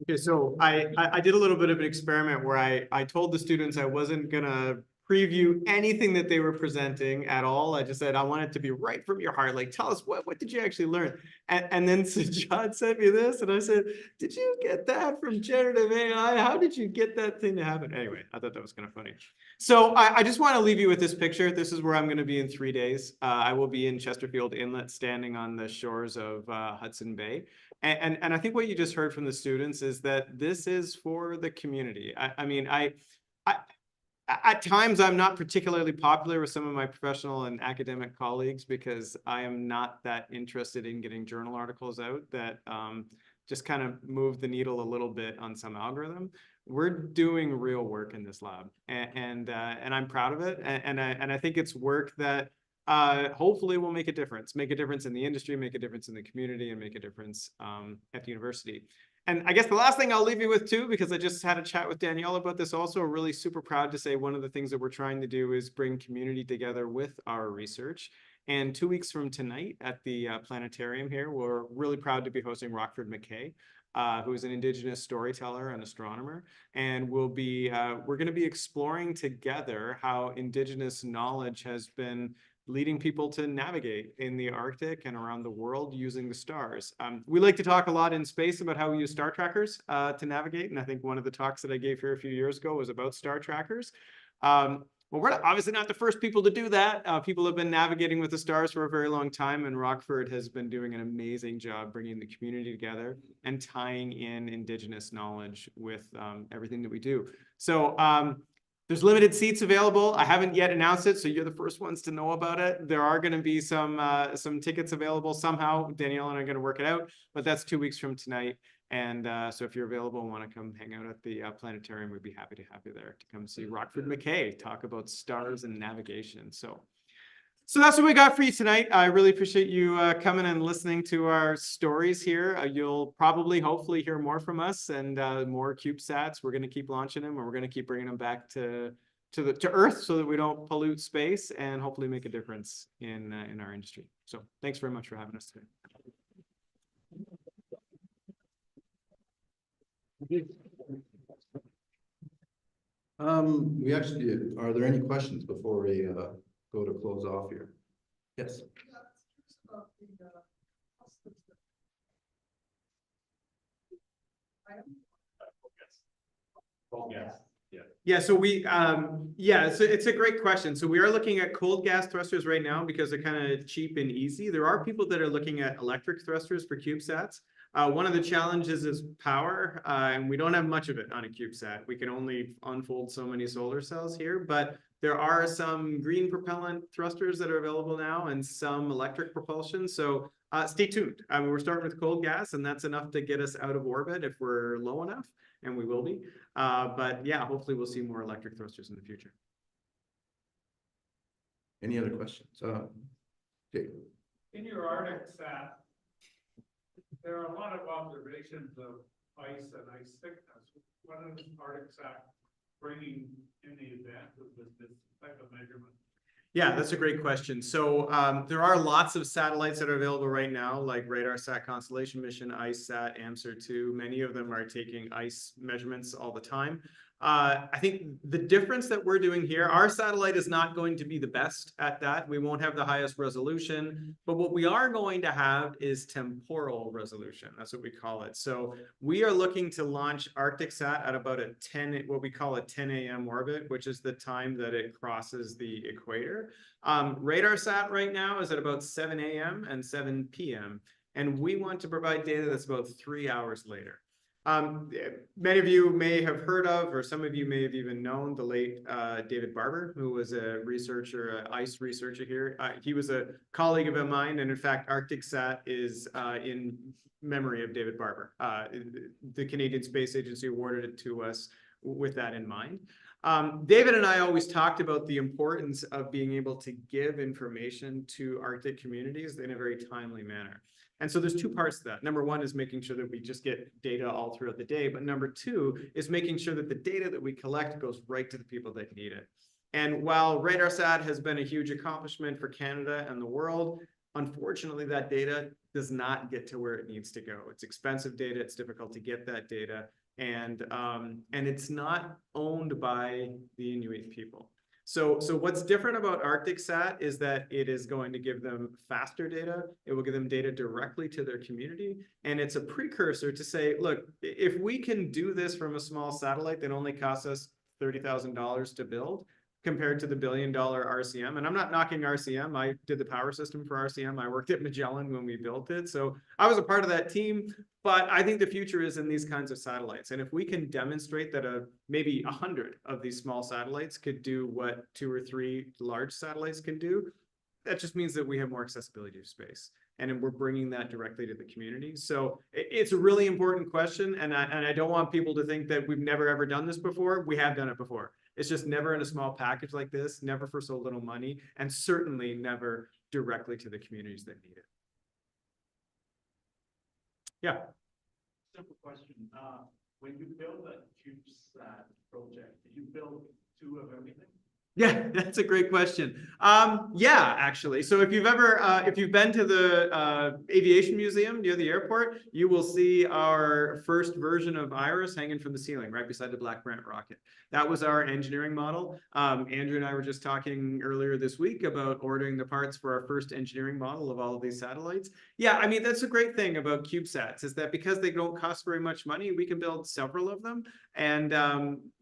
Okay, so I did a little bit of an experiment where I told the students I wasn't gonna preview anything that they were presenting at all. I just said, I want it to be right from your heart. Like, tell us, what did you actually learn? And then Sajad sent me this, and I said, did you get that from generative AI? How did you get that thing to happen? Anyway, I thought that was kind of funny. So I just want to leave you with this picture. This is where I'm going to be in 3 days. I will be in Chesterfield Inlet, standing on the shores of Hudson Bay. And I think what you just heard from the students is that this is for the community. I mean, at times, I'm not particularly popular with some of my professional and academic colleagues because I am not that interested in getting journal articles out that just kind of move the needle a little bit on some algorithm. We're doing real work in this lab, and I'm proud of it. And I think it's work that hopefully will make a difference in the industry, make a difference in the community, and make a difference at the university. And I guess the last thing I'll leave you with too, because I just had a chat with Danielle about this also, really super proud to say one of the things that we're trying to do is bring community together with our research. And 2 weeks from tonight at the planetarium here, we're really proud to be hosting Rockford McKay, who is an Indigenous storyteller and astronomer. And we're going to be exploring together how Indigenous knowledge has been leading people to navigate in the Arctic and around the world using the stars. We like to talk a lot in space about how we use star trackers to navigate. And I think one of the talks that I gave here a few years ago was about star trackers. Well, we're obviously not the first people to do that. People have been navigating with the stars for a very long time, and Rockford has been doing an amazing job bringing the community together and tying in Indigenous knowledge with everything that we do. So there's limited seats available. I haven't yet announced it, so you're the first ones to know about it. There are going to be some tickets available somehow. Danielle and I are going to work it out, but that's 2 weeks from tonight. And so if you're available and want to come hang out at the planetarium, we'd be happy to have you there to come see Rockford McKay talk about stars and navigation. So that's what we got for you tonight. I really appreciate you coming and listening to our stories here. You'll probably, hopefully, hear more from us and more CubeSats. We're going to keep launching them, and we're going to keep bringing them back to Earth so that we don't pollute space and hopefully make a difference in our industry. So thanks very much for having us today. We actually, are there any questions before we go to close off here? Yes. Yeah, so we, yeah, so it's a great question. So we are looking at cold gas thrusters right now because they're kind of cheap and easy. There are people that are looking at electric thrusters for CubeSats. One of the challenges is power, and we don't have much of it on a CubeSat. We can only unfold so many solar cells here, but there are some green propellant thrusters that are available now and some electric propulsion. So stay tuned. We're starting with cold gas, and that's enough to get us out of orbit if we're low enough, and we will be. But yeah, hopefully we'll see more electric thrusters in the future. Any other questions? Okay. In your Arctic sat, there are a lot of observations of ice and ice thickness. What is Arctic sat bringing in the advances of this type of measurement? Yeah, that's a great question. So there are lots of satellites that are available right now, like RadarSat Constellation Mission, IceSat, AMSR-2. Many of them are taking ice measurements all the time. I think the difference that we're doing here, our satellite is not going to be the best at that. We won't have the highest resolution, but what we are going to have is temporal resolution. That's what we call it. So we are looking to launch ArcticSat at about a 10, what we call a 10 a.m. orbit, which is the time that it crosses the equator. RadarSat right now is at about 7 a.m. and 7 p.m. And we want to provide data that's about 3 hours later. Many of you may have heard of, or some of you may have even known the late David Barber, who was a researcher, an ice researcher here. He was a colleague of mine, and in fact, ArcticSat is in memory of David Barber. The Canadian Space Agency awarded it to us with that in mind. David and I always talked about the importance of being able to give information to Arctic communities in a very timely manner. And so there's two parts to that. Number one is making sure that we just get data all throughout the day. But number two is making sure that the data that we collect goes right to the people that need it. And while RadarSat has been a huge accomplishment for Canada and the world, unfortunately, that data does not get to where it needs to go. It's expensive data. It's difficult to get that data. And it's not owned by the Inuit people. So what's different about ArcticSat is that it is going to give them faster data. It will give them data directly to their community. And it's a precursor to say, look, if we can do this from a small satellite that only costs us $30,000 to build, compared to the $1 billion RCM. And I'm not knocking RCM. I did the power system for RCM. I worked at Magellan when we built it. So I was a part of that team, but I think the future is in these kinds of satellites. And if we can demonstrate that maybe 100 of these small satellites could do what 2 or 3 large satellites can do, that just means that we have more accessibility to space. And we're bringing that directly to the community. So it's a really important question. And I don't want people to think that we've never, ever done this before. We have done it before. It's just never in a small package like this, never for so little money, and certainly never directly to the communities that need it. Yeah. Simple question. When you build a CubeSat project, did you build 2 of everything? Yeah, that's a great question. Yeah, actually. So if you've been to the aviation museum near the airport, you will see our first version of Iris hanging from the ceiling right beside the Black Brant rocket. That was our engineering model. Andrew and I were just talking earlier this week about ordering the parts for our first engineering model of all of these satellites. Yeah, I mean, that's a great thing about CubeSats is that because they don't cost very much money, we can build several of them. And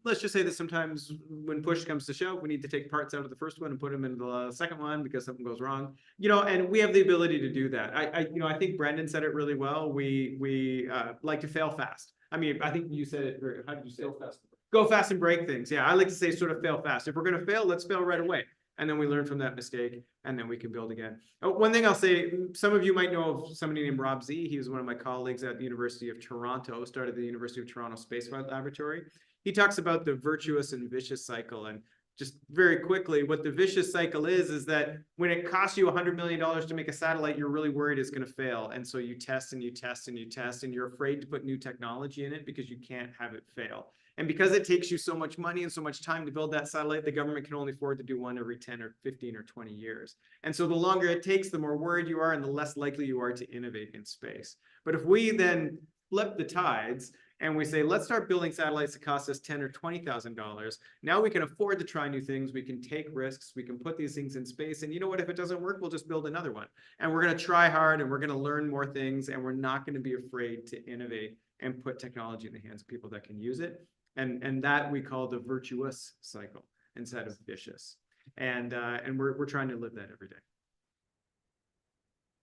let's just say that sometimes when push comes to shove, we need to take parts out of the first one and put them into the second one because something goes wrong, and we have the ability to do that. I think Brendan said it really well. We like to fail fast. I mean, I think you said it. How did you say it? Fast. Go fast and break things. Yeah, I like to say sort of fail fast. If we're going to fail, let's fail right away. And then we learn from that mistake, and then we can build again. One thing I'll say, some of you might know of somebody named Rob Z. He was one of my colleagues at the University of Toronto, started the University of Toronto Space Flight Laboratory. He talks about the virtuous and vicious cycle. And just very quickly, what the vicious cycle is that when it costs you $100 million to make a satellite, you're really worried it's going to fail. And so you test and you test and you test, and you're afraid to put new technology in it because you can't have it fail. And because it takes you so much money and so much time to build that satellite, the government can only afford to do one every 10 or 15 or 20 years. And so the longer it takes, the more worried you are and the less likely you are to innovate in space. But if we then flip the tides and we say, let's start building satellites that cost us $10,000 or $20,000. Now we can afford to try new things. We can take risks. We can put these things in space. And you know what? If it doesn't work, we'll just build another one. And we're going to try hard, and we're going to learn more things, and we're not going to be afraid to innovate and put technology in the hands of people that can use it. And that we call the virtuous cycle instead of vicious. And we're trying to live that every day.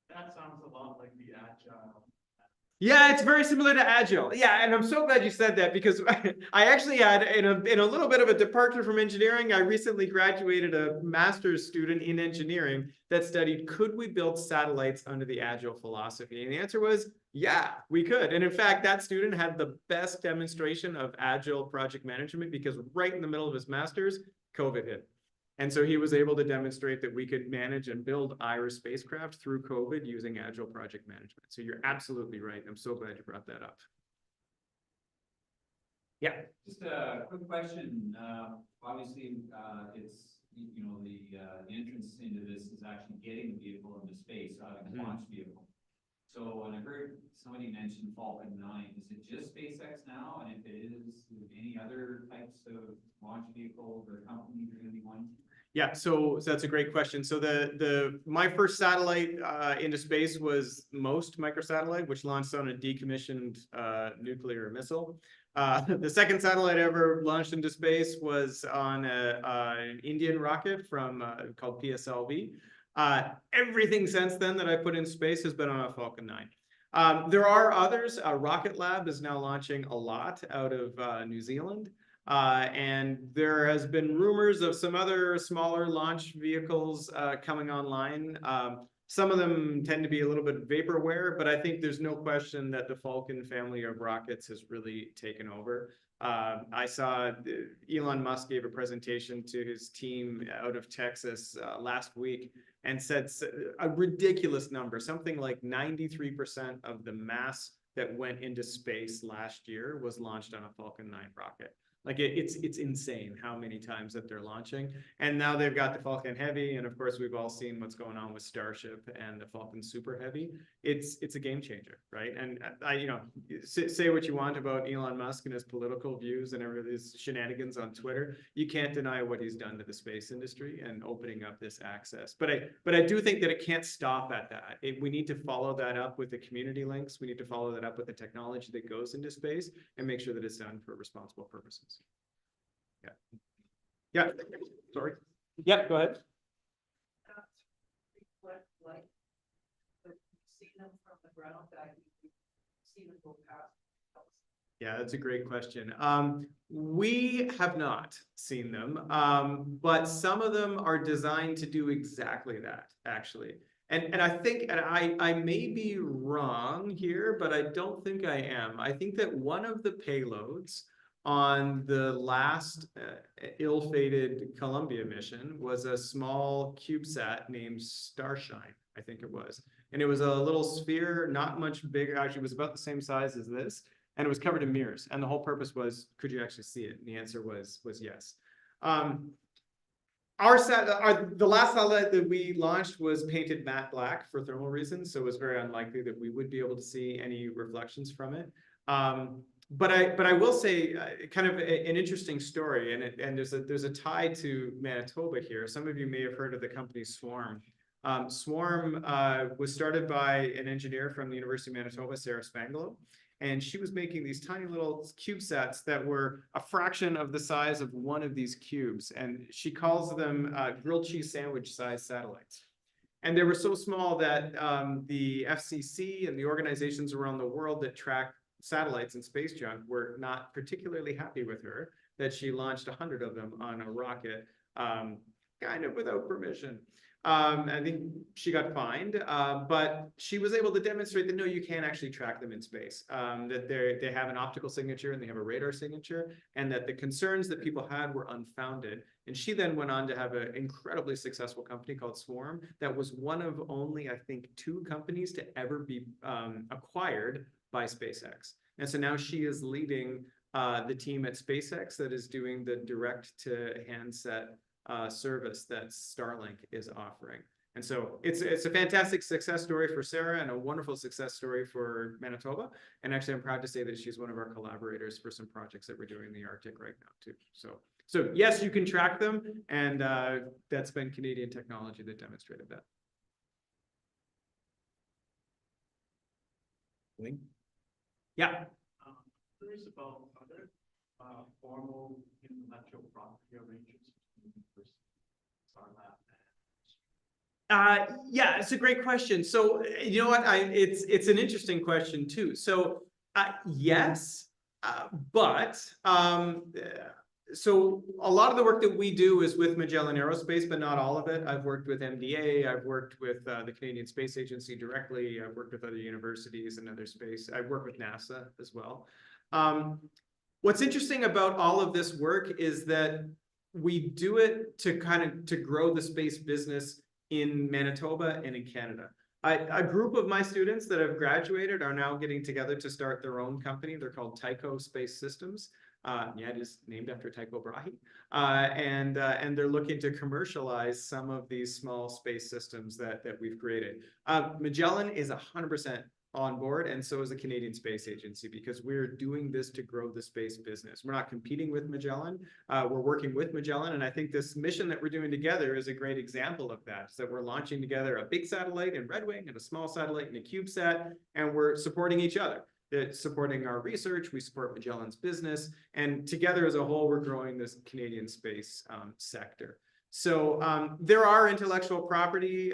That sounds a lot like the agile. Yeah, it's very similar to Agile. Yeah, and I'm so glad you said that, because I actually had, in a little bit of a departure from engineering, I recently graduated a master's student in engineering that studied, could we build satellites under the Agile philosophy? And the answer was, yeah, we could. And in fact, that student had the best demonstration of Agile project management, because right in the middle of his master's, COVID hit. And so he was able to demonstrate that we could manage and build IRIS spacecraft through COVID using Agile project management. So you're absolutely right. I'm so glad you brought that up. Yeah. Just a quick question. Obviously, it's, you know, the entrance into this is actually getting the vehicle into space, having a launch vehicle. So when I heard somebody mention Falcon 9, is it just SpaceX now? And if it is, any other types of launch vehicles or companies are going to be wanting? Yeah, so that's a great question. So my first satellite into space was MOST microsatellite, which launched on a decommissioned nuclear missile. The second satellite ever launched into space was on an Indian rocket from called PSLV. Everything since then that I put in space has been on a Falcon 9. There are others. Rocket Lab is now launching a lot out of New Zealand. And there has been rumors of some other smaller launch vehicles coming online. Some of them tend to be a little bit vaporware, but I think there's no question that the Falcon family of rockets has really taken over. I saw Elon Musk gave a presentation to his team out of Texas last week and said a ridiculous number, something like 93% of the mass that went into space last year was launched on a Falcon 9 rocket. Like it's insane how many times that they're launching. And now they've got the Falcon Heavy. And of course, we've all seen what's going on with Starship and the Falcon Super Heavy. It's a game changer, right? And you know, say what you want about Elon Musk and his political views and his shenanigans on Twitter. You can't deny what he's done to the space industry and opening up this access. But I do think that it can't stop at that. We need to follow that up with the community links. We need to follow that up with the technology that goes into space and make sure that it's done for responsible purposes. Yeah. Yeah. Sorry. Yeah, go ahead. Like, see them from the ground, see them go past. Yeah, that's a great question. We have not seen them, but some of them are designed to do exactly that, actually. And I think, and I may be wrong here, but I don't think I am. I think that one of the payloads on the last ill-fated Columbia mission was a small CubeSat named Starshine, I think it was. And it was a little sphere, not much bigger, actually it was about the same size as this, and it was covered in mirrors. And the whole purpose was, could you actually see it? And the answer was yes. The last satellite that we launched was painted matte black for thermal reasons, so it was very unlikely that we would be able to see any reflections from it. But I will say kind of an interesting story, and there's a tie to Manitoba here. Some of you may have heard of the company Swarm. Swarm was started by an engineer from the University of Manitoba, Sarah Spangalo, and she was making these tiny little CubeSats that were a fraction of the size of one of these cubes, and she calls them grilled cheese sandwich sized satellites. And they were so small that the FCC and the organizations around the world that track satellites and space junk were not particularly happy with her, that she launched 100 of them on a rocket, kind of without permission. I think she got fined, but she was able to demonstrate that no, you can actually track them in space, that they have an optical signature and they have a radar signature, and that the concerns that people had were unfounded. And she then went on to have an incredibly successful company called Swarm that was one of only, I think, 2 companies to ever be acquired by SpaceX. And so now she is leading the team at SpaceX that is doing the direct to handset service that Starlink is offering. And so it's a fantastic success story for Sarah and a wonderful success story for Manitoba. And actually, I'm proud to say that she's one of our collaborators for some projects that we're doing in the Arctic right now too. So yes, you can track them, and that's been Canadian technology that demonstrated that. Yeah. Curious about other formal intellectual property arrangements between STARLab. Yeah, it's a great question. So you know what? It's an interesting question too. So yes, but so a lot of the work that we do is with Magellan Aerospace, but not all of it. I've worked with MDA. I've worked with the Canadian Space Agency directly. I've worked with other universities and other space. I've worked with NASA as well. What's interesting about all of this work is that we do it to to grow the space business in Manitoba and in Canada. A group of my students that have graduated are now getting together to start their own company. They're called Tycho Space Systems. Yeah, it is named after Tycho Brahe. And they're looking to commercialize some of these small space systems that we've created. Magellan is 100% on board, and so is the Canadian Space Agency, because we're doing this to grow the space business. We're not competing with Magellan. We're working with Magellan, and I think this mission that we're doing together is a great example of that. So we're launching together a big satellite in Red Wing and a small satellite in a CubeSat, and we're supporting each other. It's supporting our research, we support Magellan's business, and together as a whole, we're growing this Canadian space sector. So there are intellectual property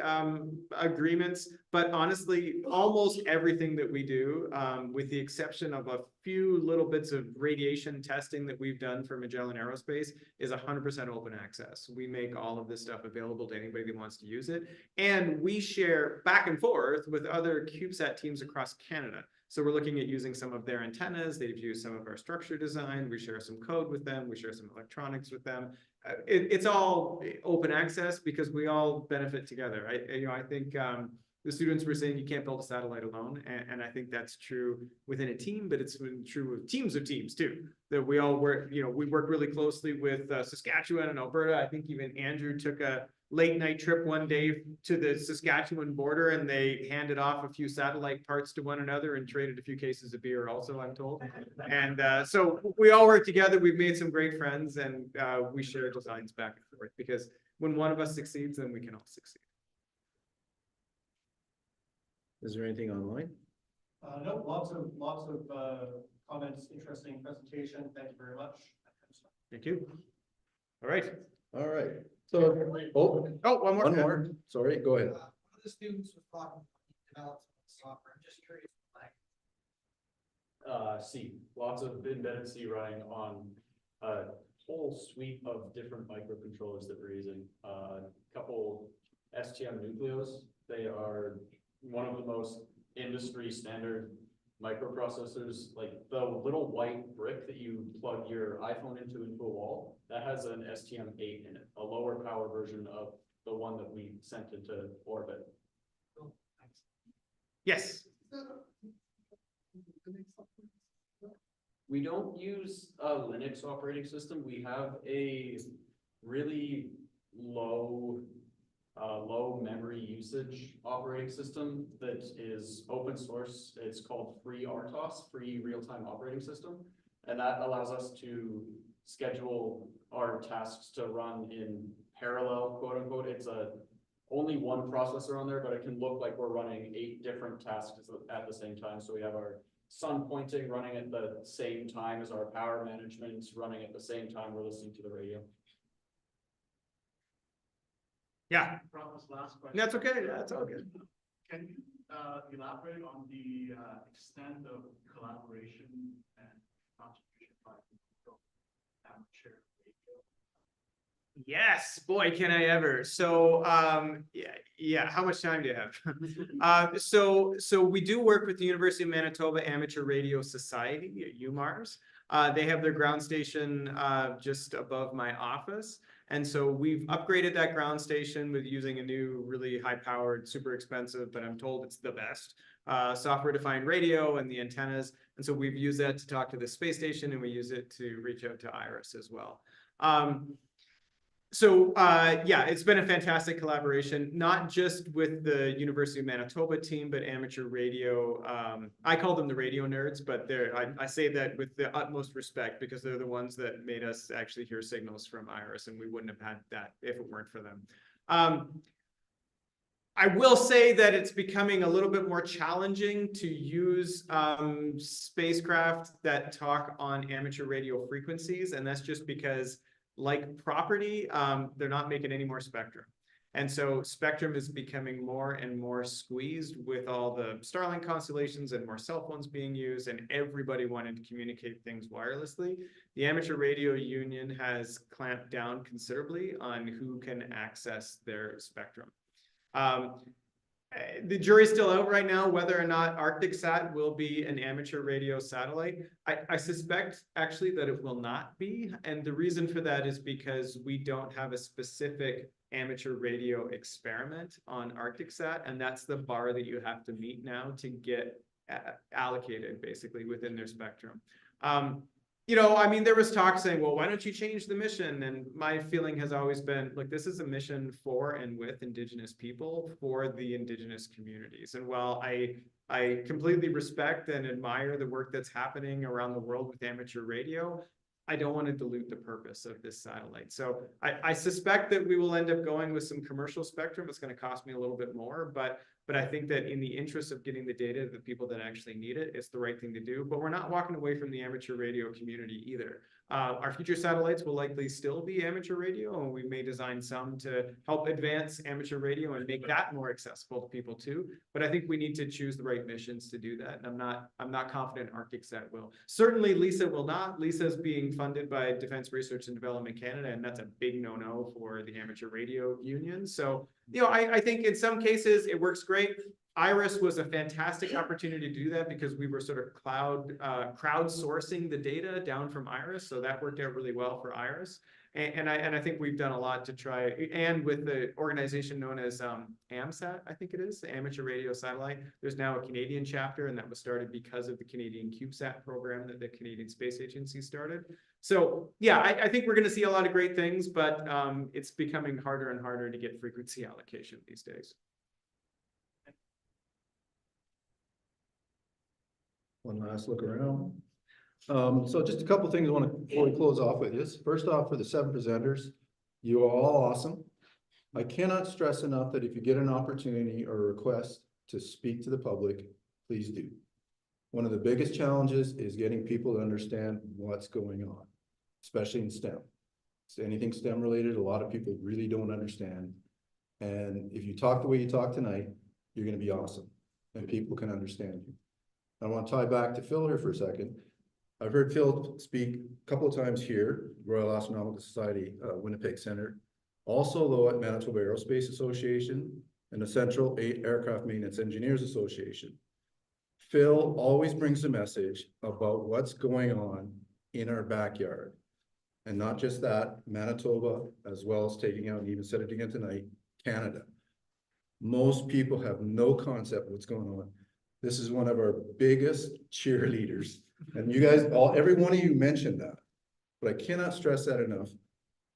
agreements, but honestly, almost everything that we do, with the exception of a few little bits of radiation testing that we've done for Magellan Aerospace, is 100% open access. We make all of this stuff available to anybody that wants to use it. And we share back and forth with other CubeSat teams across Canada. So we're looking at using some of their antennas. They've used some of our structure design. We share some code with them. We share some electronics with them. It's all open access because we all benefit together. I think the students were saying you can't build a satellite alone, and I think that's true within a team, but it's true with teams of teams too. That we all work, we work really closely with Saskatchewan and Alberta. I think even Andrew took a late night trip one day to the Saskatchewan border, and they handed off a few satellite parts to one another and traded a few cases of beer also, I'm told. And so we all work together. We've made some great friends, and we share designs back and forth, because when one of us succeeds, then we can all succeed. Is there anything online? No, lots of comments, interesting presentation. Thank you very much. Thank you. All right. All right. So, one more. One more. Sorry, go ahead. One of the students was talking about software. I'm just curious, C, lots of embedded C running on a whole suite of different microcontrollers that we're using. A couple STM Nucleos. They are one of the most industry standard microprocessors. Like the little white brick that you plug your iPhone into a wall, that has an STM8 in it, a lower power version of the one that we sent into orbit. Yes. We don't use a Linux operating system. We have a really low memory usage operating system that is open source. It's called FreeRTOS, Free Real-Time Operating System. And that allows us to schedule our tasks to run in parallel, quote unquote. It's only one processor on there, but it can look like we're running 8 different tasks at the same time. So we have our sun pointing running at the same time as our power management running at the same time we're listening to the radio. Yeah. Promise last question. That's okay. That's all good. Can you elaborate on the extent of collaboration and contribution by amateur radio? Yes, boy, can I ever. So yeah, how much time do you have? So we do work with the University of Manitoba Amateur Radio Society, UMARS. They have their ground station just above my office. And so we've upgraded that ground station with using a new, really high-powered, super expensive, but I'm told it's the best, software-defined radio and the antennas. And so we've used that to talk to the space station, and we use it to reach out to IRIS as well. So yeah, it's been a fantastic collaboration, not just with the University of Manitoba team, but amateur radio. I call them the radio nerds, but I say that with the utmost respect because they're the ones that made us actually hear signals from IRIS, and we wouldn't have had that if it weren't for them. I will say that it's becoming a little bit more challenging to use spacecraft that talk on amateur radio frequencies, and that's just because, like property, they're not making any more spectrum. And so spectrum is becoming more and more squeezed with all the Starlink constellations and more cell phones being used and everybody wanting to communicate things wirelessly. The Amateur Radio Union has clamped down considerably on who can access their spectrum. The jury's still out right now whether or not ArcticSat will be an amateur radio satellite. I suspect actually that it will not be. And the reason for that is because we don't have a specific amateur radio experiment on ArcticSat. And that's the bar that you have to meet now to get allocated basically within their spectrum. You know, I mean, there was talk saying, well, why don't you change the mission? And my feeling has always been, look, this is a mission for and with Indigenous people, for the Indigenous communities. And while I completely respect and admire the work that's happening around the world with amateur radio, I don't want to dilute the purpose of this satellite. So I suspect that we will end up going with some commercial spectrum. It's going to cost me a little bit more, but I think that in the interest of getting the data to the people that actually need it, it's the right thing to do. But we're not walking away from the amateur radio community either. Our future satellites will likely still be amateur radio, and we may design some to help advance amateur radio and make that more accessible to people too. But I think we need to choose the right missions to do that. And I'm not confident ArcticSat will. Certainly LISA will not. LISA is being funded by Defense Research and Development Canada, and that's a big no-no for the Amateur Radio Union. So, you know, I think in some cases it works great. IRIS was a fantastic opportunity to do that because we were sort of crowdsourcing the data down from IRIS. So that worked out really well for IRIS. And I think we've done a lot to try, and with the organization known as AMSAT, I think it is, the Amateur Radio Satellite. There's now a Canadian chapter, and that was started because of the Canadian CubeSat program that the Canadian Space Agency started. So yeah, I think we're going to see a lot of great things, but it's becoming harder and harder to get frequency allocation these days. One last look around. So just a couple things I want to, before we close off with this. First off, for the 7 presenters, you are all awesome. I cannot stress enough that if you get an opportunity or a request to speak to the public, please do. One of the biggest challenges is getting people to understand what's going on, especially in STEM. So anything STEM related, a lot of people really don't understand. And if you talk the way you talk tonight, you're going to be awesome and people can understand you. I want to tie back to Phil here for a second. I've heard Phil speak a couple of times here, Royal Astronomical Society, Winnipeg Center, also though at Manitoba Aerospace Association and the Central Aircraft Maintenance Engineers Association. Phil always brings a message about what's going on in our backyard. And not just that, Manitoba, as well as taking out, and even said it again tonight, Canada. Most people have no concept of what's going on. This is one of our biggest cheerleaders. And you guys, every one of you mentioned that, but I cannot stress that enough.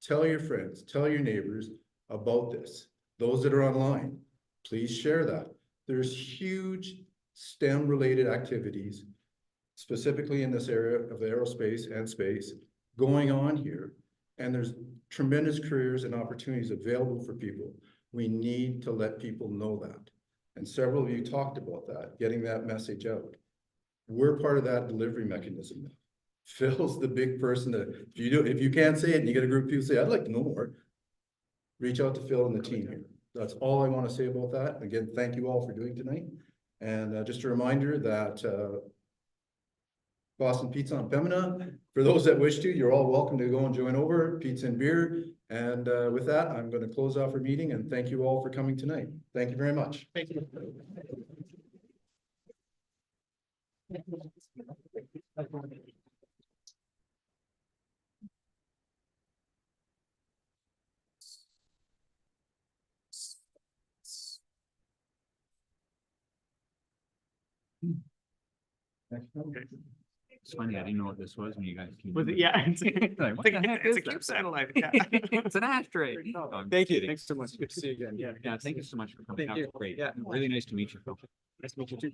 Tell your friends, tell your neighbors about this. Those that are online, please share that. There's huge STEM related activities, specifically in this area of aerospace and space, going on here. And there's tremendous careers and opportunities available for people. We need to let people know that. And several of you talked about that, getting that message out. We're part of that delivery mechanism now. Phil's the big person that, if you can't say it and you get a group of people say, I'd like to know more, reach out to Phil and the team here. That's all I want to say about that. Again, thank you all for doing tonight. And just a reminder that Boston Pizza on Pembina, for those that wish to, you're all welcome to go and join over, pizza and beer. And with that, I'm going to close off our meeting and thank you all for coming tonight. Thank you very much. Thank you. Okay. It's funny, I didn't know what this was when you guys came. Was in. it? Yeah. It's Like, what the heck it's is a that? cube satellite. Yeah. It's an ashtray. Thank you. Thanks so much. Good to see you again. Yeah, thank you so much for coming. Thank you. Great. Yeah. Really nice to meet you, Phil. Nice to meet you too.